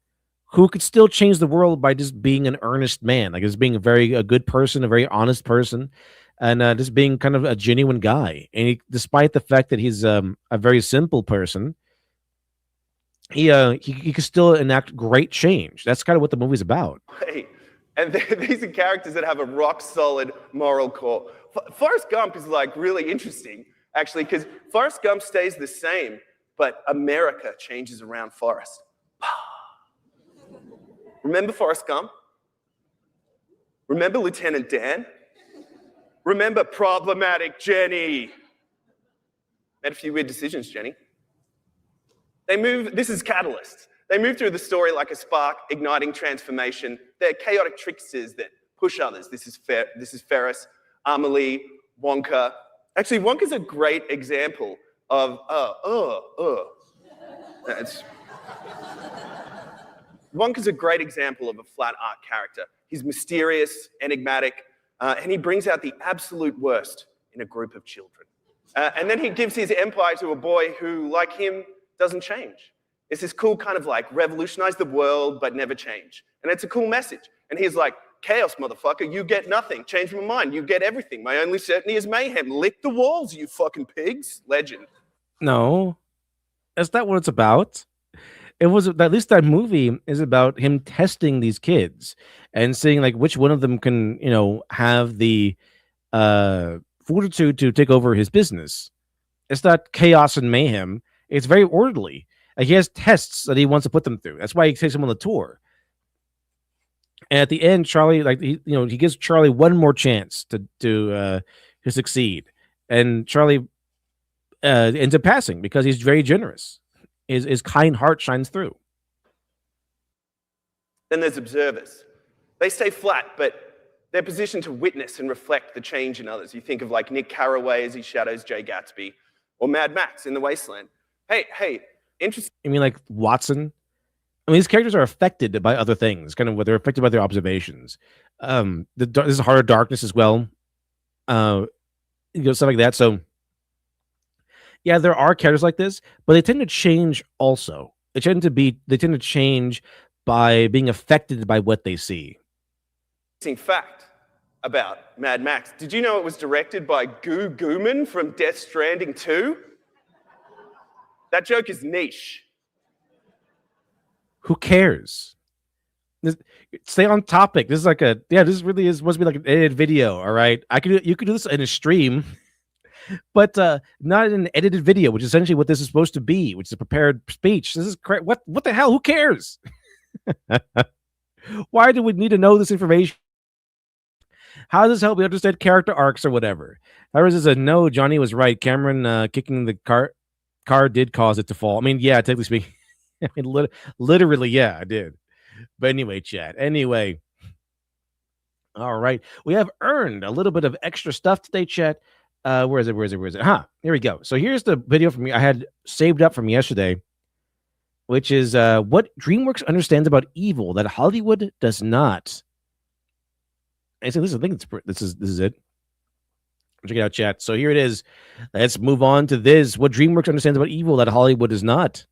who could still change the world by just being an earnest man, like just being a good person, a very honest person, and just being kind of a genuine guy. And despite the fact that he's a very simple person, he could still enact great change. That's kind of what the movie's about. Hey, and these are characters that have a rock solid moral core. Forrest Gump is like really interesting, actually, because Forrest Gump stays the same, but America changes around Forrest. Remember Forrest Gump? Remember Lieutenant Dan? Remember problematic Jenny? Made a few weird decisions, Jenny. This is Catalyst. They move through the story like a spark, igniting transformation. They're chaotic tricksters that push others. This is Ferris, Amelie, Wonka. Actually, Wonka's a great example of, Wonka's a great example of a flat art character. He's mysterious, enigmatic, and he brings out the absolute worst in a group of children. And then he gives his empire to a boy who, like him, doesn't change. It's this cool kind of like revolutionize the world but never change. And it's a cool message. And he's like, chaos, motherfucker, you get nothing. Change my mind, you get everything. My only certainty is mayhem. Lick the walls, you fucking pigs. Legend. No, that's not what it's about. It was, at least that movie is about him testing these kids and seeing like which one of them can, have the fortitude to take over his business. It's not chaos and mayhem. It's very orderly. Like he has tests that he wants to put them through. That's why he takes them on the tour. And at the end, Charlie, like he gives Charlie one more chance to succeed, and Charlie ends up passing because he's very generous. His kind heart shines through. Then there's observers. They stay flat, but they're positioned to witness and reflect the change in others. You think of like Nick Carraway as he shadows Jay Gatsby, or Mad Max in The Wasteland. Hey, interesting. You mean like Watson? I mean, these characters are affected by other things, kind of what they're affected by their observations. This is Heart of Darkness as well. Stuff like that. So, yeah, there are characters like this, but they tend to change also. They tend to change by being affected by what they see. Fact about Mad Max. Did you know it was directed by Goo Gooman from Death Stranding 2? That joke is niche. Who cares? Stay on topic. This is like this really is supposed to be like an edited video. All right, you could do this in a stream, but not in an edited video, which is essentially what this is supposed to be, which is a prepared speech. This is correct. What the hell? Who cares? Why do we need to know this information? How does this help me understand character arcs or whatever? Ours is a no. Johnny was right. Cameron kicking the car did cause it to fall. I mean, yeah, technically speaking. I mean, literally, yeah, I did. But anyway, chat. Anyway, all right. We have earned a little bit of extra stuff today, chat. Where is it? Here we go. So here's the video from me I had saved up from yesterday, which is what DreamWorks understands about evil that Hollywood does not. And so I think this is it. Check it out, chat. So here it is. Let's move on to this. What DreamWorks understands about evil that Hollywood does not.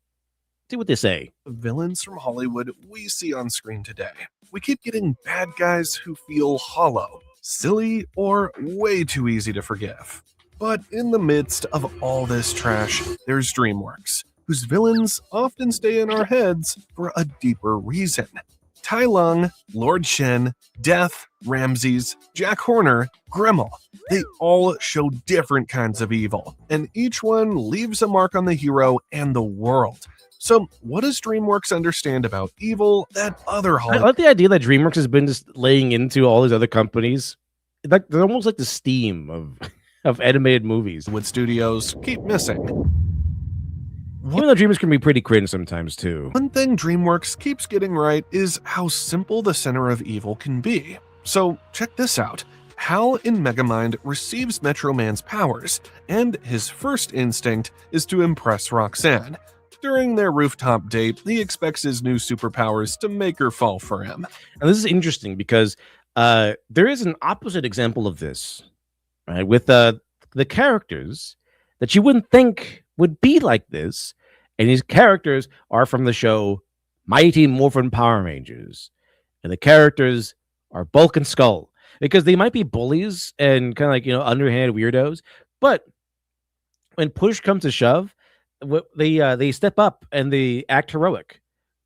See what they say. Villains from Hollywood we see on screen today. We keep getting bad guys who feel hollow, silly, or way too easy to forgive. But in the midst of all this trash, there's DreamWorks, whose villains often stay in our heads for a deeper reason. Tai Lung, Lord Shen, Death, Ramses, Jack Horner, Grimmel. They all show different kinds of evil, and each one leaves a mark on the hero and the world. So, what does DreamWorks understand about evil that other I Hollywood like the idea that DreamWorks has been just laying into all these other companies. Like they're almost like the Steam of animated movies. studios keep missing? Even though DreamWorks can be pretty cringe sometimes too. One thing DreamWorks keeps getting right is how simple the center of evil can be. So check this out. Hal in Megamind receives Metro Man's powers, and his first instinct is to impress Roxanne. During their rooftop date, he expects his new superpowers to make her fall for him. And this is interesting because there is an opposite example of this, right? With the characters that you wouldn't think would be like this, and these characters are from the show Mighty Morphin Power Rangers, and the characters are Bulk and Skull, because they might be bullies and kind of like underhanded weirdos, but when push comes to shove, they step up and they act heroic.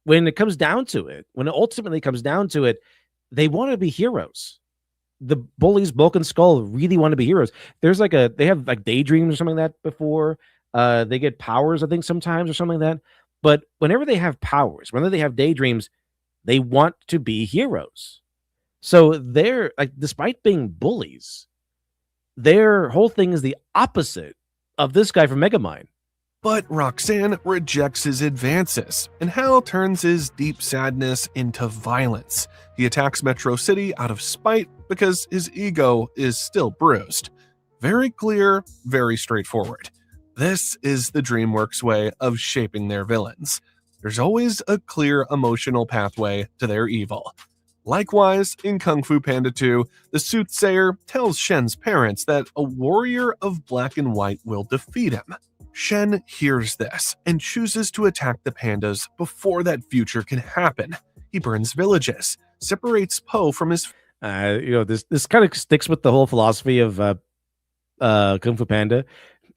When it comes down to it, when it ultimately comes down to it, they want to be heroes. The bullies, Bulk and Skull, really want to be heroes. There's they have like daydreams or something like that before. They get powers, I think, sometimes or something like that. But whenever they have powers, whenever they have daydreams, they want to be heroes. So they're like, despite being bullies, their whole thing is the opposite of this guy from Megamind. But Roxanne rejects his advances, and Hal turns his deep sadness into violence. He attacks Metro City out of spite because his ego is still bruised. Very clear, very straightforward. This is the DreamWorks way of shaping their villains. There's always a clear emotional pathway to their evil. Likewise, in Kung Fu Panda 2, the soothsayer tells Shen's parents that a warrior of black and white will defeat him. Shen hears this and chooses to attack the pandas before that future can happen. He burns villages, separates Po from his... This kind of sticks with the whole philosophy of Kung Fu Panda.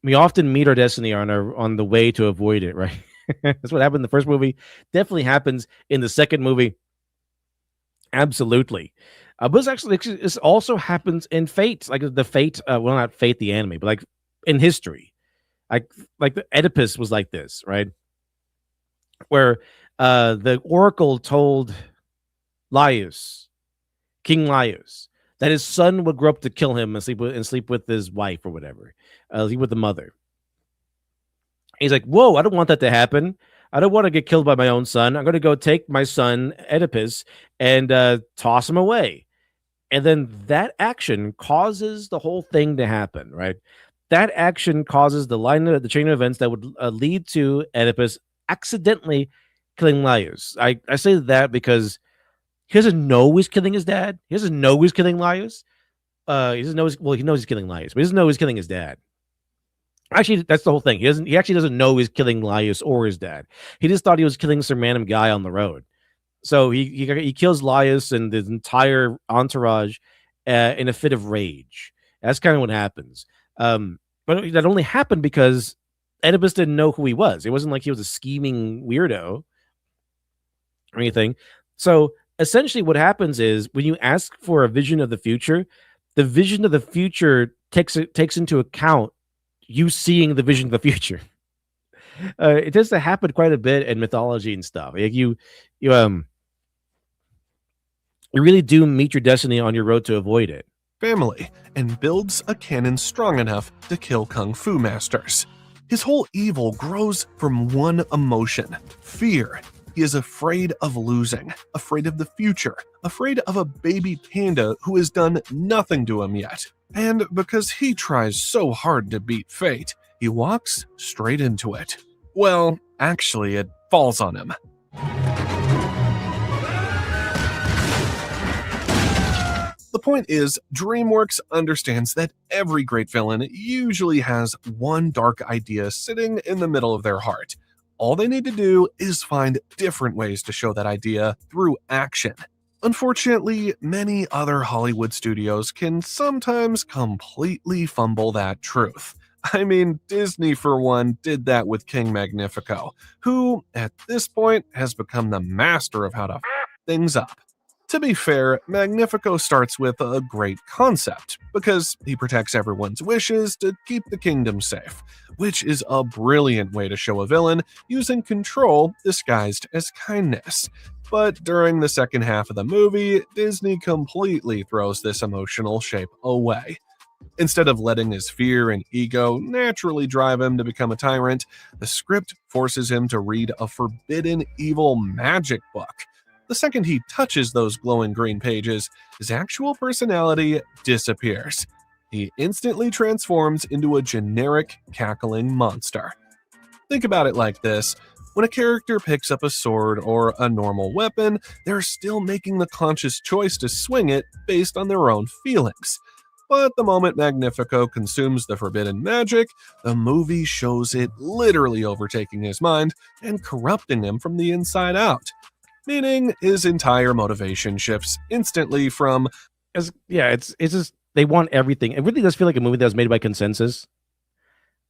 We often meet our destiny on the way to avoid it, right? That's what happened in the first movie. Definitely happens in the second movie. Absolutely. But this also happens in Fate, like the Fate, not Fate the anime, but like in history. Like the Oedipus was like this, right? Where the Oracle told Laius, King Laius, that his son would grow up to kill him and sleep with his wife or whatever, sleep with the mother. He's like, whoa, I don't want that to happen. I don't want to get killed by my own son. I'm going to go take my son, Oedipus, and toss him away. And then that action causes the whole thing to happen, right? That action causes the chain of events that would lead to Oedipus accidentally killing Laius. I say that because he doesn't know he's killing his dad. He doesn't know he's killing Laius. He doesn't know. He knows he's killing Laius, but he doesn't know he's killing his dad. Actually, that's the whole thing. He actually doesn't know he's killing Laius or his dad. He just thought he was killing some random guy on the road. So he kills Laius and the entire entourage in a fit of rage. That's kind of what happens. But that only happened because Oedipus didn't know who he was. It wasn't like he was a scheming weirdo or anything. So essentially what happens is when you ask for a vision of the future, the vision of the future takes into account you seeing the vision of the future. It tends to happen quite a bit in mythology and stuff. Like you really do meet your destiny on your road to avoid it. Family, and builds a cannon strong enough to kill Kung Fu masters. His whole evil grows from one emotion, fear. He is afraid of losing, afraid of the future, afraid of a baby panda who has done nothing to him yet. And because he tries so hard to beat fate, he walks straight into it. Well, actually, it falls on him. The point is, DreamWorks understands that every great villain usually has one dark idea sitting in the middle of their heart. All they need to do is find different ways to show that idea through action. Unfortunately, many other Hollywood studios can sometimes completely fumble that truth. I mean, Disney for one did that with King Magnifico, who, at this point, has become the master of how to f things up. To be fair, Magnifico starts with a great concept, because he protects everyone's wishes to keep the kingdom safe, which is a brilliant way to show a villain using control disguised as kindness. But during the second half of the movie, Disney completely throws this emotional shape away. Instead of letting his fear and ego naturally drive him to become a tyrant, the script forces him to read a forbidden evil magic book. The second he touches those glowing green pages, his actual personality disappears. He instantly transforms into a generic, cackling monster. Think about it like this. When a character picks up a sword or a normal weapon, they're still making the conscious choice to swing it based on their own feelings. But the moment Magnifico consumes the forbidden magic, the movie shows it literally overtaking his mind and corrupting him from the inside out. Meaning his entire motivation shifts instantly from It's just they want everything. It really does feel like a movie that was made by consensus,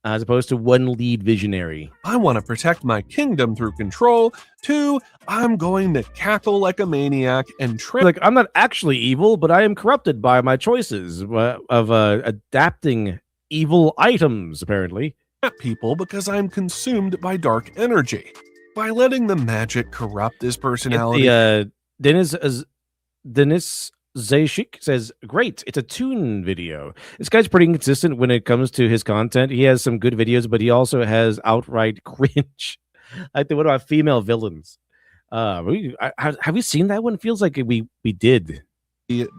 as opposed to one lead visionary. I want to protect my kingdom through control to I'm going to cackle like a maniac and Like, I'm not actually evil, but I am corrupted by my choices of adapting evil items, apparently. trap people because I'm consumed by dark energy. By letting the magic corrupt his personality. Dennis Zayshik says, great, it's a tune video. This guy's pretty inconsistent when it comes to his content. He has some good videos, but he also has outright cringe. I think, what about female villains? Have we seen that one? Feels like we did.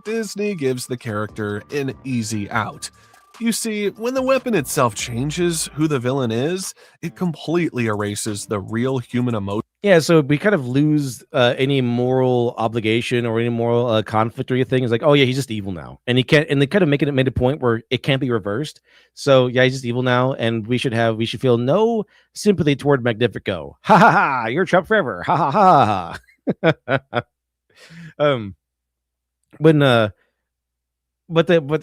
Disney gives the character an easy out. You see, when the weapon itself changes who the villain is, it completely erases the real human emotion. Yeah, so we kind of lose any moral obligation or any moral conflict or anything. It's like, oh yeah, he's just evil now, and he can't. And they kind of made a point where it can't be reversed. So yeah, he's just evil now, and we should feel no sympathy toward Magnifico. Ha ha ha! You're trapped forever. Ha ha ha ha. But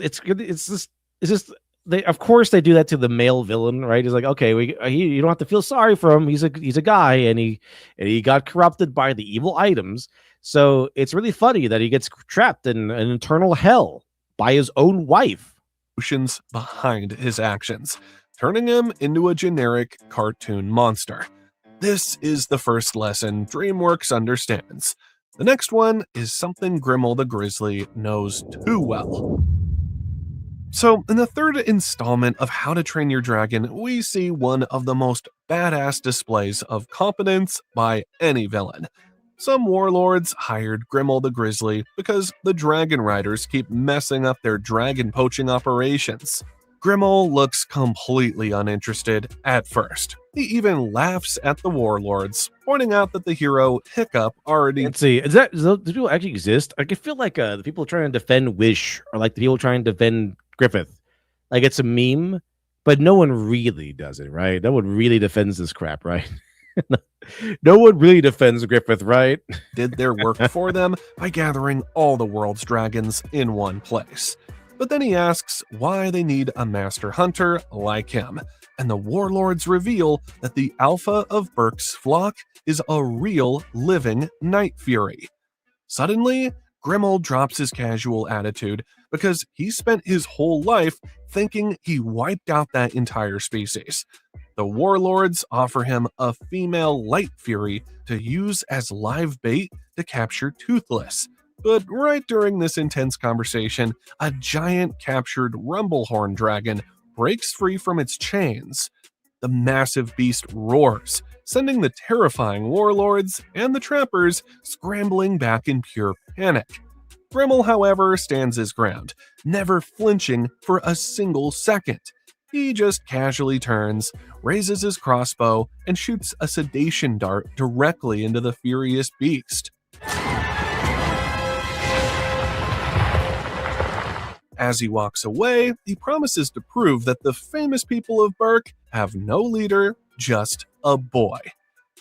it's good. It's just they, of course they do that to the male villain, right? It's like, okay, you don't have to feel sorry for him. He's a guy, and he got corrupted by the evil items. So it's really funny that he gets trapped in an eternal hell by his own wife. Emotions behind his actions, turning him into a generic cartoon monster. This is the first lesson DreamWorks understands. The next one is something Grimmel the Grizzly knows too well. So, in the third installment of How to Train Your Dragon, we see one of the most badass displays of competence by any villain. Some warlords hired Grimmel the Grizzly because the dragon riders keep messing up their dragon poaching operations. Grimmel looks completely uninterested at first. He even laughs at the warlords, pointing out that the hero Hiccup already— Let's see, do people actually exist? I feel like the people trying to defend Wish are like the people trying to defend Griffith. Like, it's a meme, but no one really does it, right? No one really defends this crap, right? No one really defends Griffith, right? did their work for them by gathering all the world's dragons in one place. But then he asks why they need a master hunter like him, and the warlords reveal that the alpha of Burke's flock is a real living Night Fury. Suddenly, Grimmel drops his casual attitude because he spent his whole life thinking he wiped out that entire species. The warlords offer him a female Light Fury to use as live bait to capture Toothless. But right during this intense conversation, a giant captured Rumblehorn dragon breaks free from its chains. The massive beast roars, sending the terrifying warlords and the trappers scrambling back in pure panic. Grimmel, however, stands his ground, never flinching for a single second. He just casually turns, raises his crossbow, and shoots a sedation dart directly into the furious beast. As he walks away, he promises to prove that the famous people of Burke have no leader, just a boy.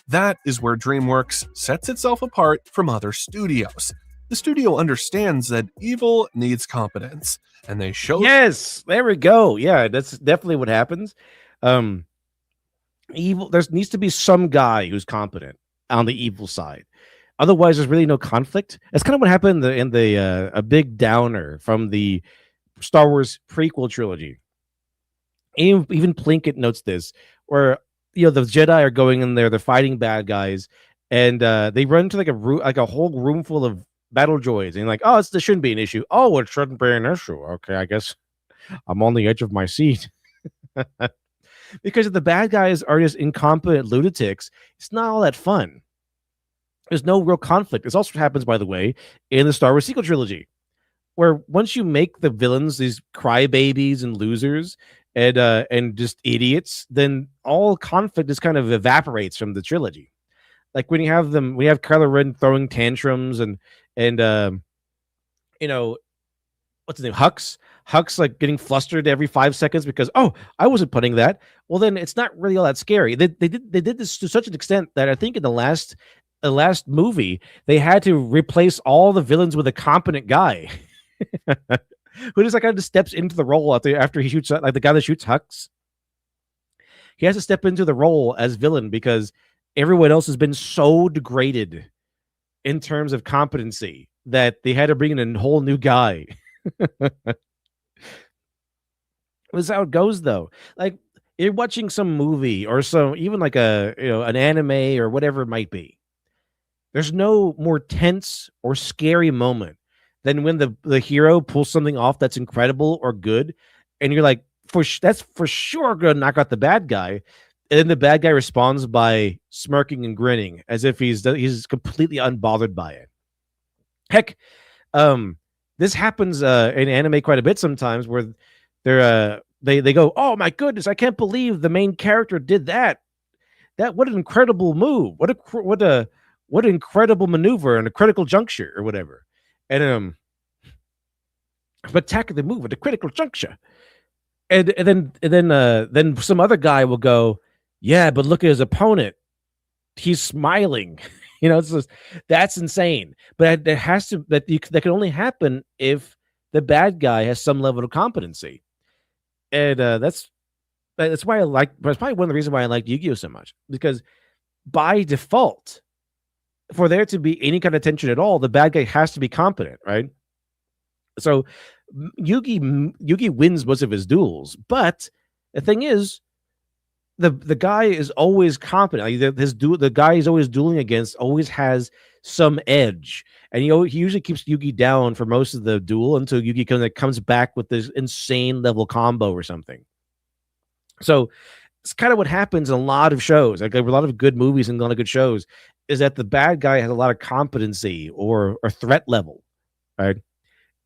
That is where DreamWorks sets itself apart from other studios. The studio understands that evil needs competence, and they show Yes, there we go. Yeah, that's definitely what happens. Um, evil. There needs to be some guy who's competent on the evil side. Otherwise, there's really no conflict. That's kind of what happened in the a big downer from the Star Wars prequel trilogy. Even Plinkett notes this, where the Jedi are going in there, they're fighting bad guys, and they run into like a whole room full of battle droids, and you're like, oh, this shouldn't be an issue. Oh, it shouldn't be an issue. Okay, I guess I'm on the edge of my seat. Because if the bad guys are just incompetent lunatics, it's not all that fun. There's no real conflict. This also happens, by the way, in the Star Wars sequel trilogy, where once you make the villains these crybabies and losers and just idiots, then all conflict just kind of evaporates from the trilogy. Like when you have them, we have Kylo Ren throwing tantrums and what's his name, Hux like getting flustered every 5 seconds because, oh, I wasn't putting that. Well, then it's not really all that scary. They did this to such an extent that I think in the last movie they had to replace all the villains with a competent guy who just like kind of steps into the role after he shoots, like the guy that shoots Hux. He has to step into the role as villain because everyone else has been so degraded in terms of competency that they had to bring in a whole new guy. That's how it goes, though. Like you're watching some movie or some even like an anime or whatever it might be. There's no more tense or scary moment than when the hero pulls something off that's incredible or good, and you're like, that's for sure gonna knock out the bad guy. And then the bad guy responds by smirking and grinning as if he's completely unbothered by it. Heck, this happens in anime quite a bit sometimes, where they go, oh my goodness, I can't believe the main character did that. What an incredible move! What an incredible maneuver in a critical juncture or whatever. And spectacular move at a critical juncture. And then some other guy will go, yeah, but look at his opponent. He's smiling. It's just, that's insane. But that can only happen if the bad guy has some level of competency. And that's why that's probably one of the reasons why I like Yu-Gi-Oh so much, because by default, for there to be any kind of tension at all, the bad guy has to be competent, right? So Yugi wins most of his duels, but the thing is, the guy is always competent. Like the guy he's always dueling against always has some edge, and he usually keeps Yugi down for most of the duel until Yugi comes back with this insane level combo or something. So it's kind of what happens in a lot of shows, like a lot of good movies and a lot of good shows, is that the bad guy has a lot of competency or threat level, right?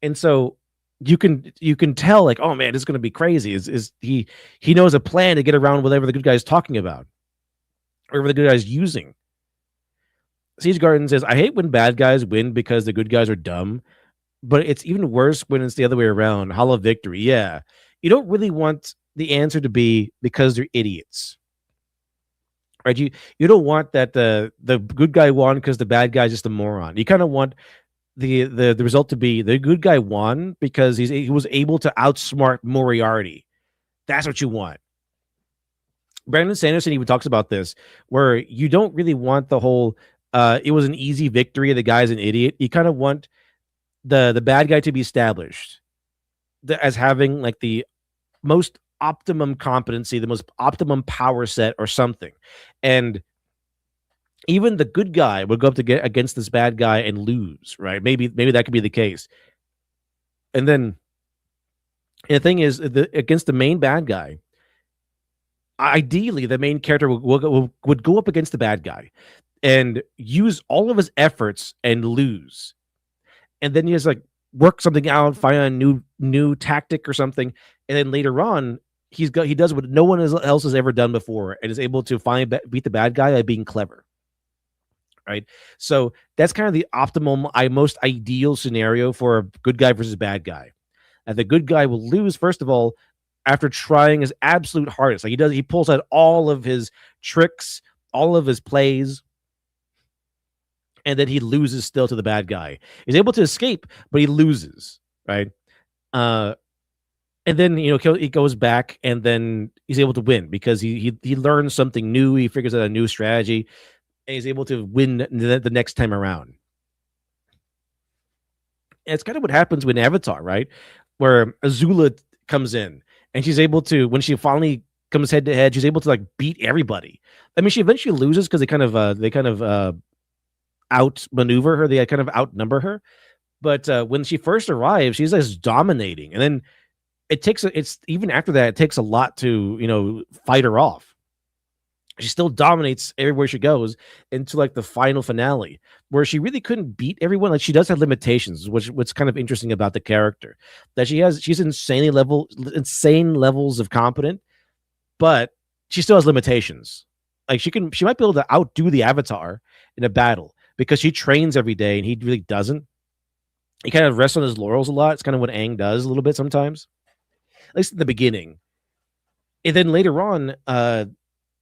And so you can tell, like, oh man, this is going to be crazy. Is he knows a plan to get around whatever the good guy's talking about, or whatever the good guy's using. Siege Garden says, I hate when bad guys win because the good guys are dumb, but it's even worse when it's the other way around. Hollow victory. Yeah. You don't really want the answer to be because they're idiots. Right? You don't want that the good guy won because the bad guy's just a moron. You kind of want the result to be the good guy won because he was able to outsmart Moriarty. That's what you want. Brandon Sanderson even talks about this, where you don't really want the whole it was an easy victory, the guy's an idiot. You kind of want the bad guy to be established as having like the most optimum competency, the most optimum power set or something. And even the good guy would go up to get against this bad guy and lose, right? Maybe that could be the case. And then the thing is, against the main bad guy, ideally the main character would go up against the bad guy and use all of his efforts and lose. And then he has like work something out, find a new tactic or something, and then later on he does what no one else has ever done before and is able to finally beat the bad guy by being clever. Right? So that's kind of the optimal, most ideal scenario for a good guy versus bad guy. And the good guy will lose, first of all, after trying his absolute hardest. Like he pulls out all of his tricks, all of his plays, and then he loses still to the bad guy. He's able to escape, but he loses, right? And then he goes back, and then he's able to win because he learns something new. He figures out a new strategy, and he's able to win the next time around. And it's kind of what happens with Avatar, right? Where Azula comes in, and she's able to, when she finally comes head to head, she's able to like beat everybody. I mean, she eventually loses because they kind of outmaneuver her. They kind of outnumber her. But when she first arrives, she's just dominating, and then it's even after that, it takes a lot to fight her off. She still dominates everywhere she goes into like the final finale, where she really couldn't beat everyone. Like, she does have limitations, what's kind of interesting about the character, that she's insane levels of competent, but she still has limitations. Like, she might be able to outdo the Avatar in a battle because she trains every day and he really doesn't. He kind of rests on his laurels a lot. It's kind of what Aang does a little bit sometimes, at least in the beginning. And then later on, but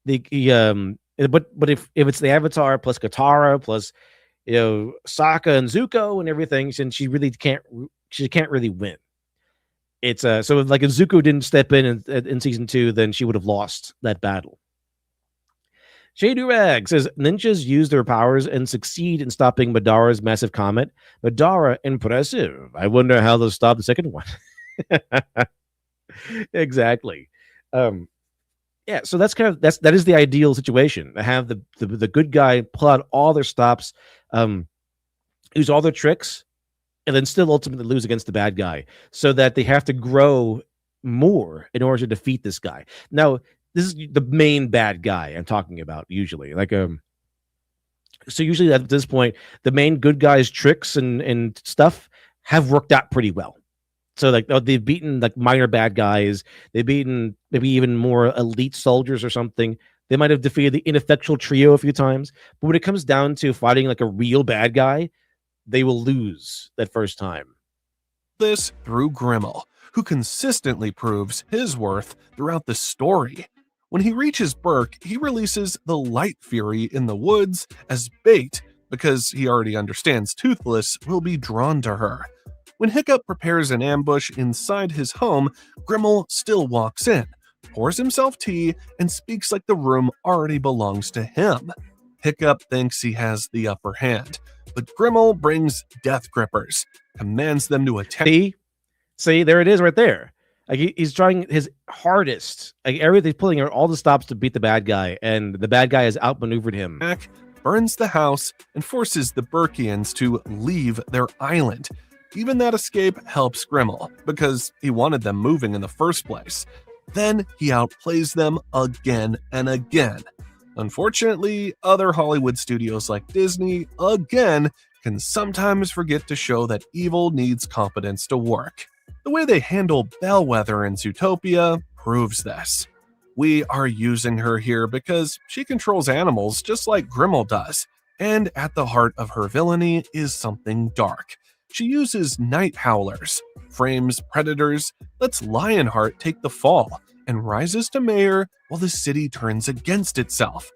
if it's the Avatar plus Katara plus Sokka and Zuko and everything, since she can't really win. It's so like if Zuko didn't step in season 2, then she would have lost that battle. Shadurag says ninjas use their powers and succeed in stopping Madara's massive comet. Madara, impressive. I wonder how they'll stop the second one. Exactly. Yeah, so that is the ideal situation, to have the good guy pull out all their stops, use all their tricks, and then still ultimately lose against the bad guy, so that they have to grow more in order to defeat this guy. Now, this is the main bad guy I'm talking about usually. Like so usually at this point, the main good guy's tricks and stuff have worked out pretty well. So like they've beaten like minor bad guys, they've beaten maybe even more elite soldiers or something. They might have defeated the ineffectual trio a few times, but when it comes down to fighting like a real bad guy, they will lose that first time. This through Grimmel, who consistently proves his worth throughout the story. When he reaches Berk, he releases the Light Fury in the woods as bait because he already understands Toothless will be drawn to her. When Hiccup prepares an ambush inside his home, Grimmel still walks in, pours himself tea, and speaks like the room already belongs to him. Hiccup thinks he has the upper hand, but Grimmel brings Death Grippers, commands them to attack. See, there it is right there. Like he's trying his hardest. Like everything's pulling all the stops to beat the bad guy, and the bad guy has outmaneuvered him. Burns the house and forces the Burkians to leave their island. Even that escape helps Grimmel, because he wanted them moving in the first place. Then he outplays them again and again. Unfortunately, other Hollywood studios like Disney, again, can sometimes forget to show that evil needs competence to work. The way they handle Bellwether in Zootopia proves this. We are using her here because she controls animals just like Grimmel does, and at the heart of her villainy is something dark. She uses night howlers, frames predators, lets Lionheart take the fall, and rises to mayor while the city turns against itself.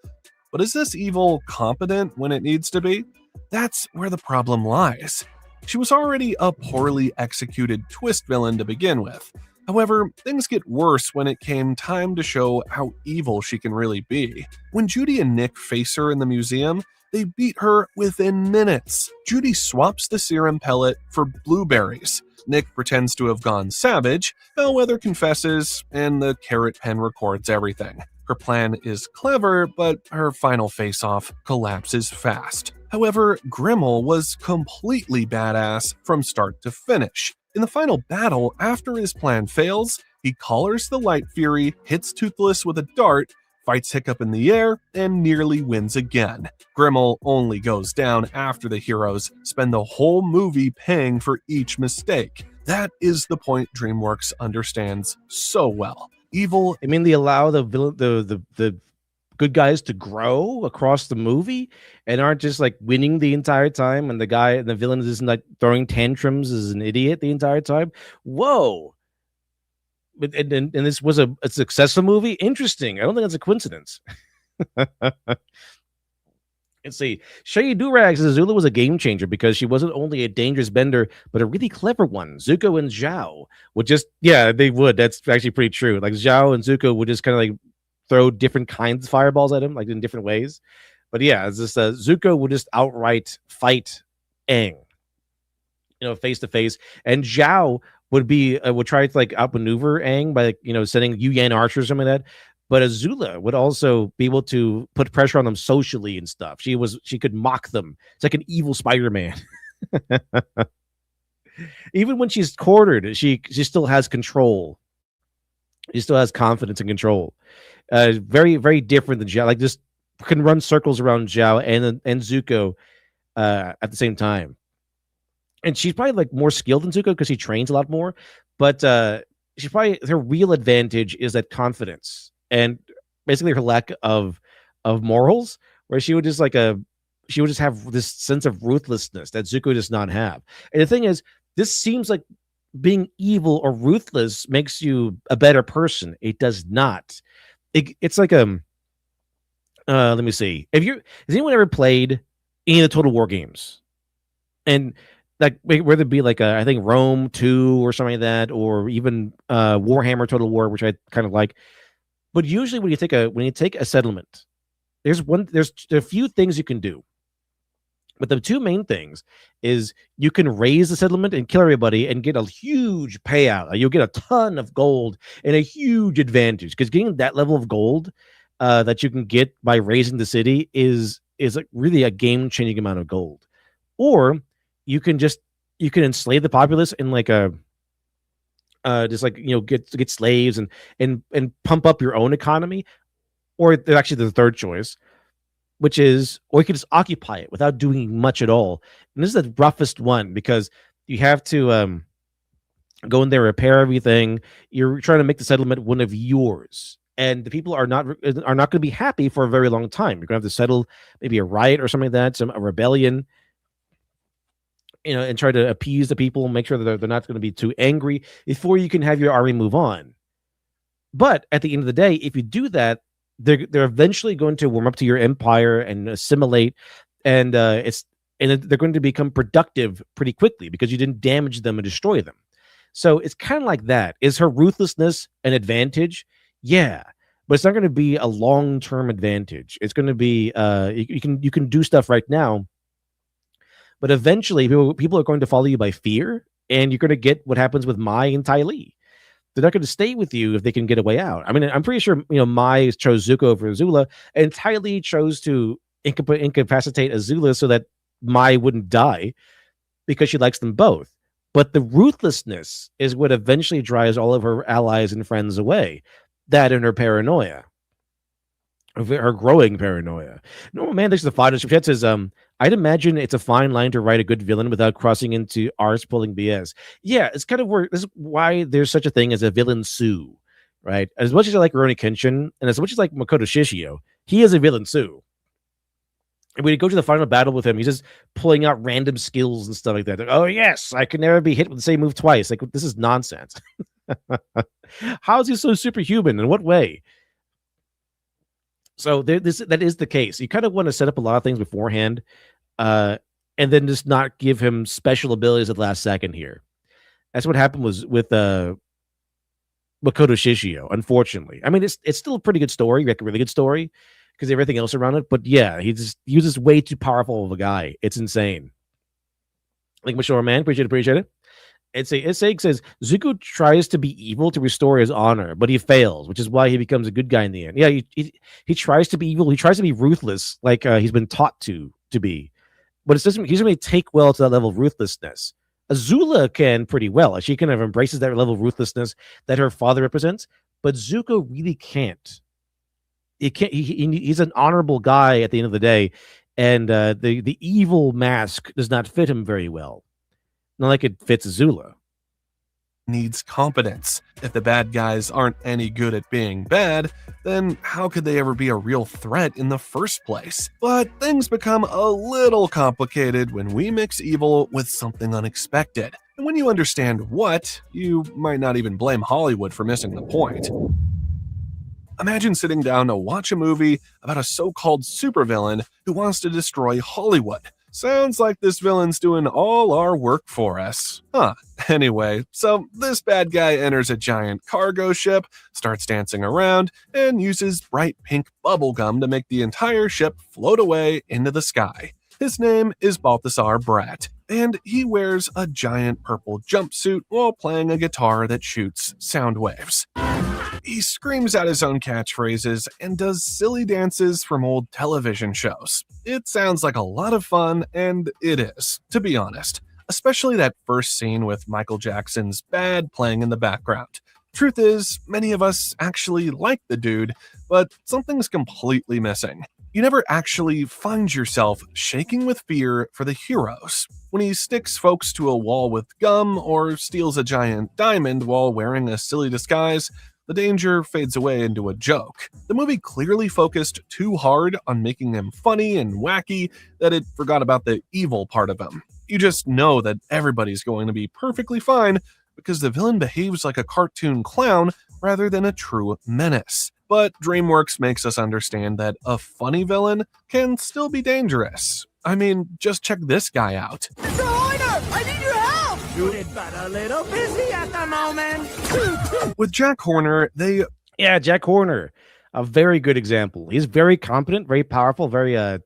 But is this evil competent when it needs to be? That's where the problem lies. She was already a poorly executed twist villain to begin with. However, things get worse when it came time to show how evil she can really be. When Judy and Nick face her in the museum, they beat her within minutes. Judy swaps the serum pellet for blueberries. Nick pretends to have gone savage, Bellwether confesses, and the carrot pen records everything. Her plan is clever, but her final face-off collapses fast. However, Grimmel was completely badass from start to finish. In the final battle, after his plan fails, he collars the Light Fury, hits Toothless with a dart, fights Hiccup in the air, and nearly wins again. Grimmel only goes down after the heroes spend the whole movie paying for each mistake. That is the point DreamWorks understands so well. Evil. I mean, they allow the good guys to grow across the movie and aren't just like winning the entire time, and the villain isn't like throwing tantrums as an idiot the entire time. Whoa. And this was a successful movie. Interesting. I don't think that's a coincidence. Let's see. Shea Durags Azula was a game changer because she wasn't only a dangerous bender, but a really clever one. Zuko and Zhao would just, yeah, they would. That's actually pretty true. Like Zhao and Zuko would just kind of like throw different kinds of fireballs at him, like in different ways. But yeah, it's just Zuko would just outright fight Aang, face to face, and Zhao would try to like outmaneuver Aang by sending Yu Yan archers or something like that. But Azula would also be able to put pressure on them socially and stuff. She could mock them. It's like an evil Spider-Man. Even when she's cornered, she still has control. She still has confidence and control. Very, very different than Zhao. Like just can run circles around Zhao and Zuko at the same time. And she's probably like more skilled than Zuko because she trains a lot more. But she's probably her real advantage is that confidence and basically her lack of morals, where she would just have this sense of ruthlessness that Zuko does not have. And the thing is, this seems like being evil or ruthless makes you a better person. It does not. It's like let me see. Has anyone ever played any of the Total War games? And like whether it be like I think Rome 2 or something like that, or even Warhammer Total War, which I kind of like. But usually when you take a settlement, there's a few things you can do. But the two main things is you can raise the settlement and kill everybody and get a huge payout. You'll get a ton of gold and a huge advantage, because getting that level of gold that you can get by raising the city is really a game-changing amount of gold. Or you can enslave the populace in like a get slaves and pump up your own economy. Or actually the third choice, which is, or you can just occupy it without doing much at all. And this is the roughest one, because you have to go in there, repair everything. You're trying to make the settlement one of yours, and the people are not going to be happy for a very long time. You're going to have to settle maybe a riot or something like that, a rebellion, and try to appease the people and make sure that they're not going to be too angry before you can have your army move on. But at the end of the day, if you do that, they're eventually going to warm up to your empire and assimilate, and they're going to become productive pretty quickly because you didn't damage them and destroy them. So it's kind of like that. Is her ruthlessness an advantage? Yeah, but it's not going to be a long-term advantage. It's going to be you can do stuff right now, but eventually people are going to follow you by fear, and you're going to get what happens with Mai and Ty Lee. They're not going to stay with you if they can get a way out. I mean, I'm pretty sure Mai chose Zuko over Azula, and Ty Lee chose to incapacitate Azula so that Mai wouldn't die, because she likes them both. But the ruthlessness is what eventually drives all of her allies and friends away. That and her paranoia, her growing paranoia. No, man, this is the final chat says, I'd imagine it's a fine line to write a good villain without crossing into arse pulling BS. Yeah, it's kind of this is why there's such a thing as a villain Sue, right? As much as I like Rurouni Kenshin, and as much as I like Makoto Shishio, he is a villain Sue. And when you go to the final battle with him, he's just pulling out random skills and stuff like that. Like, oh yes, I can never be hit with the same move twice. Like, this is nonsense. How is he so superhuman? In what way? So that is the case. You kind of want to set up a lot of things beforehand, and then just not give him special abilities at the last second here. That's what happened with Makoto Shishio, unfortunately. I mean, it's still a pretty good story, like a really good story, because everything else around it. But yeah, he just uses way too powerful of a guy. It's insane. Like Mashore Man, appreciate it. It's Egg says Zuko tries to be evil to restore his honor, but he fails, which is why he becomes a good guy in the end. Yeah, he tries to be evil. He tries to be ruthless, like he's been taught to be, but it doesn't. He doesn't really take well to that level of ruthlessness. Azula can pretty well. She kind of embraces that level of ruthlessness that her father represents, but Zuko really can't. He can't. He's an honorable guy at the end of the day, and the evil mask does not fit him very well. Not like it fits Azula. Needs competence. If the bad guys aren't any good at being bad, then how could they ever be a real threat in the first place? But things become a little complicated when we mix evil with something unexpected. And when you understand what, you might not even blame Hollywood for missing the point. Imagine sitting down to watch a movie about a so-called supervillain who wants to destroy Hollywood. Sounds like this villain's doing all our work for us. Huh. Anyway, so this bad guy enters a giant cargo ship, starts dancing around, and uses bright pink bubblegum to make the entire ship float away into the sky. His name is Balthasar Bratt, and he wears a giant purple jumpsuit while playing a guitar that shoots sound waves. He screams out his own catchphrases and does silly dances from old television shows. It sounds like a lot of fun, and it is, to be honest. Especially that first scene with Michael Jackson's Bad playing in the background. Truth is, many of us actually like the dude, but something's completely missing. You never actually find yourself shaking with fear for the heroes. When he sticks folks to a wall with gum or steals a giant diamond while wearing a silly disguise, the danger fades away into a joke. The movie clearly focused too hard on making him funny and wacky that it forgot about the evil part of him. You just know that everybody's going to be perfectly fine because the villain behaves like a cartoon clown rather than a true menace. But DreamWorks makes us understand that a funny villain can still be dangerous. I mean, just check this guy out. Mr. Horner, I need your help! Good, but a little busy at the moment. With Jack Horner, Yeah, Jack Horner, a very good example. He's very competent, very powerful, very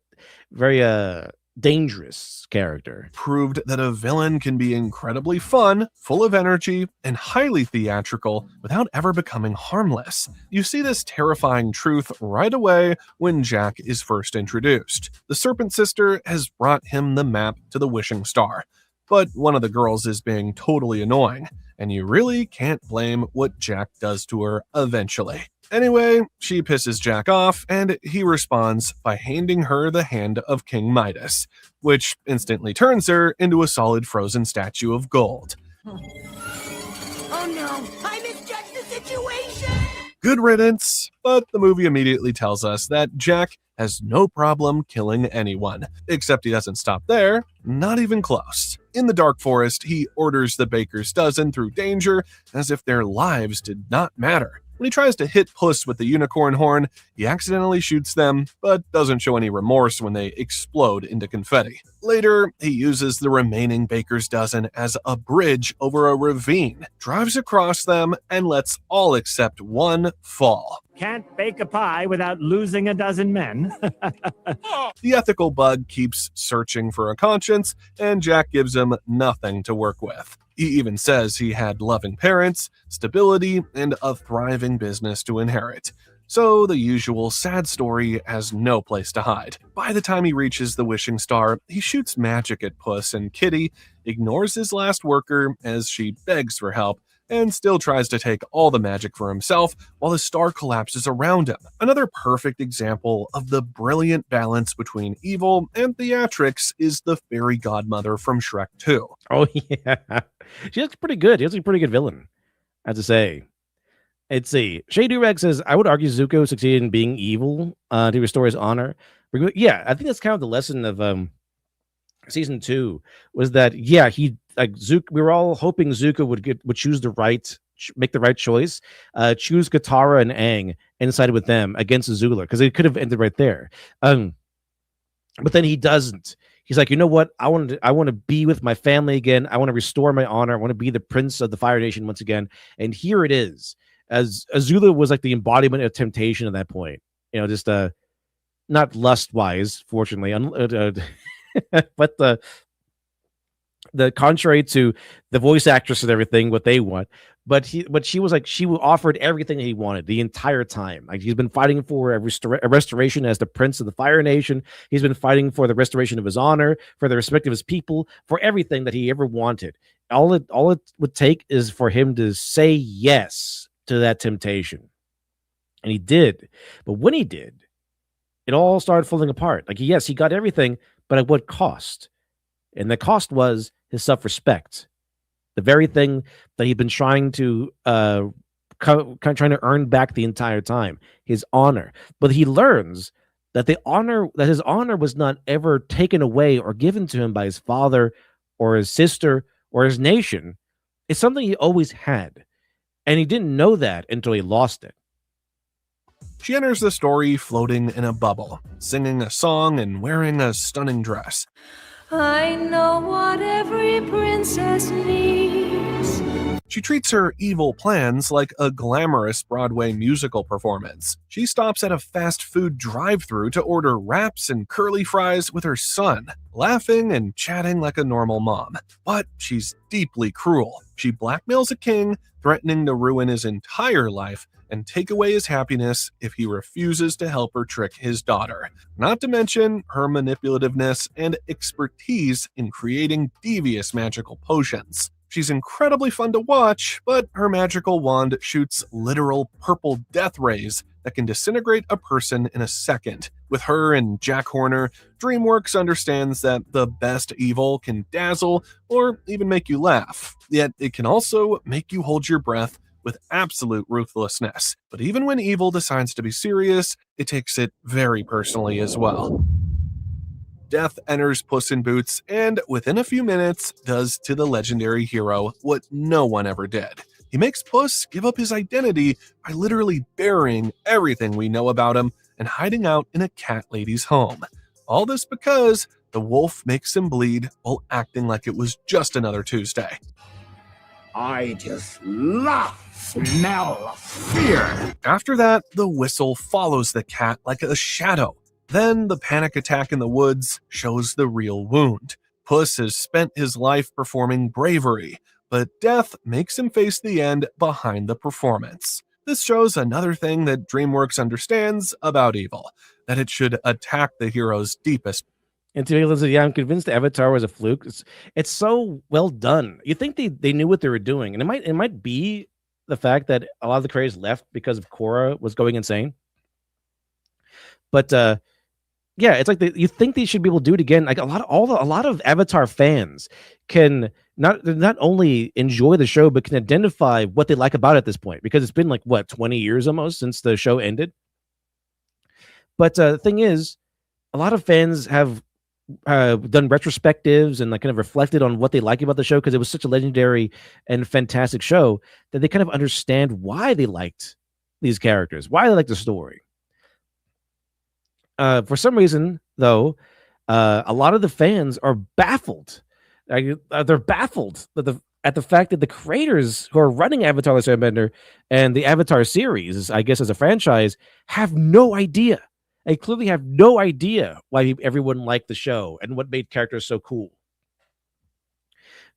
dangerous character. proved that a villain can be incredibly fun, full of energy, and highly theatrical without ever becoming harmless. You see this terrifying truth right away when Jack is first introduced. The Serpent Sister has brought him the map to the Wishing Star, but one of the girls is being totally annoying, and you really can't blame what Jack does to her eventually. Anyway, she pisses Jack off, and he responds by handing her the hand of King Midas, which instantly turns her into a solid frozen statue of gold. Oh no, I misjudged the situation! Good riddance, but the movie immediately tells us that Jack has no problem killing anyone, except he doesn't stop there, not even close. In the Dark Forest, he orders the baker's dozen through danger as if their lives did not matter. When he tries to hit Puss with the unicorn horn, he accidentally shoots them, but doesn't show any remorse when they explode into confetti. Later, he uses the remaining baker's dozen as a bridge over a ravine, drives across them, and lets all except one fall. Can't bake a pie without losing a dozen men. The ethical bug keeps searching for a conscience, and Jack gives him nothing to work with. He even says he had loving parents, stability, and a thriving business to inherit. So the usual sad story has no place to hide. By the time he reaches the Wishing Star, he shoots magic at Puss, and Kitty ignores his last worker as she begs for help, and still tries to take all the magic for himself while the star collapses around him. Another perfect example of the brilliant balance between evil and theatrics is the fairy godmother from Shrek 2. Oh yeah, she looks pretty good. She looks like a pretty good villain, I have to say. Let's see. Shay Durag says, I would argue Zuko succeeded in being evil to restore his honor. Yeah, I think that's kind of the lesson of season 2 was that he like Zuko. We were all hoping Zuko would choose make the right choice, choose Katara and Aang and sided with them against Azula because it could have ended right there. But then he doesn't. He's like, you know what? I want to be with my family again. I want to restore my honor. I want to be the prince of the Fire Nation once again. And here it is. As Azula was like the embodiment of temptation at that point. You know, just not lust wise, fortunately, but the contrary to the voice actress and everything, what they want. But she was like, she offered everything that he wanted the entire time. Like he's been fighting for a restoration as the prince of the Fire Nation. He's been fighting for the restoration of his honor, for the respect of his people, for everything that he ever wanted. All it would take is for him to say yes to that temptation. And he did. But when he did, it all started falling apart. Like, yes, he got everything, but at what cost? And the cost was his self-respect. The very thing that he'd been trying to trying to earn back the entire time, his honor. But he learns that his honor was not ever taken away or given to him by his father or his sister or his nation. It's something he always had. And he didn't know that until he lost it. She enters the story floating in a bubble, singing a song and wearing a stunning dress. I know what every princess needs. She treats her evil plans like a glamorous Broadway musical performance. She stops at a fast food drive-thru to order wraps and curly fries with her son, laughing and chatting like a normal mom. But she's deeply cruel. She blackmails a king, threatening to ruin his entire life and take away his happiness if he refuses to help her trick his daughter. Not to mention her manipulativeness and expertise in creating devious magical potions. She's incredibly fun to watch, but her magical wand shoots literal purple death rays that can disintegrate a person in a second. With her and Jack Horner, DreamWorks understands that the best evil can dazzle or even make you laugh, yet it can also make you hold your breath with absolute ruthlessness. But even when evil decides to be serious, it takes it very personally as well. Death enters Puss in Boots and, within a few minutes, does to the legendary hero what no one ever did. He makes Puss give up his identity by literally burying everything we know about him and hiding out in a cat lady's home. All this because the wolf makes him bleed while acting like it was just another Tuesday. I just love smell of fear. After that, the whistle follows the cat like a shadow. Then the panic attack in the woods shows the real wound. Puss has spent his life performing bravery, but death makes him face the end behind the performance. This shows another thing that DreamWorks understands about evil, that it should attack the hero's deepest. And to be honest, yeah, I'm convinced Avatar was a fluke. It's so well done. You think they knew what they were doing, and it might be the fact that a lot of the creators left because of Korra was going insane. But yeah, it's like you think they should be able to do it again. Like a lot of Avatar fans can not only enjoy the show but can identify what they like about it at this point, because it's been like 20 years almost since the show ended. But the thing is, a lot of fans have done retrospectives and like kind of reflected on what they like about the show because it was such a legendary and fantastic show that they kind of understand why they liked these characters, why they liked the story. For some reason, though, a lot of the fans are baffled. They're baffled at the fact that the creators who are running Avatar: The Last Airbender and the Avatar series, I guess as a franchise, have no idea. They clearly have no idea why everyone liked the show and what made characters so cool.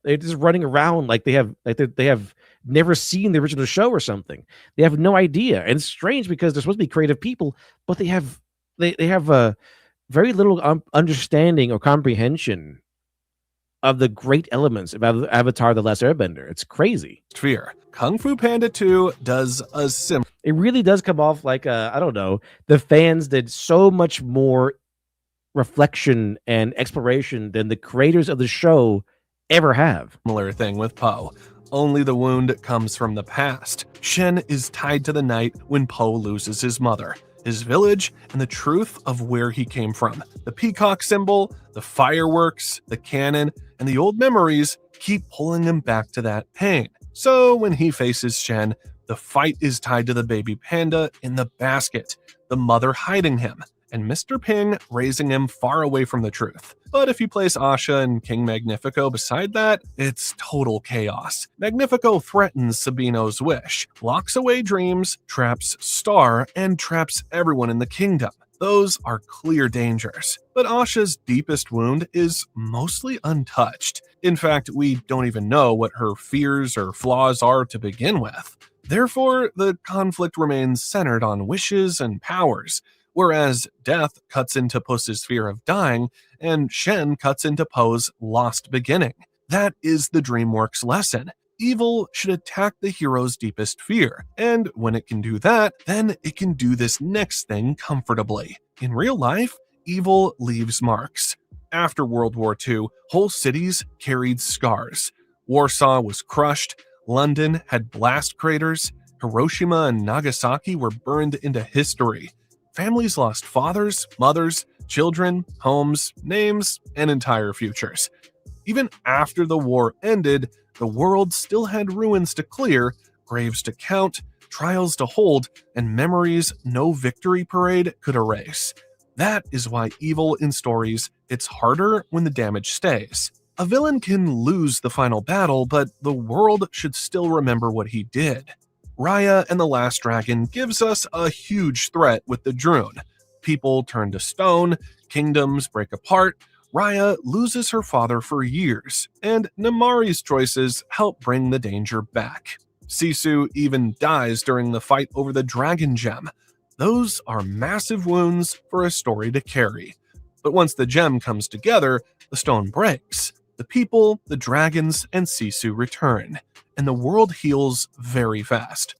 They're just running around like they have never seen the original show or something. They have no idea, and it's strange because they're supposed to be creative people, but they have very little understanding or comprehension of the great elements of Avatar: The Last Airbender. It's crazy. Fear. Kung Fu Panda 2 does a similar. It really does come off like I don't know. The fans did so much more reflection and exploration than the creators of the show ever have. Similar thing with Po. Only the wound comes from the past. Shen is tied to the night when Po loses his mother, his village, and the truth of where he came from. The peacock symbol, the fireworks, the cannon, and the old memories keep pulling him back to that pain. So when he faces Shen, the fight is tied to the baby panda in the basket, the mother hiding him, and Mr. Ping raising him far away from the truth. But if you place Asha and King Magnifico beside that, it's total chaos. Magnifico threatens Sabino's wish, locks away dreams, traps Star, and traps everyone in the kingdom. Those are clear dangers. But Asha's deepest wound is mostly untouched. In fact, we don't even know what her fears or flaws are to begin with. Therefore, the conflict remains centered on wishes and powers, whereas death cuts into Puss's fear of dying, and Shen cuts into Po's lost beginning. That is the DreamWorks lesson. Evil should attack the hero's deepest fear, and when it can do that, then it can do this next thing comfortably. In real life, evil leaves marks. After World War II, whole cities carried scars. Warsaw was crushed, London had blast craters, Hiroshima and Nagasaki were burned into history. Families lost fathers, mothers, children, homes, names, and entire futures. Even after the war ended, the world still had ruins to clear, graves to count, trials to hold, and memories no victory parade could erase. That is why evil in stories hits harder when the damage stays. A villain can lose the final battle, but the world should still remember what he did. Raya and the Last Dragon gives us a huge threat with the Droon. People turn to stone, kingdoms break apart, Raya loses her father for years, and Namari's choices help bring the danger back. Sisu even dies during the fight over the Dragon Gem. Those are massive wounds for a story to carry. But once the gem comes together, the stone breaks. The people, the dragons, and Sisu return, and the world heals very fast.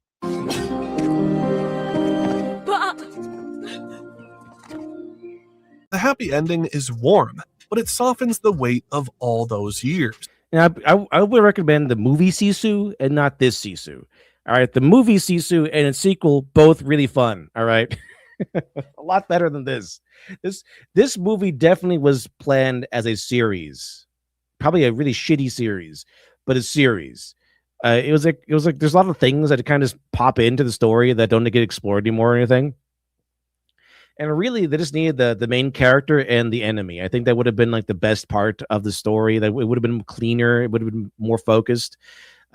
The happy ending is warm, but it softens the weight of all those years. And I would recommend the movie Sisu and not this Sisu. All right, the movie Sisu and its sequel, both really fun. All right, a lot better than this. This movie definitely was planned as a series. Probably a really shitty series, but a series. It was like there's a lot of things that kind of just pop into the story that don't get explored anymore or anything. And really, they just needed the main character and the enemy. I think that would have been like the best part of the story. That it would have been cleaner. It would have been more focused.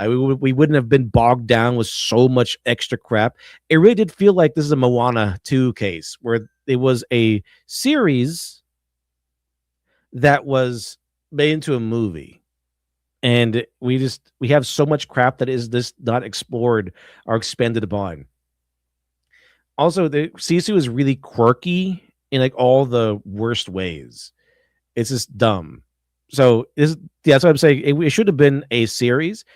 We wouldn't have been bogged down with so much extra crap. It really did feel like this is a Moana 2 case where it was a series that was made into a movie, and we have so much crap that is this not explored or expanded upon. Also, the Sisu is really quirky in like all the worst ways. It's just dumb. So that's what I'm saying. It should have been a series,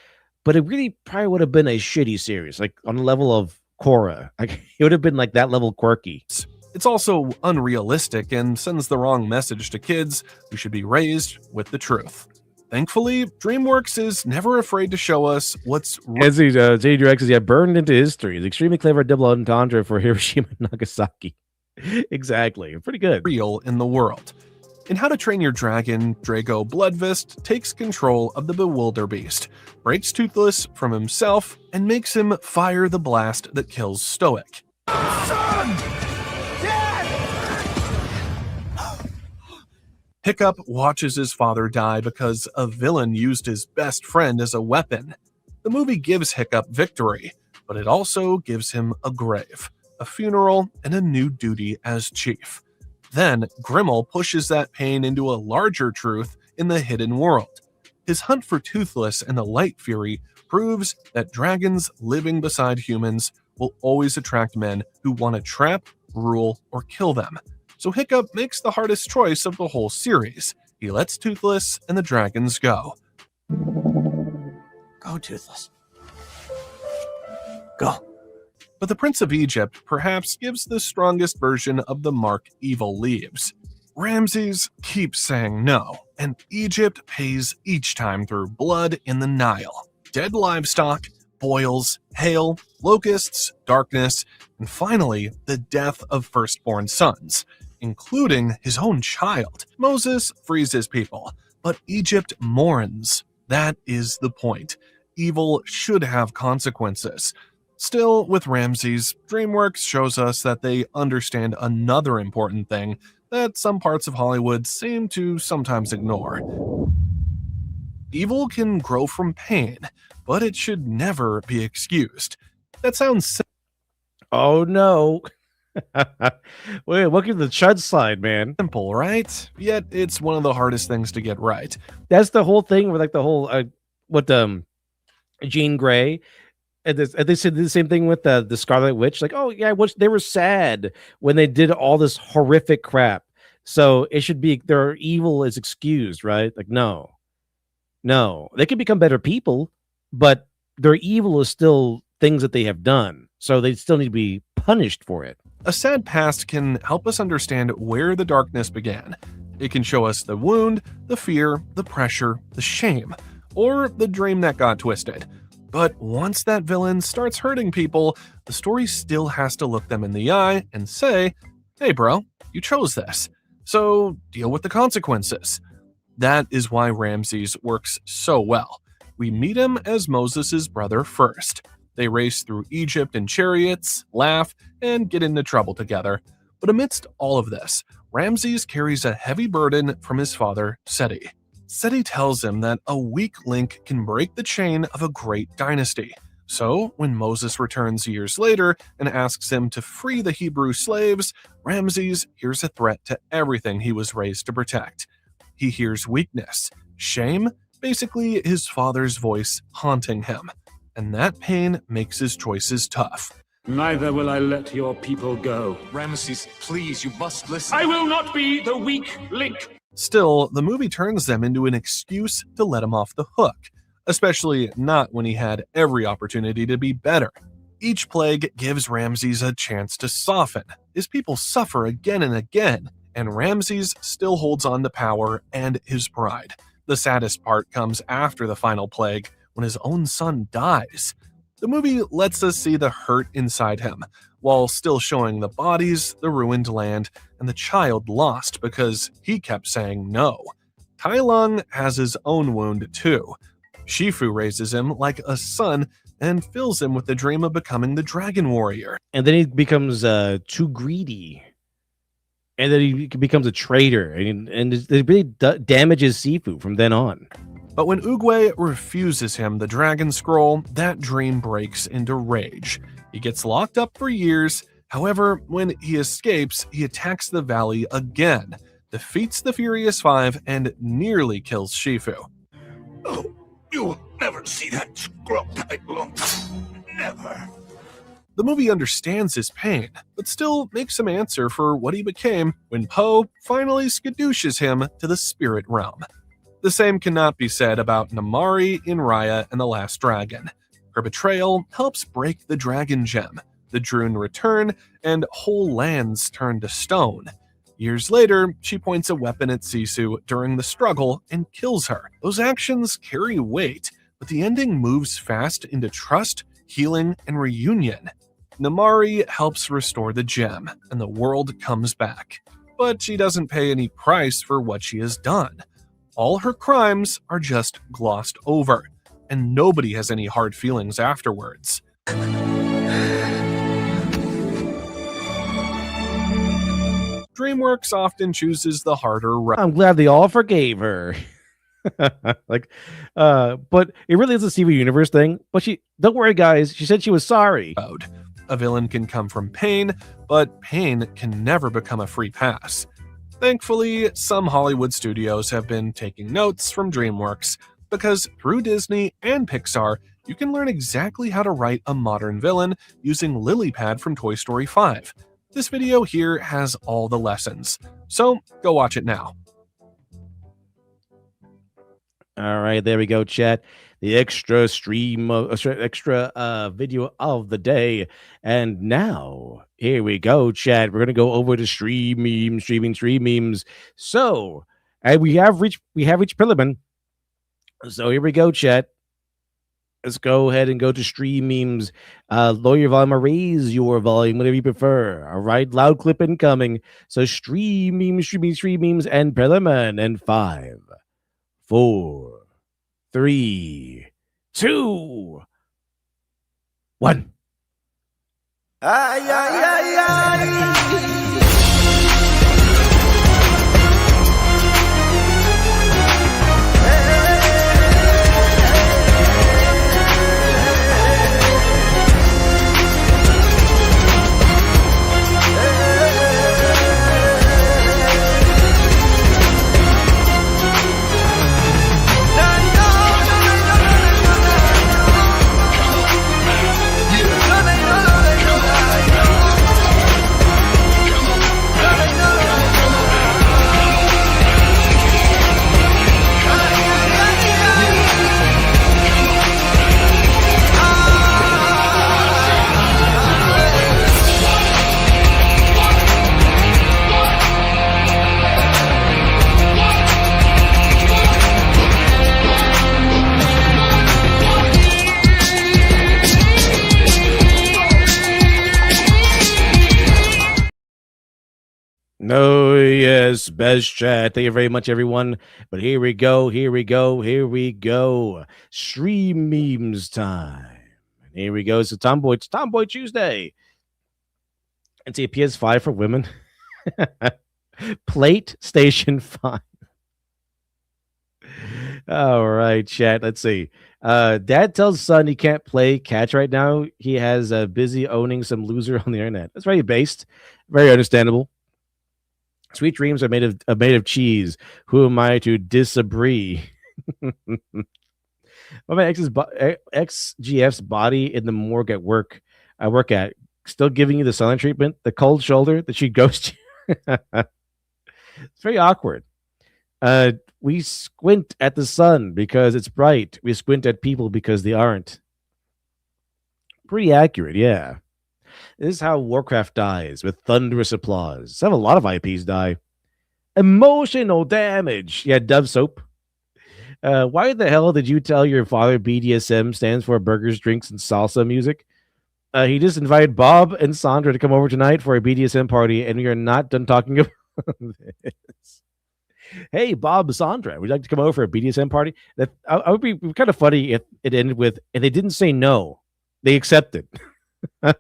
but it really probably would have been a shitty series, like on the level of Korra. Like it would have been like that level quirky. It's also unrealistic and sends the wrong message to kids who should be raised with the truth. Thankfully, DreamWorks is never afraid to show us what's As J.D. Rex is burned into history. It's extremely clever double entendre for Hiroshima and Nagasaki. Exactly. Pretty good. real in the world. In How to Train Your Dragon, Drago Bloodfist takes control of the Bewilderbeast, breaks Toothless from himself, and makes him fire the blast that kills Stoic. Hiccup watches his father die because a villain used his best friend as a weapon. The movie gives Hiccup victory, but it also gives him a grave, a funeral, and a new duty as chief. Then Grimmel pushes that pain into a larger truth in the hidden world. His hunt for Toothless and the Light Fury proves that dragons living beside humans will always attract men who want to trap, rule, or kill them. So Hiccup makes the hardest choice of the whole series. He lets Toothless and the dragons go. Go, Toothless. Go. But the Prince of Egypt perhaps gives the strongest version of the mark evil leaves. Ramses keeps saying no, and Egypt pays each time through blood in the Nile. Dead livestock, boils, hail, locusts, darkness, and finally the death of firstborn sons, including his own child. Moses frees his people, but Egypt mourns. That is the point. Evil should have consequences. Still, with Ramses, DreamWorks shows us that they understand another important thing that some parts of Hollywood seem to sometimes ignore. Evil can grow from pain, but it should never be excused. That sounds Oh no. Wait, welcome to the Chud slide, man. simple, right? Yet it's one of the hardest things to get right. That's the whole thing with like the whole Jean Grey. And they said the same thing with the Scarlet Witch. Like, oh yeah, they were sad when they did all this horrific crap. So it should be their evil is excused, right? Like, no, they can become better people, but their evil is still things that they have done. So they still need to be punished for it. A sad past can help us understand where the darkness began. It can show us the wound, the fear, the pressure, the shame, or the dream that got twisted. But once that villain starts hurting people, the story still has to look them in the eye and say, hey bro, you chose this, so deal with the consequences. That is why Ramses works so well. We meet him as Moses' brother first. They race through Egypt in chariots, laugh, and get into trouble together. But amidst all of this, Ramses carries a heavy burden from his father, Seti. Seti tells him that a weak link can break the chain of a great dynasty. So, when Moses returns years later and asks him to free the Hebrew slaves, Ramses hears a threat to everything he was raised to protect. He hears weakness, shame, basically his father's voice haunting him. And that pain makes his choices tough. Neither will I let your people go. Ramesses, please, you must listen. I will not be the weak link. Still, the movie turns them into an excuse to let him off the hook, especially not when he had every opportunity to be better. Each plague gives Ramses a chance to soften. His people suffer again and again, and Ramses still holds on to power and his pride. The saddest part comes after the final plague, when his own son dies. The movie lets us see the hurt inside him, while still showing the bodies, the ruined land, and the child lost because he kept saying no. Tai Lung has his own wound too. Shifu raises him like a son and fills him with the dream of becoming the dragon warrior. And then he becomes too greedy. And then he becomes a traitor. And it really damages Sifu from then on. But when Oogway refuses him the dragon scroll, that dream breaks into rage. He gets locked up for years. However, when he escapes, he attacks the valley again, defeats the Furious Five, and nearly kills Shifu. Oh, you will never see that scroll, Tai Lung. Never. The movie understands his pain, but still makes him answer for what he became when Po finally skadooshes him to the spirit realm. The same cannot be said about Namari in Raya and the Last Dragon. Her betrayal helps break the dragon gem, the Druun return, and whole lands turn to stone. Years later, she points a weapon at Sisu during the struggle and kills her. Those actions carry weight, but the ending moves fast into trust, healing, and reunion. Namari helps restore the gem, and the world comes back. But she doesn't pay any price for what she has done. All her crimes are just glossed over, and nobody has any hard feelings afterwards. DreamWorks often chooses the harder route. I'm glad they all forgave her. But it really is a Steven Universe thing. But don't worry, guys. She said she was sorry. A villain can come from pain, but pain can never become a free pass. Thankfully, some Hollywood studios have been taking notes from DreamWorks, because through Disney and Pixar, you can learn exactly how to write a modern villain using Lilypad from Toy Story 5. This video here has all the lessons, so go watch it now. All right, there we go, chat. The extra video of the day. And now, here we go, chat. We're going to go over to stream memes. So, and we have reached Pillarman. So here we go, chat. Let's go ahead and go to stream memes. Lower your volume or raise your volume, whatever you prefer. All right, loud clip incoming. So stream memes, and Pillarman. And 5, 4, 3, 2, 1. Ay, ay, ay, ay. No, yes, best chat. Thank you very much, everyone. But here we go. Stream memes time. Here we go. So Tomboy, it's Tomboy Tuesday. It's a PS5 for women. Plate Station 5. All right, chat. Let's see. Dad tells son he can't play catch right now. He has busy owning some loser on the internet. That's very based, very understandable. Sweet dreams are made of cheese. Who am I to disagree? My ex-GF's body in the morgue at work. I work at still giving you the silent treatment, the cold shoulder that she ghosts you. It's very awkward. We squint at the sun because it's bright. We squint at people because they aren't. Pretty accurate, yeah. This is how Warcraft dies, with thunderous applause. Some a lot of IPs die. Emotional damage. Yeah, Dove Soap. Why the hell did you tell your father BDSM stands for burgers, drinks, and salsa music? He just invited Bob and Sandra to come over tonight for a BDSM party, and we are not done talking about this. Hey, Bob, Sandra, would you like to come over for a BDSM party? That I would be kind of funny if it ended with, and they didn't say no, they accepted. They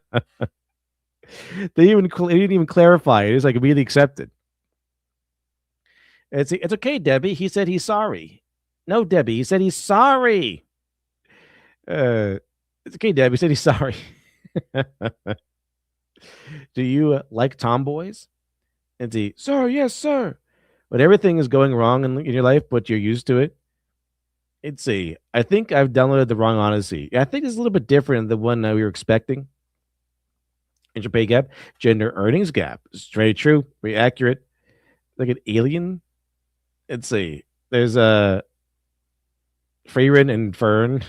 didn't even clarify it. It's like immediately accepted. It's okay, Debbie. He said he's sorry. No, Debbie. He said he's sorry. It's okay, Debbie. He said he's sorry. Do you like tomboys? And see, sir, yes, sir. But everything is going wrong in your life, but you're used to it. Let's see. I think I've downloaded the wrong Odyssey. I think it's a little bit different than the one we were expecting. Interpay gap, gender earnings gap. It's very true, very accurate. Look at Alien. Let's see. There's a Freerin and Fern.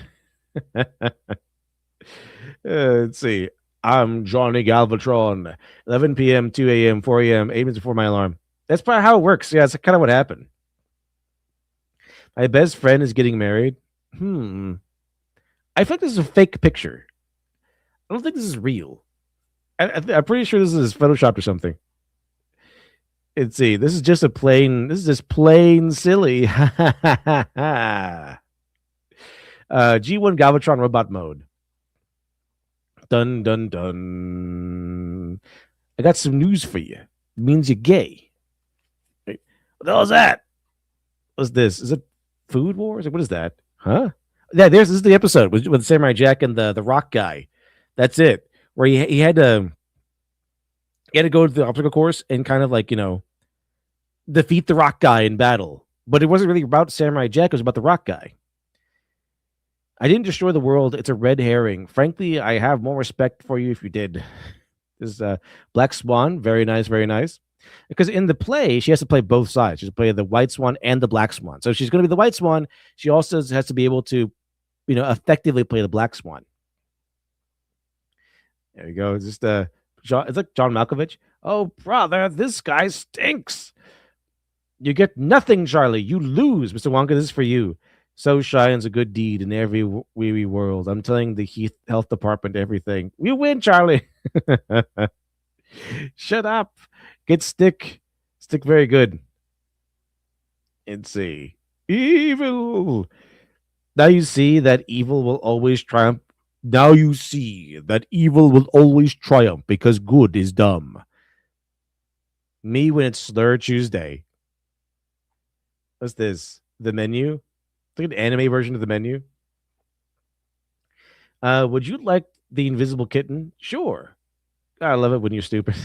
Let's see. I'm Johnny Galvatron. 11 p.m., 2 a.m., 4 a.m., 8 minutes before my alarm. That's probably how it works. Yeah, that's kind of what happened. My best friend is getting married. I feel like this is a fake picture. I don't think this is real. I'm pretty sure this is photoshopped or something. Let's see. This is just plain silly. G1 Galvatron robot mode. Dun, dun, dun. I got some news for you. It means you're gay. Wait, what the hell is that? What's this? Is it Food Wars? What is that? Huh? Yeah, this is the episode with Samurai Jack and the rock guy. That's it. Where he had to go to the obstacle course and kind of like, defeat the rock guy in battle. But it wasn't really about Samurai Jack. It was about the rock guy. I didn't destroy the world. It's a red herring. Frankly, I have more respect for you if you did. This is Black Swan. Very nice, very nice. Because in the play, she has to play both sides. She has to play the White Swan and the Black Swan. So she's going to be the White Swan. She also has to be able to, effectively play the Black Swan. There you go. It's just it's like John Malkovich. Oh, brother, this guy stinks. You get nothing, Charlie. You lose, Mr. Wonka. This is for you. So shines a good deed in every weary world. I'm telling the health department everything. We win, Charlie. Shut up. Get stick. Stick very good. Let's see. Evil. Now you see that evil will always triumph. Now you see that evil will always triumph because good is dumb. Me when it's Slur Tuesday. What's this? The menu? Look at the anime version of the menu. Would you like the invisible kitten? Sure. I love it when you're stupid.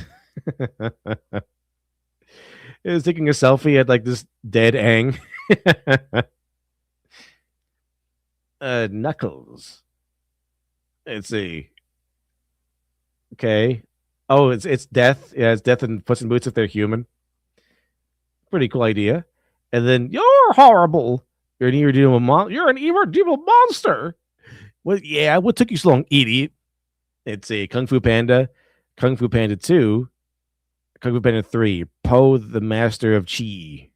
It was taking a selfie at like this dead Aang. Knuckles. Let's see. Okay. Oh, it's Death. Yeah, it's Death and Puss in Boots if they're human. Pretty cool idea. And then you're horrible. You're an irredeemable monster. Well, yeah, what took you so long, idiot? It's a Kung Fu Panda, Kung Fu Panda 2, Kung Fu Panda 3, Po the Master of Chi.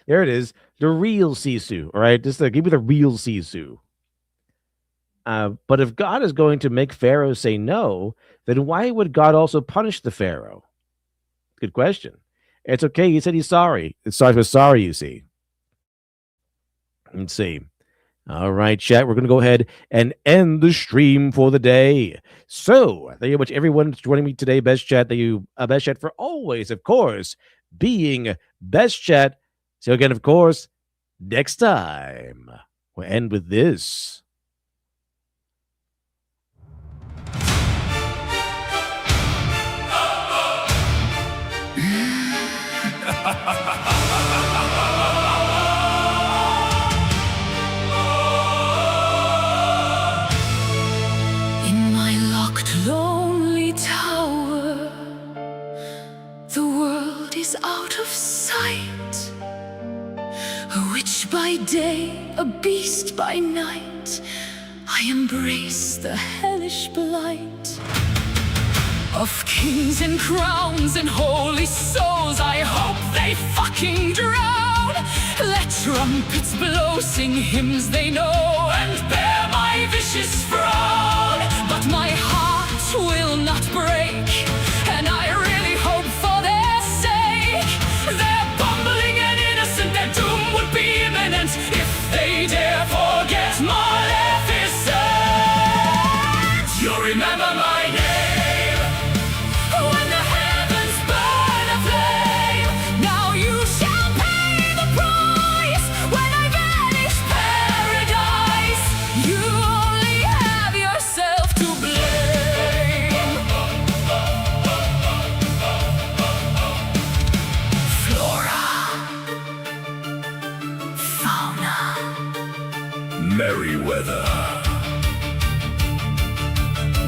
There it is. The real Sisu. All right, just give me the real Sisu. But if God is going to make Pharaoh say no, then why would God also punish the Pharaoh? Good question. It's okay. He said he's sorry. It starts with sorry, you see. Let's see. All right, chat. We're going to go ahead and end the stream for the day. So, thank you very much, everyone, for joining me today. Best chat. Thank you, Best Chat, for always, of course, being Best Chat. So, again, of course, next time. We'll end with this. In my locked, lonely tower, the world is out of sight. A witch by day, a beast by night, I embrace the hellish blight. Of kings and crowns and holy souls, I hope they fucking drown. Let trumpets blow, sing hymns they know, and bear my vicious frown. But my heart will not break, and I really hope for their sake. They're bumbling and innocent, their doom would be imminent if they dare forget Maleficent. You'll remember my name when the heavens burn aflame. Now you shall pay the price when I vanish paradise. You only have yourself to blame. Flora, fauna, Merryweather.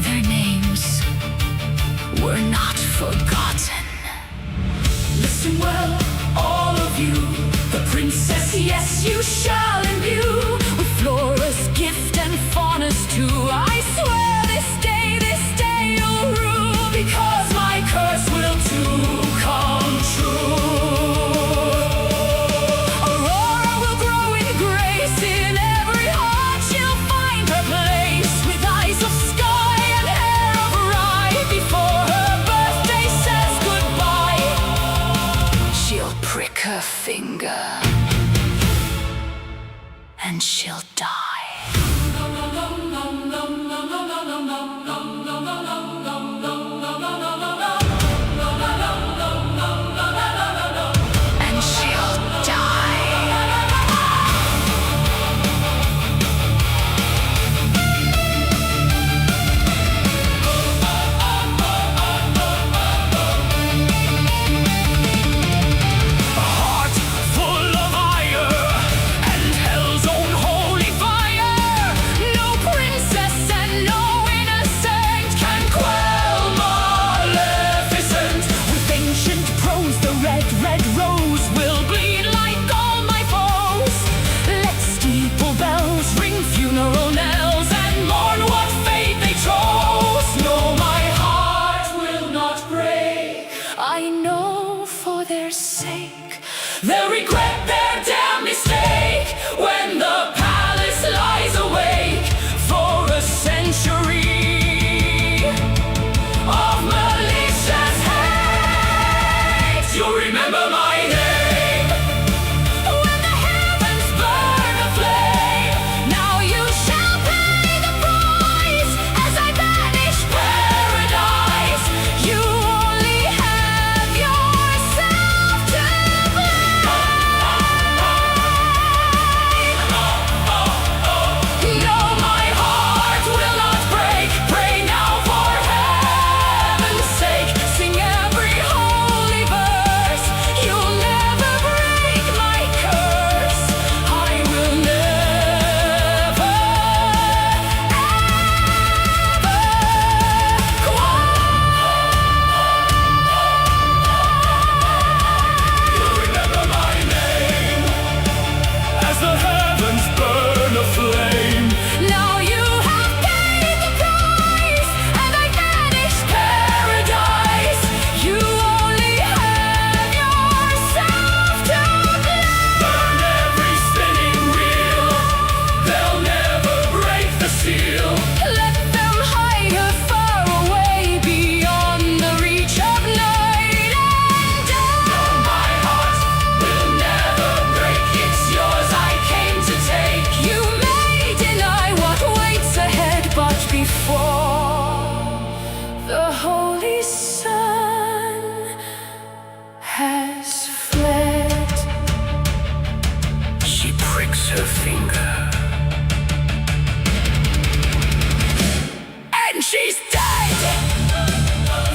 their names were not forgotten. Listen well, all of you. The princess, yes, you shall imbue with Flora's gift and fauna's too. I swear this day you'll rule, because my curse will too come true. Aurora will grow in grace, in every heart she'll find her place, with eyes of sky and hair of rye. Before her birthday says goodbye, she'll prick her finger and she'll die. And she'll die. Heart full of ire and hell's own holy fire.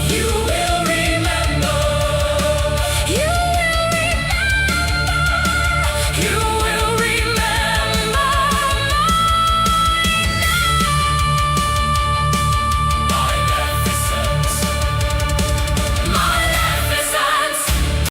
You